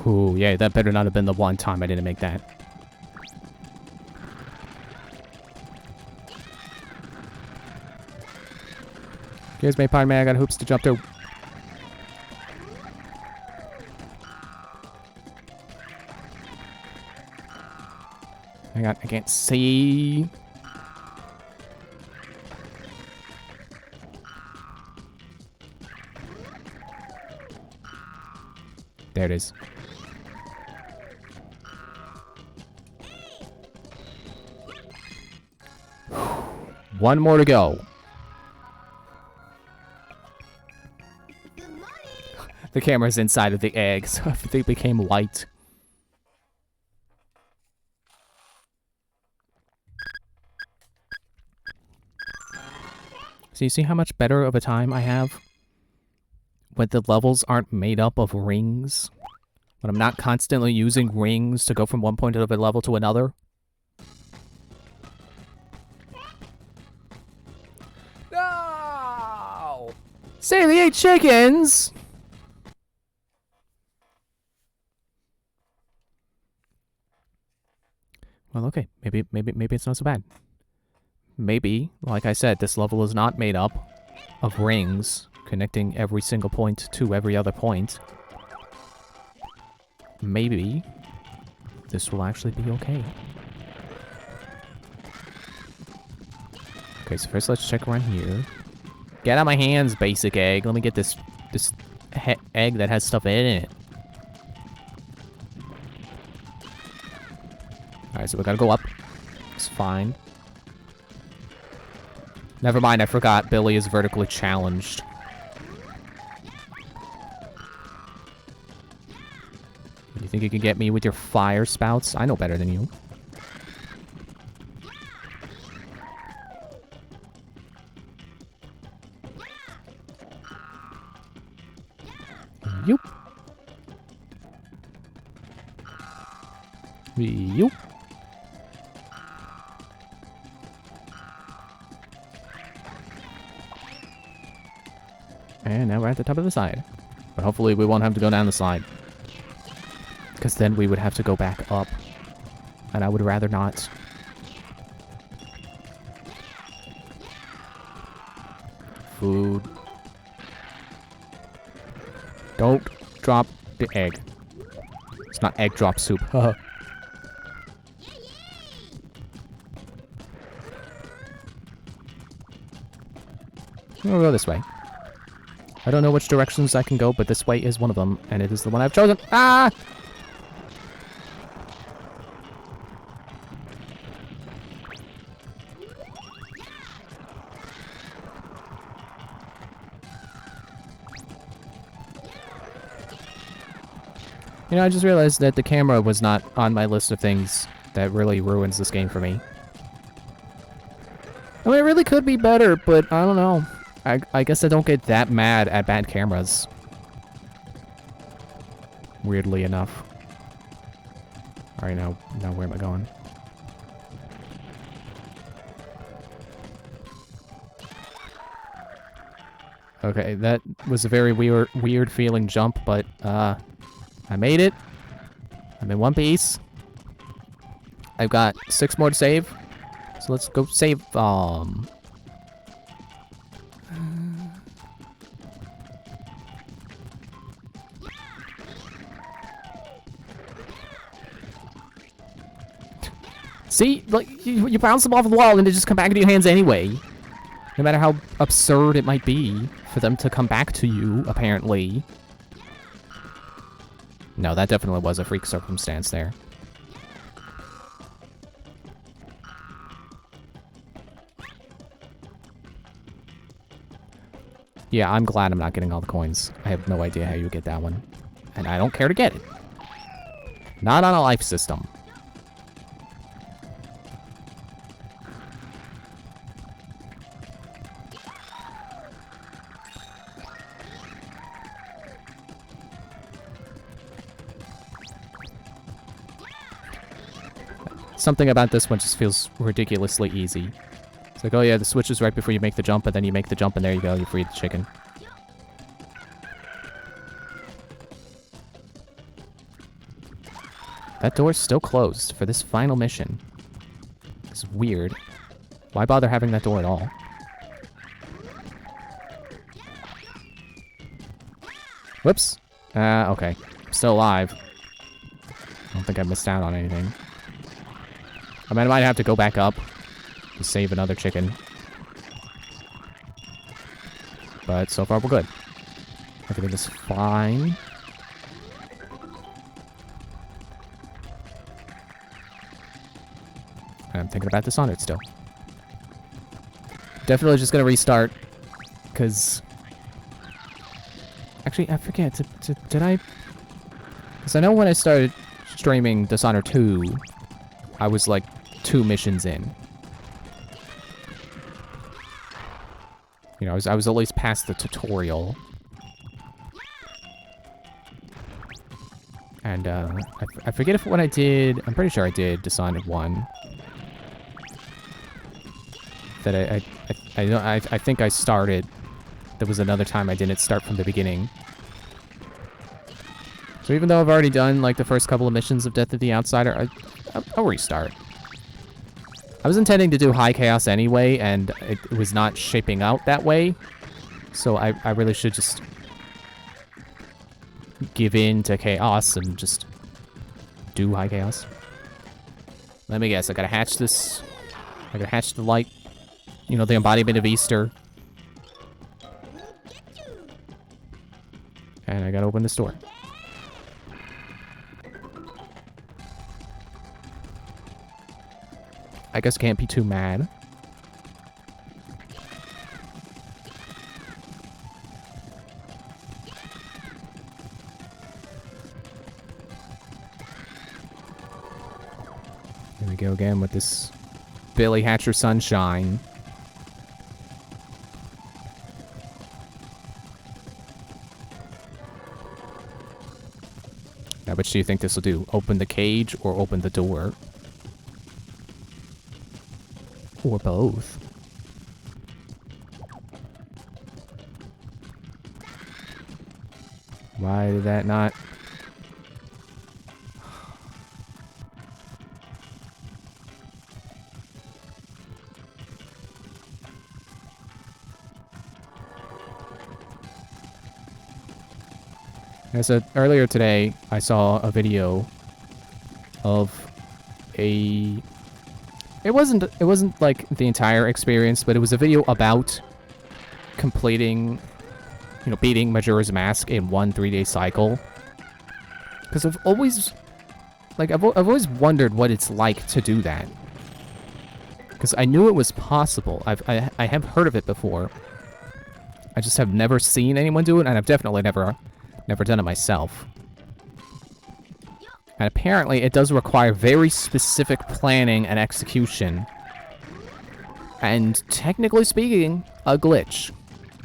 Speaker 1: Ooh, yeah, that better not have been the one time I didn't make that. Excuse me, pardon me, I got hoops to jump through. I can't see. There it is. One more to go. The camera's inside of the egg, so if they became white. So you see how much better of a time I have when the levels aren't made up of rings? When I'm not constantly using rings to go from one point of a level to another? No! Say they ate chickens! Well, okay. Maybe it's not so bad. Maybe, like I said, this level is not made up of rings connecting every single point to every other point. Maybe this will actually be okay. Okay, so first let's check around here. Get out of my hands, basic egg. Let me get this egg that has stuff in it. Alright, so we gotta go up. It's fine. Never mind, I forgot Billy is vertically challenged. Do you think you can get me with your fire spouts? I know better than you. Yoop. Yoop. And now we're at the top of the side. But hopefully we won't have to go down the side. Because then we would have to go back up. And I would rather not. Food. Don't drop the egg. It's not egg drop soup. We'll go this way. I don't know which directions I can go, but this way is one of them, and it is the one I've chosen. Ah! You know, I just realized that the camera was not on my list of things that really ruins this game for me. I mean, it really could be better, but I don't know. I guess I don't get that mad at bad cameras. Weirdly enough. Alright, now where am I going? Okay, that was a very weird feeling jump, but I made it. I'm in one piece. I've got 6 more to save. So let's go save See? Like, you bounce them off the wall and they just come back into your hands anyway. No matter how absurd it might be for them to come back to you, apparently. No, that definitely was a freak circumstance there. Yeah, I'm glad I'm not getting all the coins. I have no idea how you get that one. And I don't care to get it. Not on a life system. Something about this one just feels ridiculously easy. It's like, oh yeah, the switch is right before you make the jump, and then you make the jump, and there you go, you free the chicken. That door's still closed for this final mission. It's weird. Why bother having that door at all? Whoops. Okay. I'm still alive. I don't think I missed out on anything. I mean, I might have to go back up to save another chicken. But so far, we're good. Everything is fine. I'm thinking about Dishonored still. Definitely just gonna restart, because... Actually, I forget, did I... Because I know when I started streaming Dishonored 2, I was like 2 missions in. You know, I was at least past the tutorial. And, I forget if what I did... I'm pretty sure I did Dishonored 1. That I think I started. There was another time I didn't start from the beginning. So even though I've already done, like, the first couple of missions of Death of the Outsider, I'll restart. I was intending to do High Chaos anyway, and it was not shaping out that way. So I really should just give in to Chaos and just do High Chaos. Let me guess, I gotta hatch this. I gotta hatch the light. You know, the embodiment of Easter. And I gotta open this door. I guess can't be too mad. Here we go again with this Billy Hatcher sunshine. Now, which do you think this will do? Open the cage or open the door? Or both? Why did that not... As earlier today, I saw a video of a... It wasn't like the entire experience, but it was a video about completing, you know, beating Majora's Mask in one 3-day cycle. Because I've always wondered what it's like to do that. Because I knew it was possible. I have heard of it before. I just have never seen anyone do it, and I've definitely never done it myself. And apparently it does require very specific planning and execution. And technically speaking, a glitch.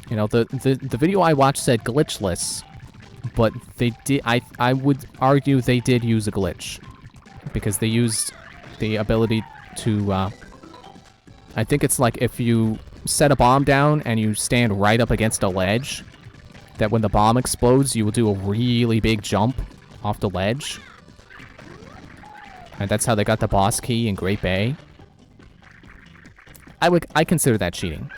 Speaker 1: You know, the video I watched said glitchless, but they did I would argue they did use a glitch. Because they used the ability to I think it's like if you set a bomb down and you stand right up against a ledge, that when the bomb explodes, you will do a really big jump off the ledge. And that's how they got the boss key in Great Bay. I consider that cheating.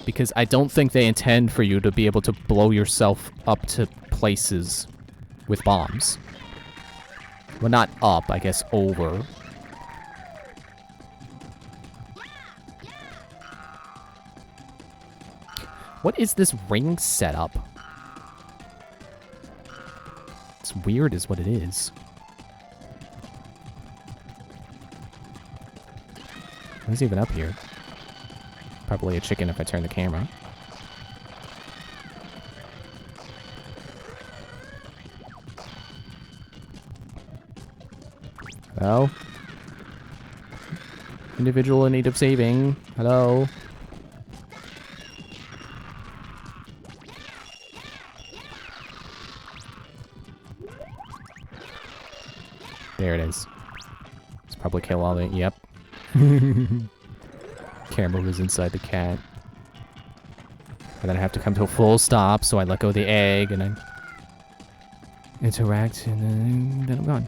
Speaker 1: Because I don't think they intend for you to be able to blow yourself up to places with bombs. Well, not up, I guess over. What is this ring setup? It's weird is what it is. Who's even up here? Probably a chicken if I turn the camera. Hello? Individual in need of saving. Hello? There it is. Let's probably kill all the... Yep. Camera was inside the cat. And then I have to come to a full stop, so I let go of the egg, and I interact, and then I'm gone.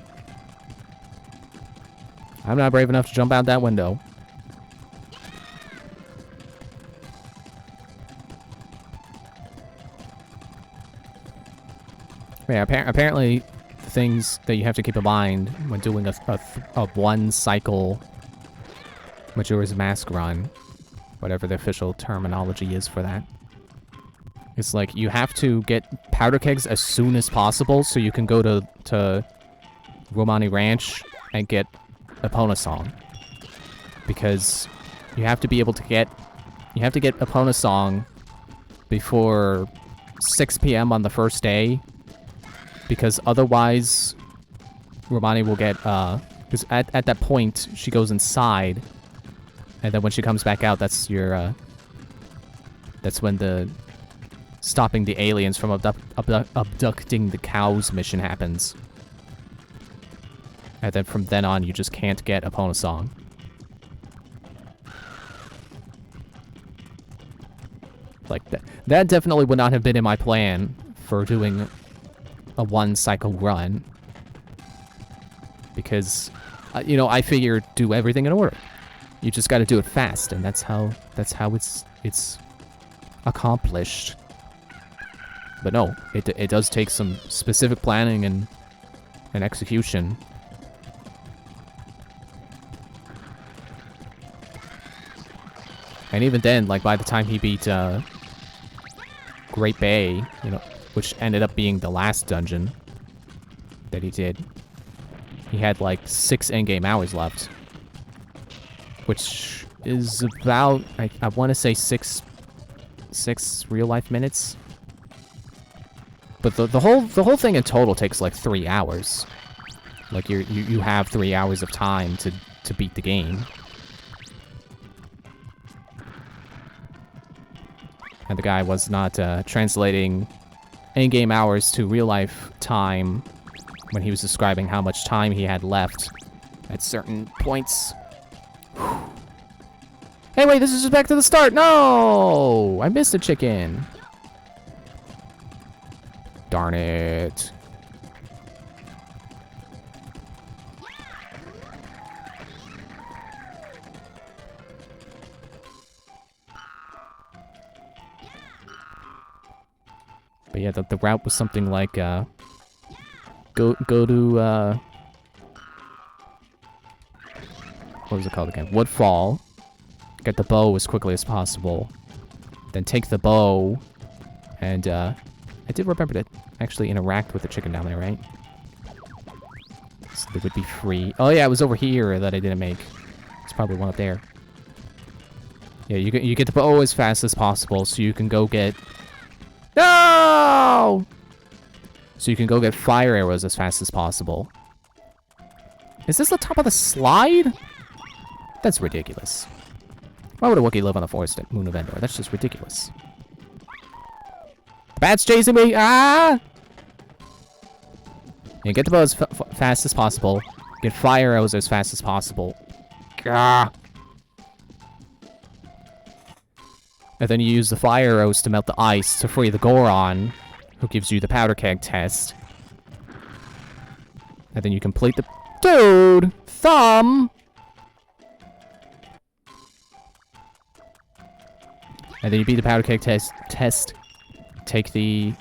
Speaker 1: I'm not brave enough to jump out that window. Yeah, apparently the things that you have to keep in mind when doing a one cycle Majora's Mask run, whatever the official terminology is for that, it's like you have to get powder kegs as soon as possible so you can go to Romani Ranch and get Epona Song. Because you have to be able to get Epona Song before 6 p.m. on the first day, because otherwise Romani will get because at that point she goes inside, and then when she comes back out, that's your that's when the stopping the aliens from abducting the cows mission happens. And then from then on, you just can't get Epona Song. Like, that definitely would not have been in my plan for doing a one-cycle run. Because, you know, I figure do everything in order. You just gotta do it fast, and that's how it's accomplished. But no, it does take some specific planning and execution. And even then, like, by the time he beat, Great Bay, you know, which ended up being the last dungeon that he did, he had, like, 6 in-game hours left. Which is about, I want to say 6 real-life minutes. But the whole thing in total takes, like, 3 hours. Like, you have 3 hours of time to beat the game. And the guy was not translating in-game hours to real-life time when he was describing how much time he had left at certain points. Hey, wait, this is just back to the start. No! I missed a chicken. Darn it. But yeah, the route was something like, go to, what was it called again? Woodfall. Get the bow as quickly as possible. Then take the bow, and, I did remember to actually interact with the chicken down there, right? So they would be free. Oh yeah, it was over here that I didn't make. It's probably one up there. Yeah, you get the bow as fast as possible, so you can go get... No! So you can go get fire arrows as fast as possible. Is this the top of the slide? That's ridiculous. Why would a Wookiee live on the forest at Moon of Endor? That's just ridiculous. Bats chasing me! Ah! Yeah, get the bow as fast as possible. Get fire arrows as fast as possible. Gah! And then you use the fire arrows to melt the ice to free the Goron, who gives you the powder keg test. And then you complete the... Dude! Thumb! And then you beat the powder keg test. Take the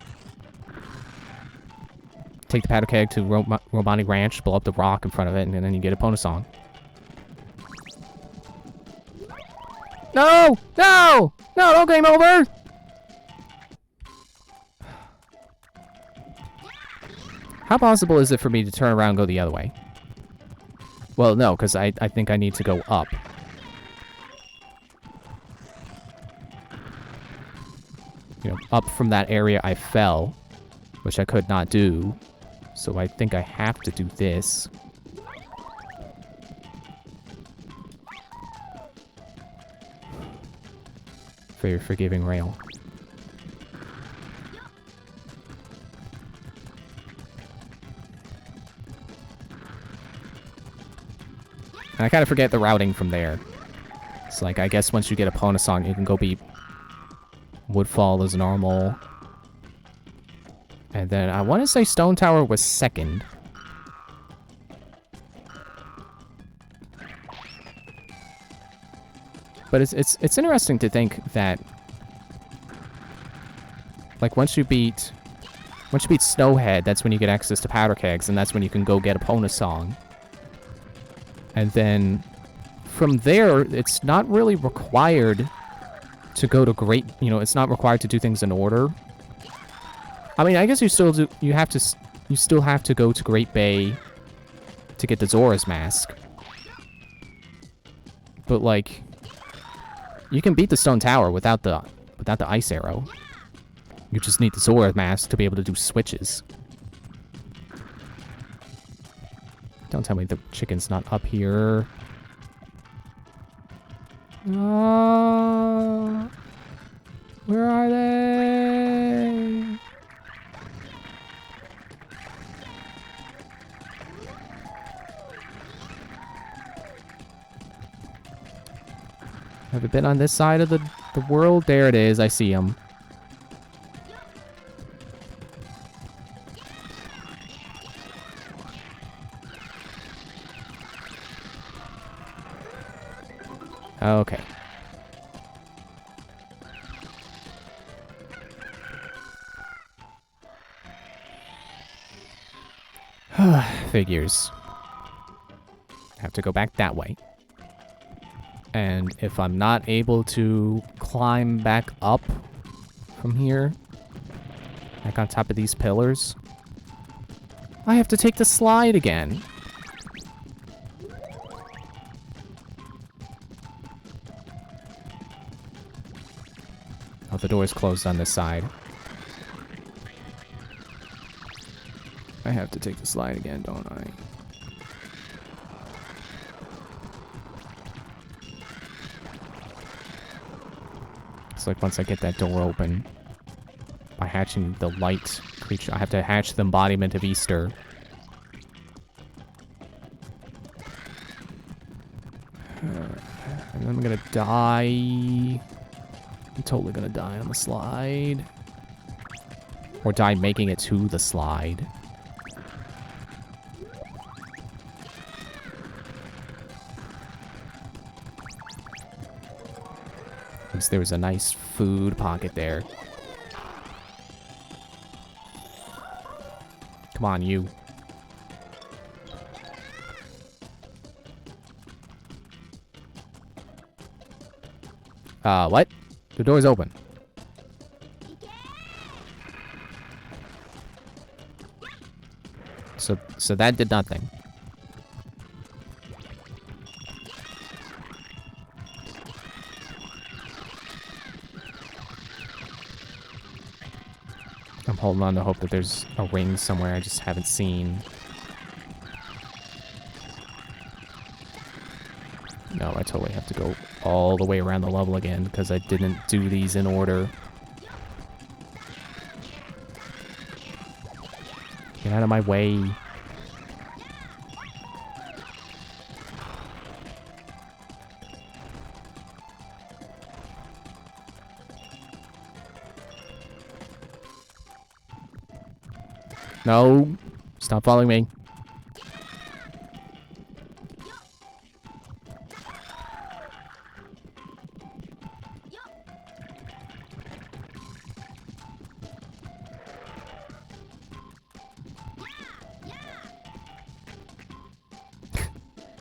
Speaker 1: powder keg to Romani Ranch, blow up the rock in front of it, and then you get a bonus song. No! No! No, don't game over! How possible is it for me to turn around and go the other way? Well, no, because I think I need to go up. You know, up from that area I fell, which I could not do. So I think I have to do this. Very forgiving rail. And I kind of forget the routing from there. It's like, I guess once you get a Pona song, you can go beat Woodfall as normal. And then I want to say Stone Tower was second. But it's interesting to think that, like, once you beat Snowhead, that's when you get access to powder kegs, and that's when you can go get a Pona song. And then from there, it's not really required to go to it's not required to do things in order. I mean, I guess you still do. You still have to go to Great Bay to get the Zora's Mask. But like, you can beat the Stone Tower without the ice arrow. You just need the Zora's Mask to be able to do switches. Don't tell me the chicken's not up here. Where are they? Have it been on this side of the world? There it is. I see him. Okay. Figures. Have to go back that way. And if I'm not able to climb back up from here, back on top of these pillars, I have to take the slide again. Oh, the door's closed on this side. I have to take the slide again, don't I? It's like once I get that door open, by hatching the light creature, I have to hatch the embodiment of Easter. And then I'm gonna die. I'm totally gonna die on the slide. Or die making it to the slide. At least there was a nice food pocket there. Come on, you. What? The door's open. So that did nothing. I'm holding on to hope that there's a ring somewhere I just haven't seen. No, I totally have to go all the way around the level again because I didn't do these in order. Get out of my way. No, stop following me.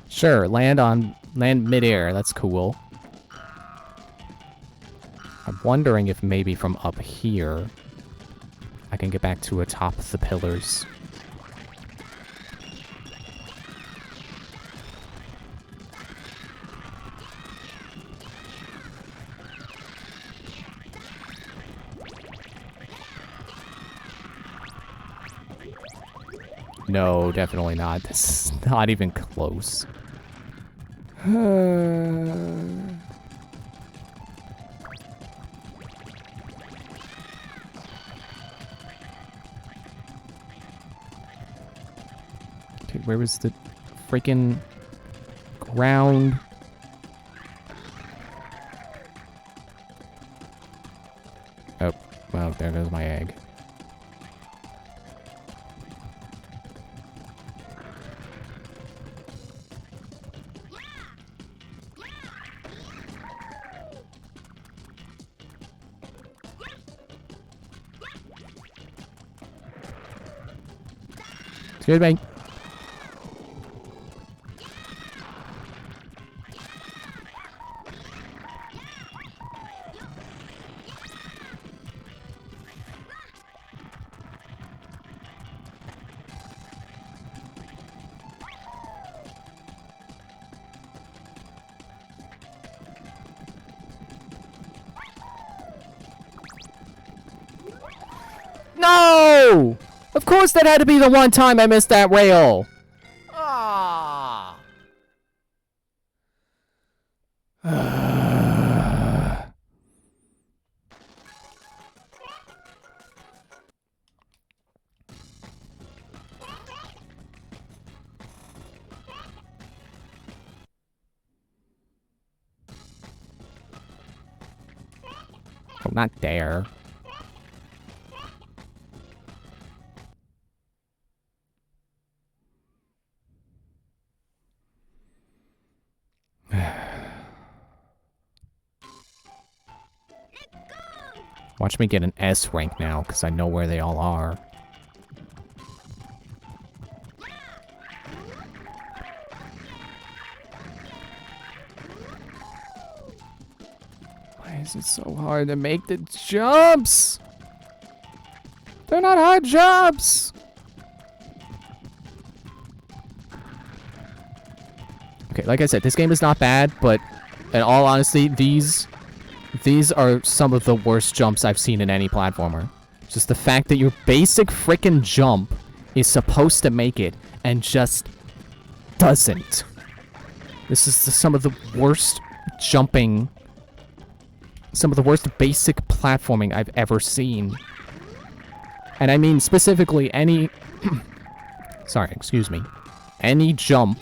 Speaker 1: Sure, land midair. That's cool. I'm wondering if maybe from up here I can get back to atop the pillars. No, definitely not. This is not even close. Okay, where was the freaking ground? Oh, well, there goes my egg. Excuse me. No! Of course that had to be the one time I missed that rail. Ah. Oh, not there. Watch me get an S rank now, because I know where they all are. It's so hard to make the jumps. They're not hard jumps. Okay, like I said, this game is not bad, but in all honesty, these are some of the worst jumps I've seen in any platformer. Just the fact that your basic frickin' jump is supposed to make it and just doesn't. This is some of the worst jumping, some of the worst basic platforming I've ever seen. And I mean specifically any, sorry, excuse me, any jump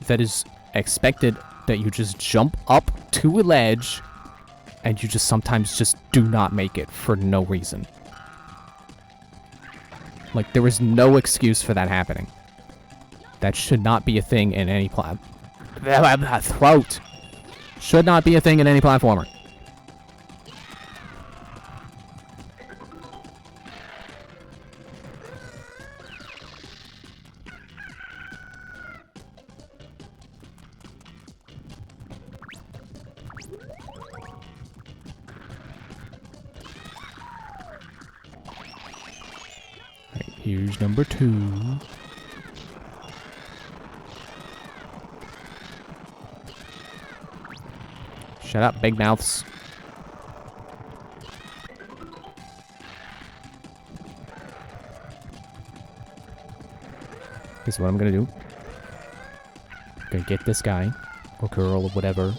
Speaker 1: that is expected that you just jump up to a ledge and you just sometimes just do not make it for no reason. Like, there is no excuse for that happening. That should not be a thing in any throat. Should not be a thing in any platformer. Here's number 2. Shut up, big mouths. Here's what I'm gonna do. I'm gonna get this guy, or girl, or whatever.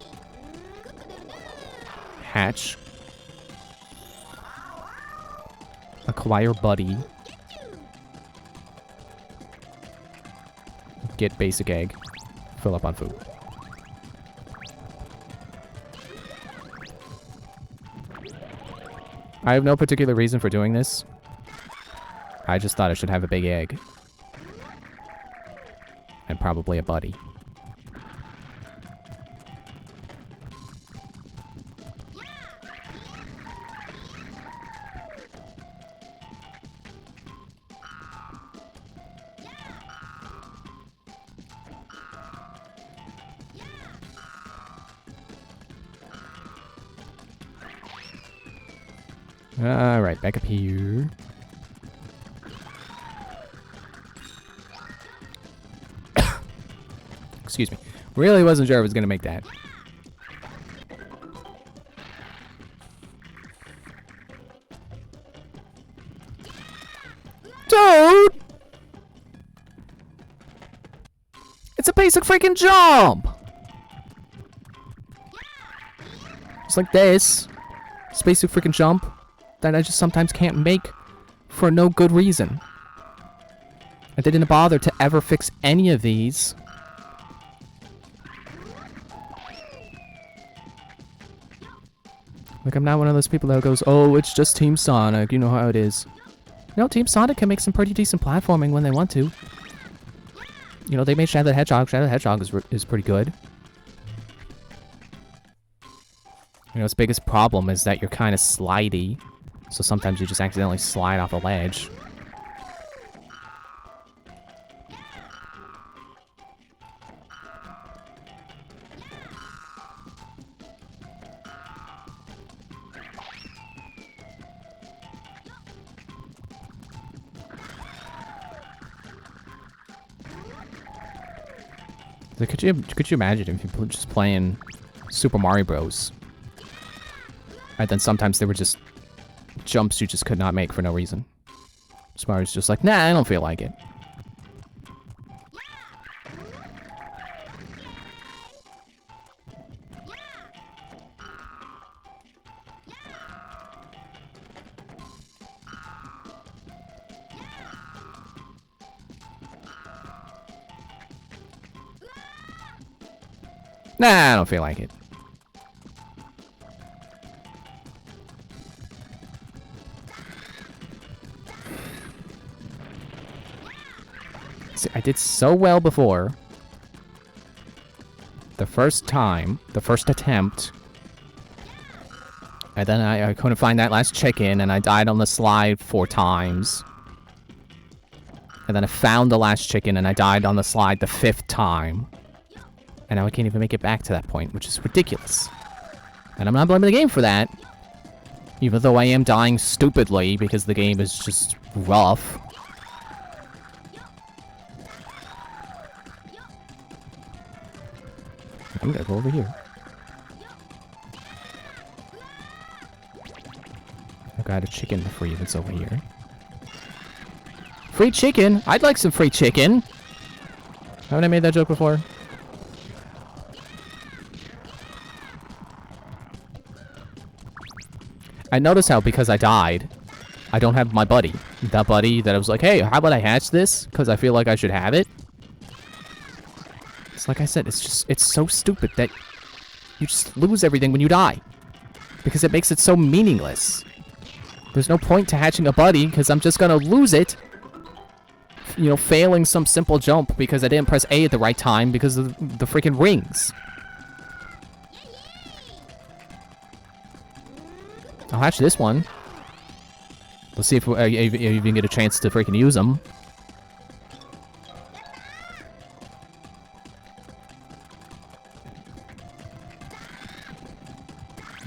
Speaker 1: Hatch. Acquire buddy. Get basic egg. Fill up on food. I have no particular reason for doing this. I just thought I should have a big egg. And probably a buddy. Alright, back up here. Excuse me. Really wasn't sure I was gonna make that. Dude! It's a basic freaking jump! It's like this. It's a basic freaking jump that I just sometimes can't make for no good reason. And they didn't bother to ever fix any of these. Like, I'm not one of those people that goes, oh, it's just Team Sonic, you know how it is. No, Team Sonic can make some pretty decent platforming when they want to. You know, they made Shadow the Hedgehog. Shadow the Hedgehog is pretty good. You know, its biggest problem is that you're kind of slidey. So sometimes you just accidentally slide off a ledge. So could you imagine if you were just playing Super Mario Bros. And then sometimes there were just jumps you just could not make for no reason. Mario's just like, nah, I don't feel like it. Nah, I don't feel like it. See, I did so well before. The first time, the first attempt. And then I couldn't find that last chicken, and I died on the slide 4 times. And then I found the last chicken, and I died on the slide the 5th time. And now I can't even make it back to that point, which is ridiculous. And I'm not blaming the game for that. Even though I am dying stupidly because the game is just rough. I'm gonna go over here. I got a chicken free that's over here. Free chicken? I'd like some free chicken. Haven't I made that joke before? I noticed how because I died, I don't have my buddy. That buddy that I was like, hey, how about I hatch this? Because I feel like I should have it. It's like I said, it's so stupid that you just lose everything when you die. Because it makes it so meaningless. There's no point to hatching a buddy because I'm just gonna lose it. You know, failing some simple jump because I didn't press A at the right time because of the freaking rings. I'll hatch this one. Let's see if we even get a chance to freaking use them.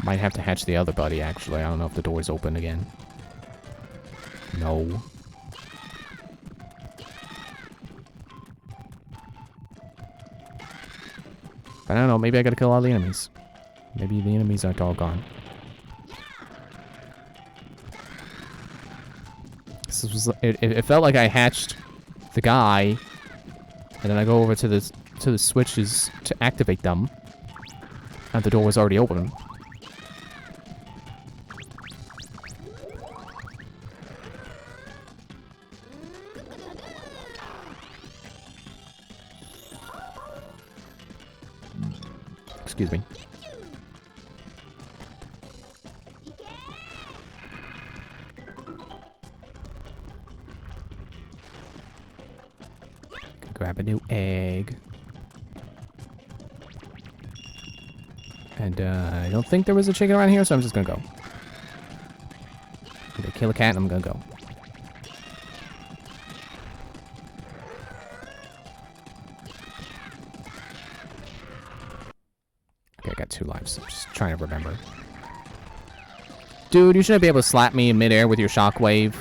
Speaker 1: Might have to hatch the other buddy, actually. I don't know if the door's open again. No. But I don't know, maybe I gotta kill all the enemies. Maybe the enemies aren't all gone. This was, it felt like I hatched the guy, and then I go over to the switches to activate them, and the door was already open. Excuse me. Grab a new egg. And I don't think there was a chicken around here, so I'm just gonna go. I'm gonna kill a cat and I'm gonna go. Okay, I got 2 lives. I'm just trying to remember. Dude, you shouldn't be able to slap me in midair with your shockwave.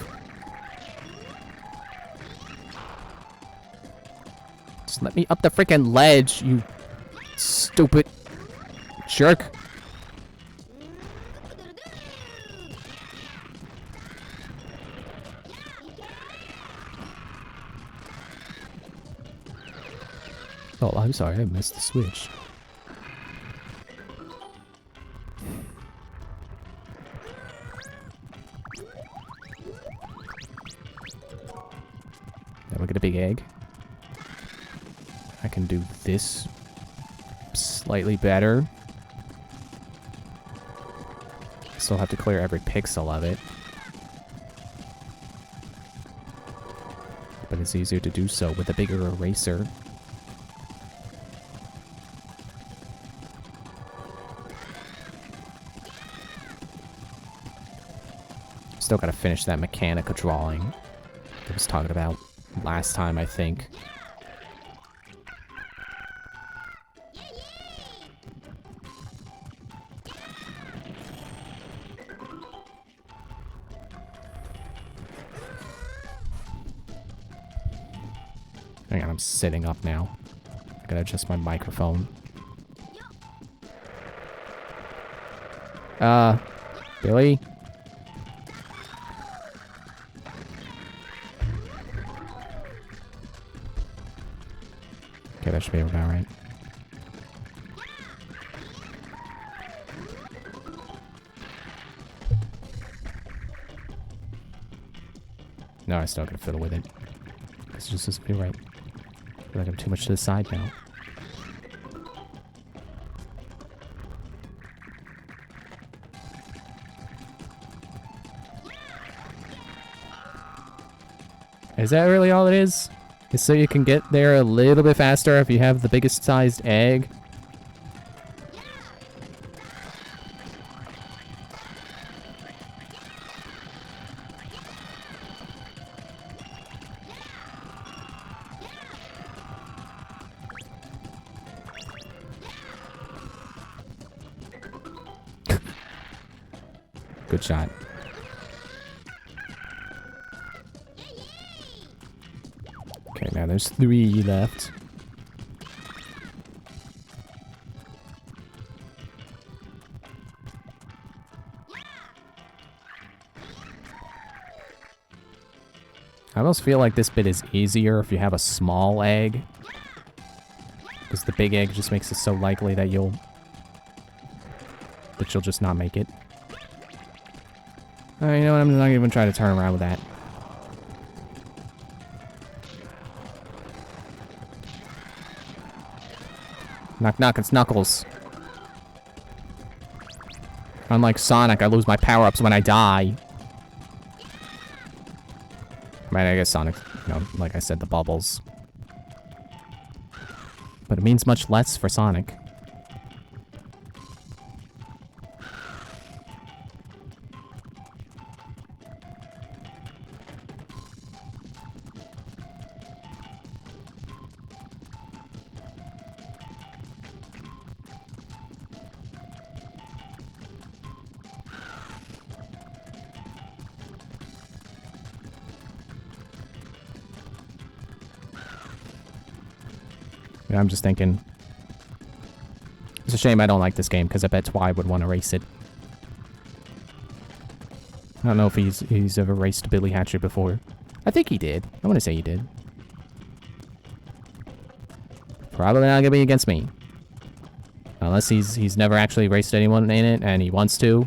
Speaker 1: Just let me up the freaking ledge, you stupid jerk. Oh, I'm sorry, I missed the switch. Now we get a big egg. I can do this slightly better. Still have to clear every pixel of it. But it's easier to do so with a bigger eraser. Still gotta finish that mechanical drawing I was talking about last time, I think. Hang on, I'm sitting up now. I gotta adjust my microphone. Billy? Okay, that should be about right. No, I still gotta fiddle with it. This just doesn't feel right. I feel like I'm too much to the side now. Is that really all it is? Is so you can get there a little bit faster if you have the biggest sized egg? Good shot. Okay, now there's 3 left. I almost feel like this bit is easier if you have a small egg. Because the big egg just makes it so likely that you'll just not make it. You know what? I'm not even trying to turn around with that. Knock knock, it's Knuckles. Unlike Sonic, I lose my power-ups when I die. I mean, I guess Sonic, you know, like I said, the bubbles. But it means much less for Sonic. Yeah, I'm just thinking. It's a shame I don't like this game, because I bet Twy would want to race it. I don't know if he's ever raced Billy Hatcher before. I think he did. I want to say he did. Probably not gonna be against me. Unless he's never actually raced anyone in it, and he wants to.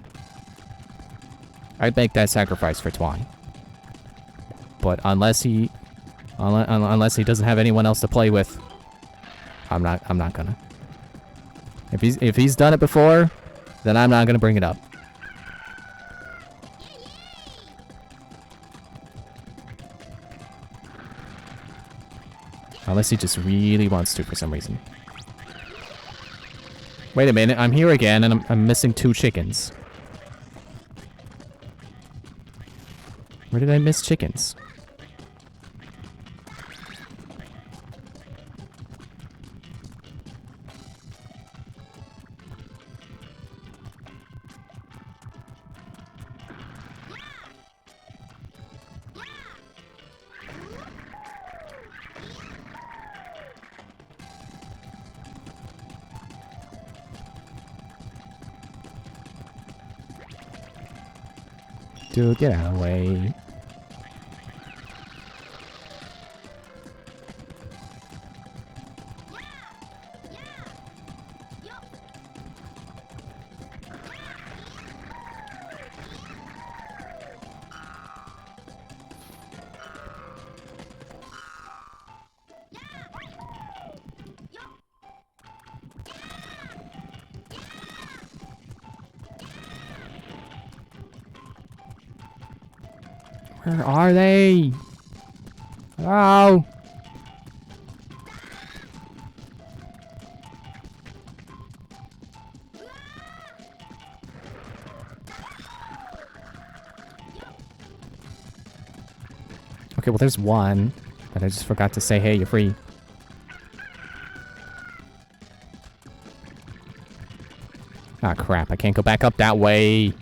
Speaker 1: I'd make that sacrifice for Twy. But unless he doesn't have anyone else to play with, I'm not gonna. If he's done it before, then I'm not gonna bring it up. Unless he just really wants to for some reason. Wait a minute, I'm here again and I'm missing 2 chickens. Where did I miss chickens? Dude, get out of the way. Where are they? Oh! Okay, well there's one, but I just forgot to say, hey, you're free. Ah, crap, I can't go back up that way.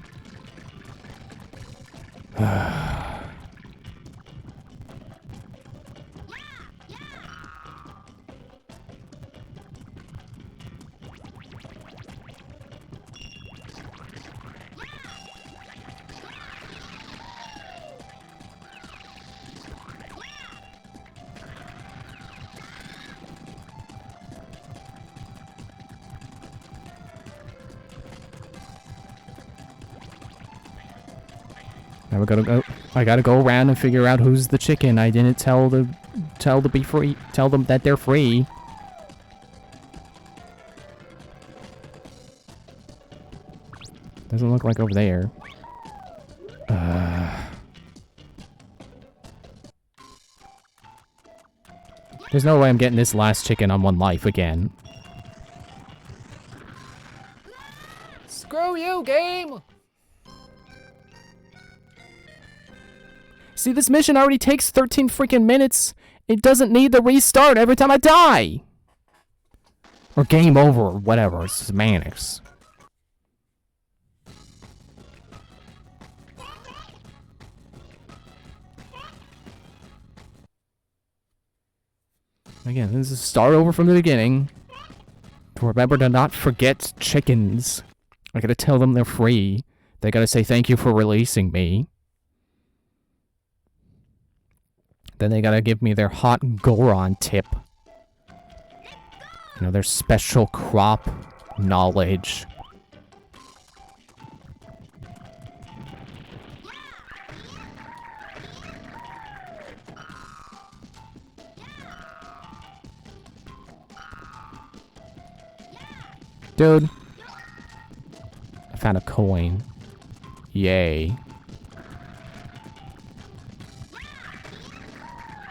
Speaker 1: Now we gotta go. I gotta go around and figure out who's the chicken. I didn't tell them that they're free. Doesn't look like over there. There's no way I'm getting this last chicken on 1 life again. Screw you, game! See, this mission already takes 13 freaking minutes. It doesn't need the restart every time I die. Or game over, or whatever. It's semantics. Again, this is start over from the beginning. To remember to not forget chickens. I gotta tell them they're free. They gotta say thank you for releasing me. Then they gotta give me their hot Goron tip. You know, their special crop knowledge. Dude. I found a coin. Yay.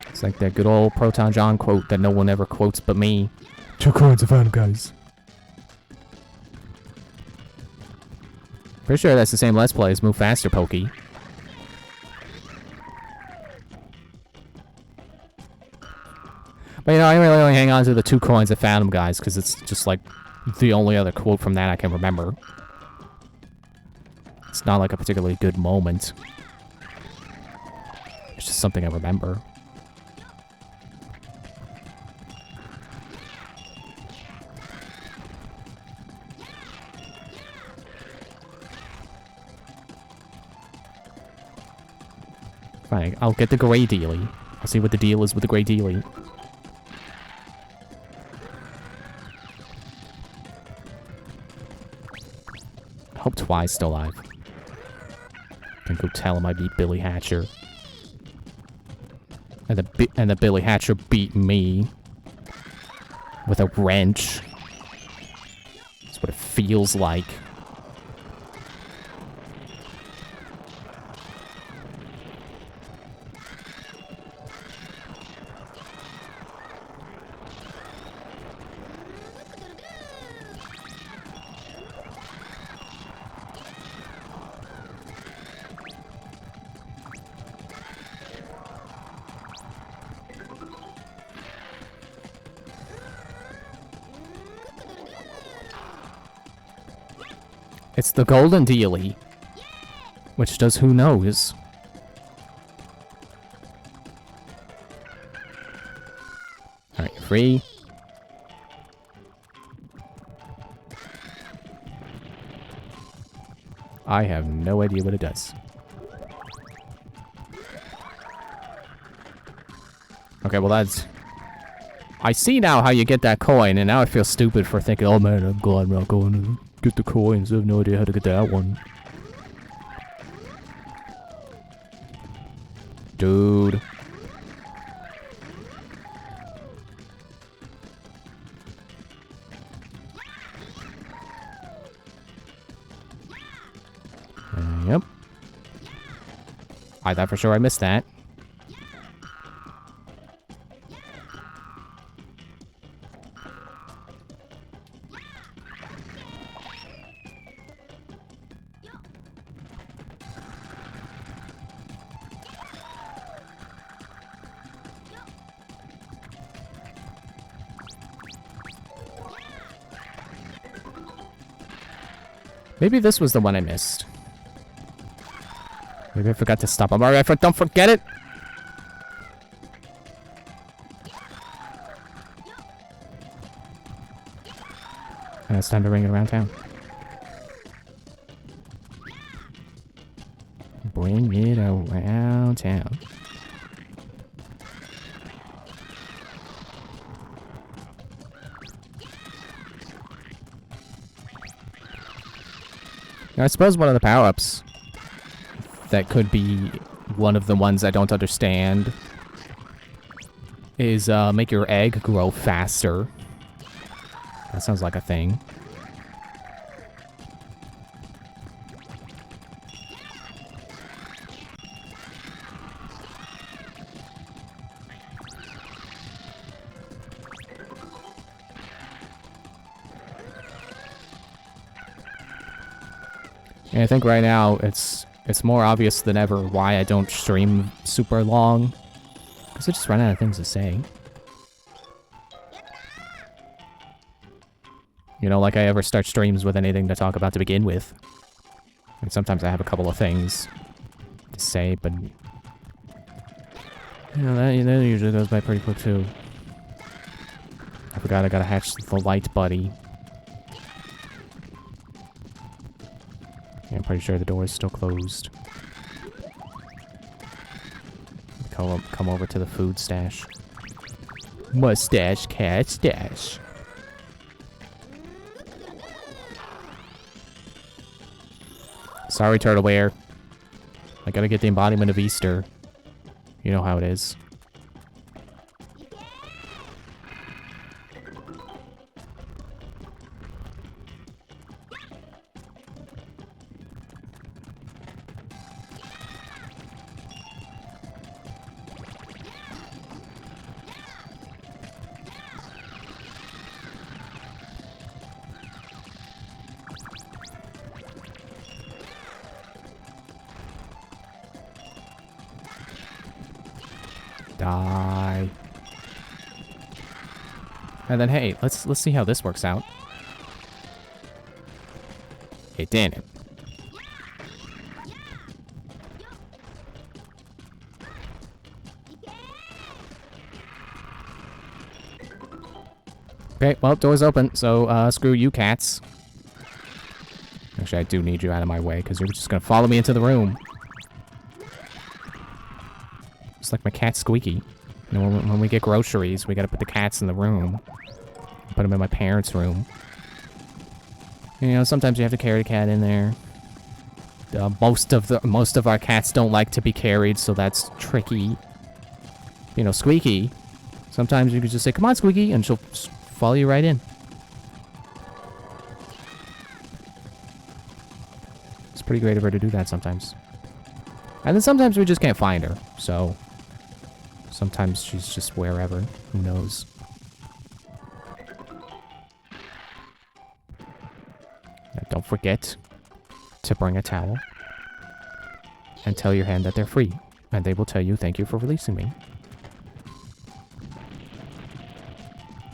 Speaker 1: It's like that good old Proton John quote that no one ever quotes but me. 2 coins, I found them, guys. Pretty sure that's the same Let's Play as Move Faster Pokey. But you know, I really only hang on to the 2 coins I found them, guys, because it's just like the only other quote from that I can remember. It's not like a particularly good moment. It's just something I remember. Fine, I'll get the gray dealie. I'll see what the deal is with the gray dealie. Hope Twi's still alive. Can go tell him I beat Billy Hatcher. And the Billy Hatcher beat me. With a wrench. That's what it feels like. It's the golden dealie. Which does who knows. Alright, you're free. I have no idea what it does. Okay, well that's... I see now how you get that coin, and now I feel stupid for thinking, oh man, I'm glad I'm not going to get the coins. I have no idea how to get that one. Dude. Yep. I thought for sure I missed that. Maybe this was the one I missed. Maybe I forgot to stop. I'm alright. Don't forget it. And it's time to ring it around town. Bring it around town. Now, I suppose one of the power-ups that could be one of the ones I don't understand is make your egg grow faster. That sounds like a thing. And I think right now it's more obvious than ever why I don't stream super long. Because I just run out of things to say. You know, like I ever start streams with anything to talk about to begin with. And sometimes I have a couple of things to say, but... You know, that usually goes by pretty quick too. I forgot I gotta hatch the light buddy. Yeah, I'm pretty sure the door is still closed. Come over to the food stash. Mustache cat stash. Sorry, Turtle Bear. I gotta get the embodiment of Easter. You know how it is. Die. And then, hey, let's see how this works out. It didn't. Okay, well, door's open, so screw you cats. Actually, I do need you out of my way, because you're just gonna follow me into the room. It's like my cat Squeaky. You know, when we get groceries, we gotta put the cats in the room. Put them in my parents' room. You know, sometimes you have to carry the cat in there. Most of our cats don't like to be carried, so that's tricky. You know, Squeaky. Sometimes you can just say, "Come on, Squeaky," and she'll follow you right in. It's pretty great of her to do that sometimes. And then sometimes we just can't find her, so sometimes she's just wherever. Who knows? Now, don't forget to bring a towel and tell your hand that they're free, and they will tell you thank you for releasing me.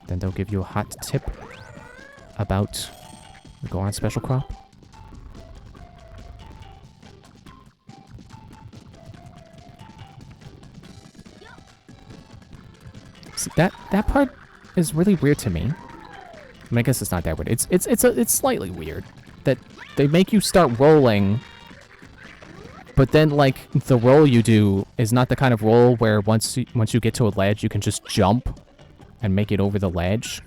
Speaker 1: Then they'll give you a hot tip about the Goron special crop. See, that part is really weird to me. I mean, I guess it's not that weird. It's slightly weird that they make you start rolling, but then like the roll you do is not the kind of roll where once you get to a ledge you can just jump and make it over the ledge.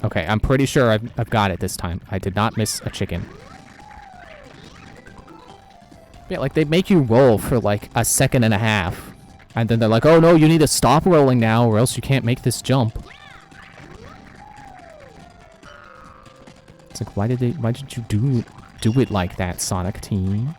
Speaker 1: Okay, I'm pretty sure I've got it this time. I did not miss a chicken. Yeah, like, they make you roll for, like, a second and a half. And then they're like, oh, no, you need to stop rolling now, or else you can't make this jump. It's like, why did you do it like that, Sonic Team?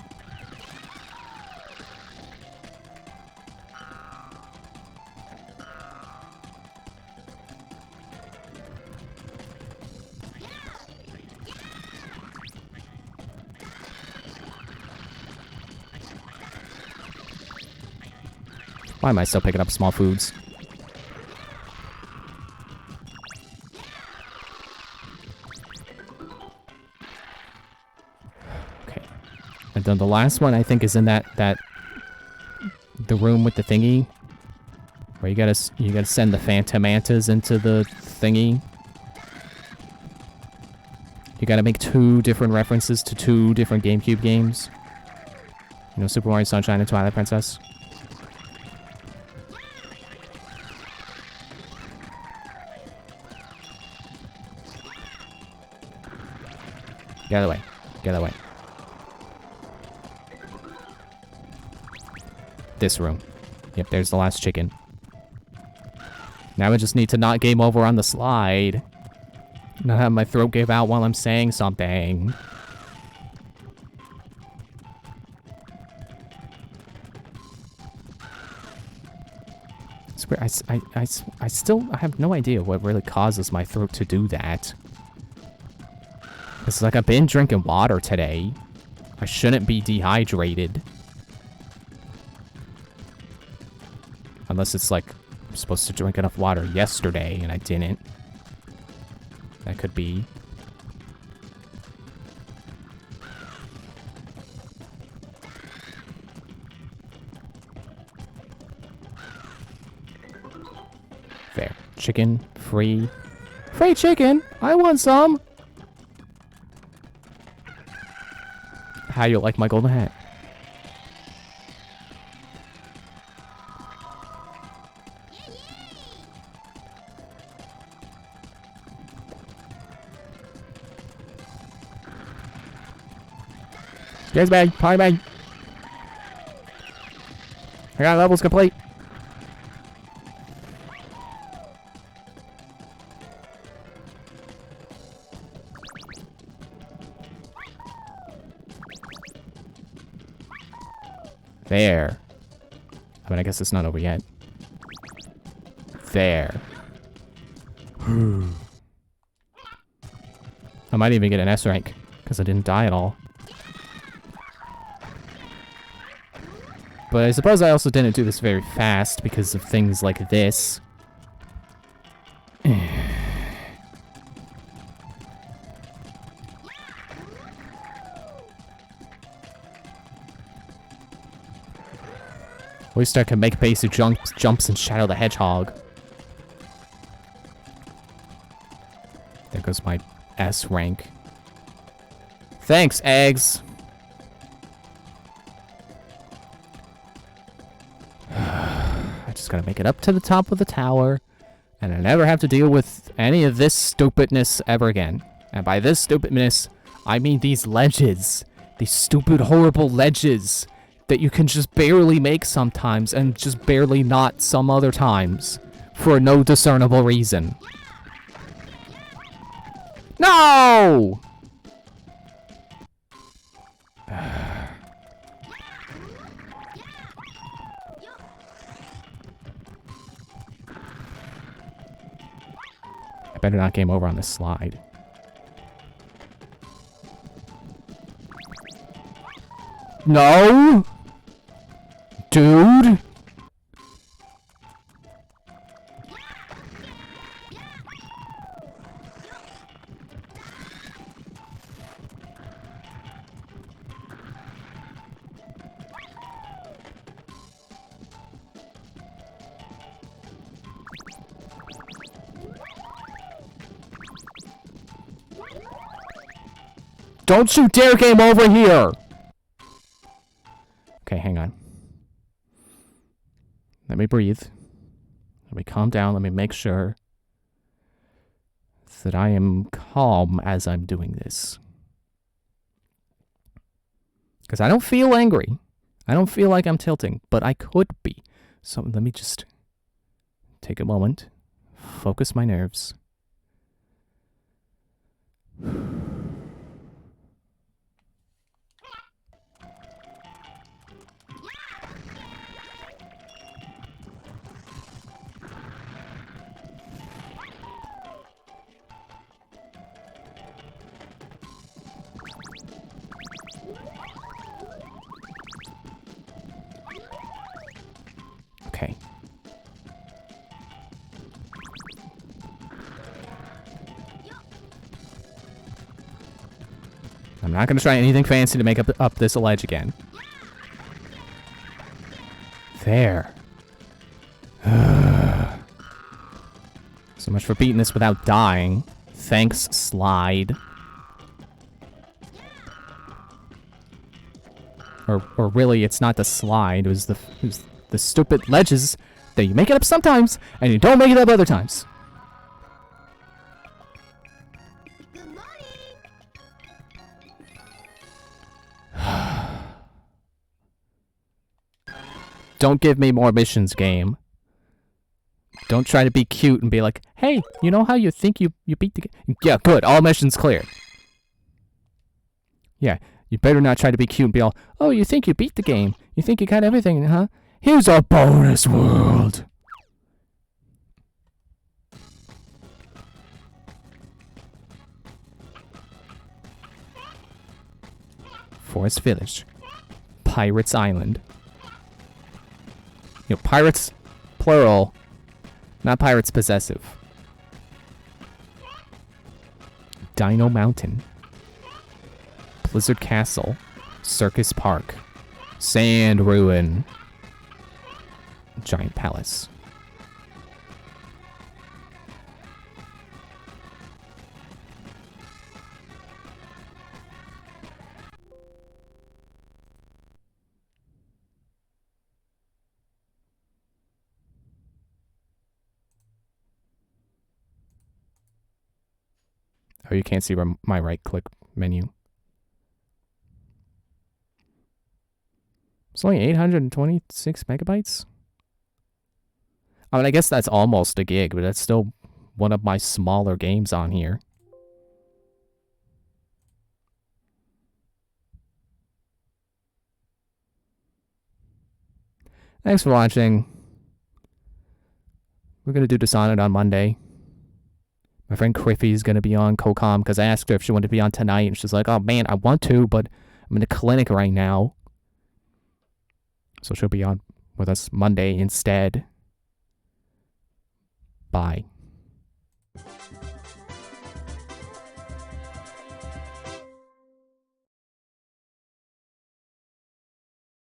Speaker 1: Why am I still picking up small foods? Okay. And then the last one I think is in the room with the thingy. Where you gotta send the Phantom Mantas into the thingy. You gotta make 2 different references to 2 different GameCube games. You know, Super Mario Sunshine and Twilight Princess. Get out of the way. Get out of the way. This room. Yep, there's the last chicken. Now I just need to not game over on the slide. Not have my throat give out while I'm saying something. I still have no idea what really causes my throat to do that. It's like I've been drinking water today. I shouldn't be dehydrated. Unless it's like I'm supposed to drink enough water yesterday and I didn't. That could be. Chicken. Free. Free chicken? I want some! How you like my golden hat? Yes, bag. Pie bag. I got levels complete. There. I mean, I guess it's not over yet. There. I might even get an S rank, because I didn't die at all. But I suppose I also didn't do this very fast because of things like this. At least I can make basic jumps and Shadow the Hedgehog. There goes my S rank. Thanks, eggs! I just gotta make it up to the top of the tower, and I never have to deal with any of this stupidness ever again. And by this stupidness, I mean these ledges. These stupid, horrible ledges that you can just barely make sometimes and just barely not some other times for no discernible reason. No! I better not game over on this slide. No! Dude! Don't you dare game over here! Okay, hang on. Let me breathe. Let me calm down. Let me make sure that I am calm as I'm doing this. Because I don't feel angry. I don't feel like I'm tilting, but I could be. So let me just take a moment, focus my nerves. Okay. I'm not going to try anything fancy to make up this ledge again. There. So much for beating this without dying. Thanks, slide. Or really, it's not the slide. It was the stupid ledges that you make it up sometimes, and you don't make it up other times.
Speaker 3: Good morning.
Speaker 1: Don't give me more missions, game. Don't try to be cute and be like, hey, you know how you think you beat the game? Yeah, good. All missions clear. Yeah, you better not try to be cute and be all, oh, you think you beat the game? You think you got everything, huh? Here's a bonus world. Forest Village. Pirates Island. You know, pirates, plural, not pirates possessive. Dino Mountain. Blizzard Castle. Circus Park. Sand Ruin. Giant Palace. Oh, you can't see my right click menu. It's only 826 megabytes? I mean, I guess that's almost a gig, but that's still one of my smaller games on here. Thanks for watching. We're going to do Dishonored on Monday. My friend Criffy is going to be on COCOM because I asked her if she wanted to be on tonight, and she's like, oh man, I want to, but I'm in a clinic right now. So she'll be on with us Monday instead. Bye.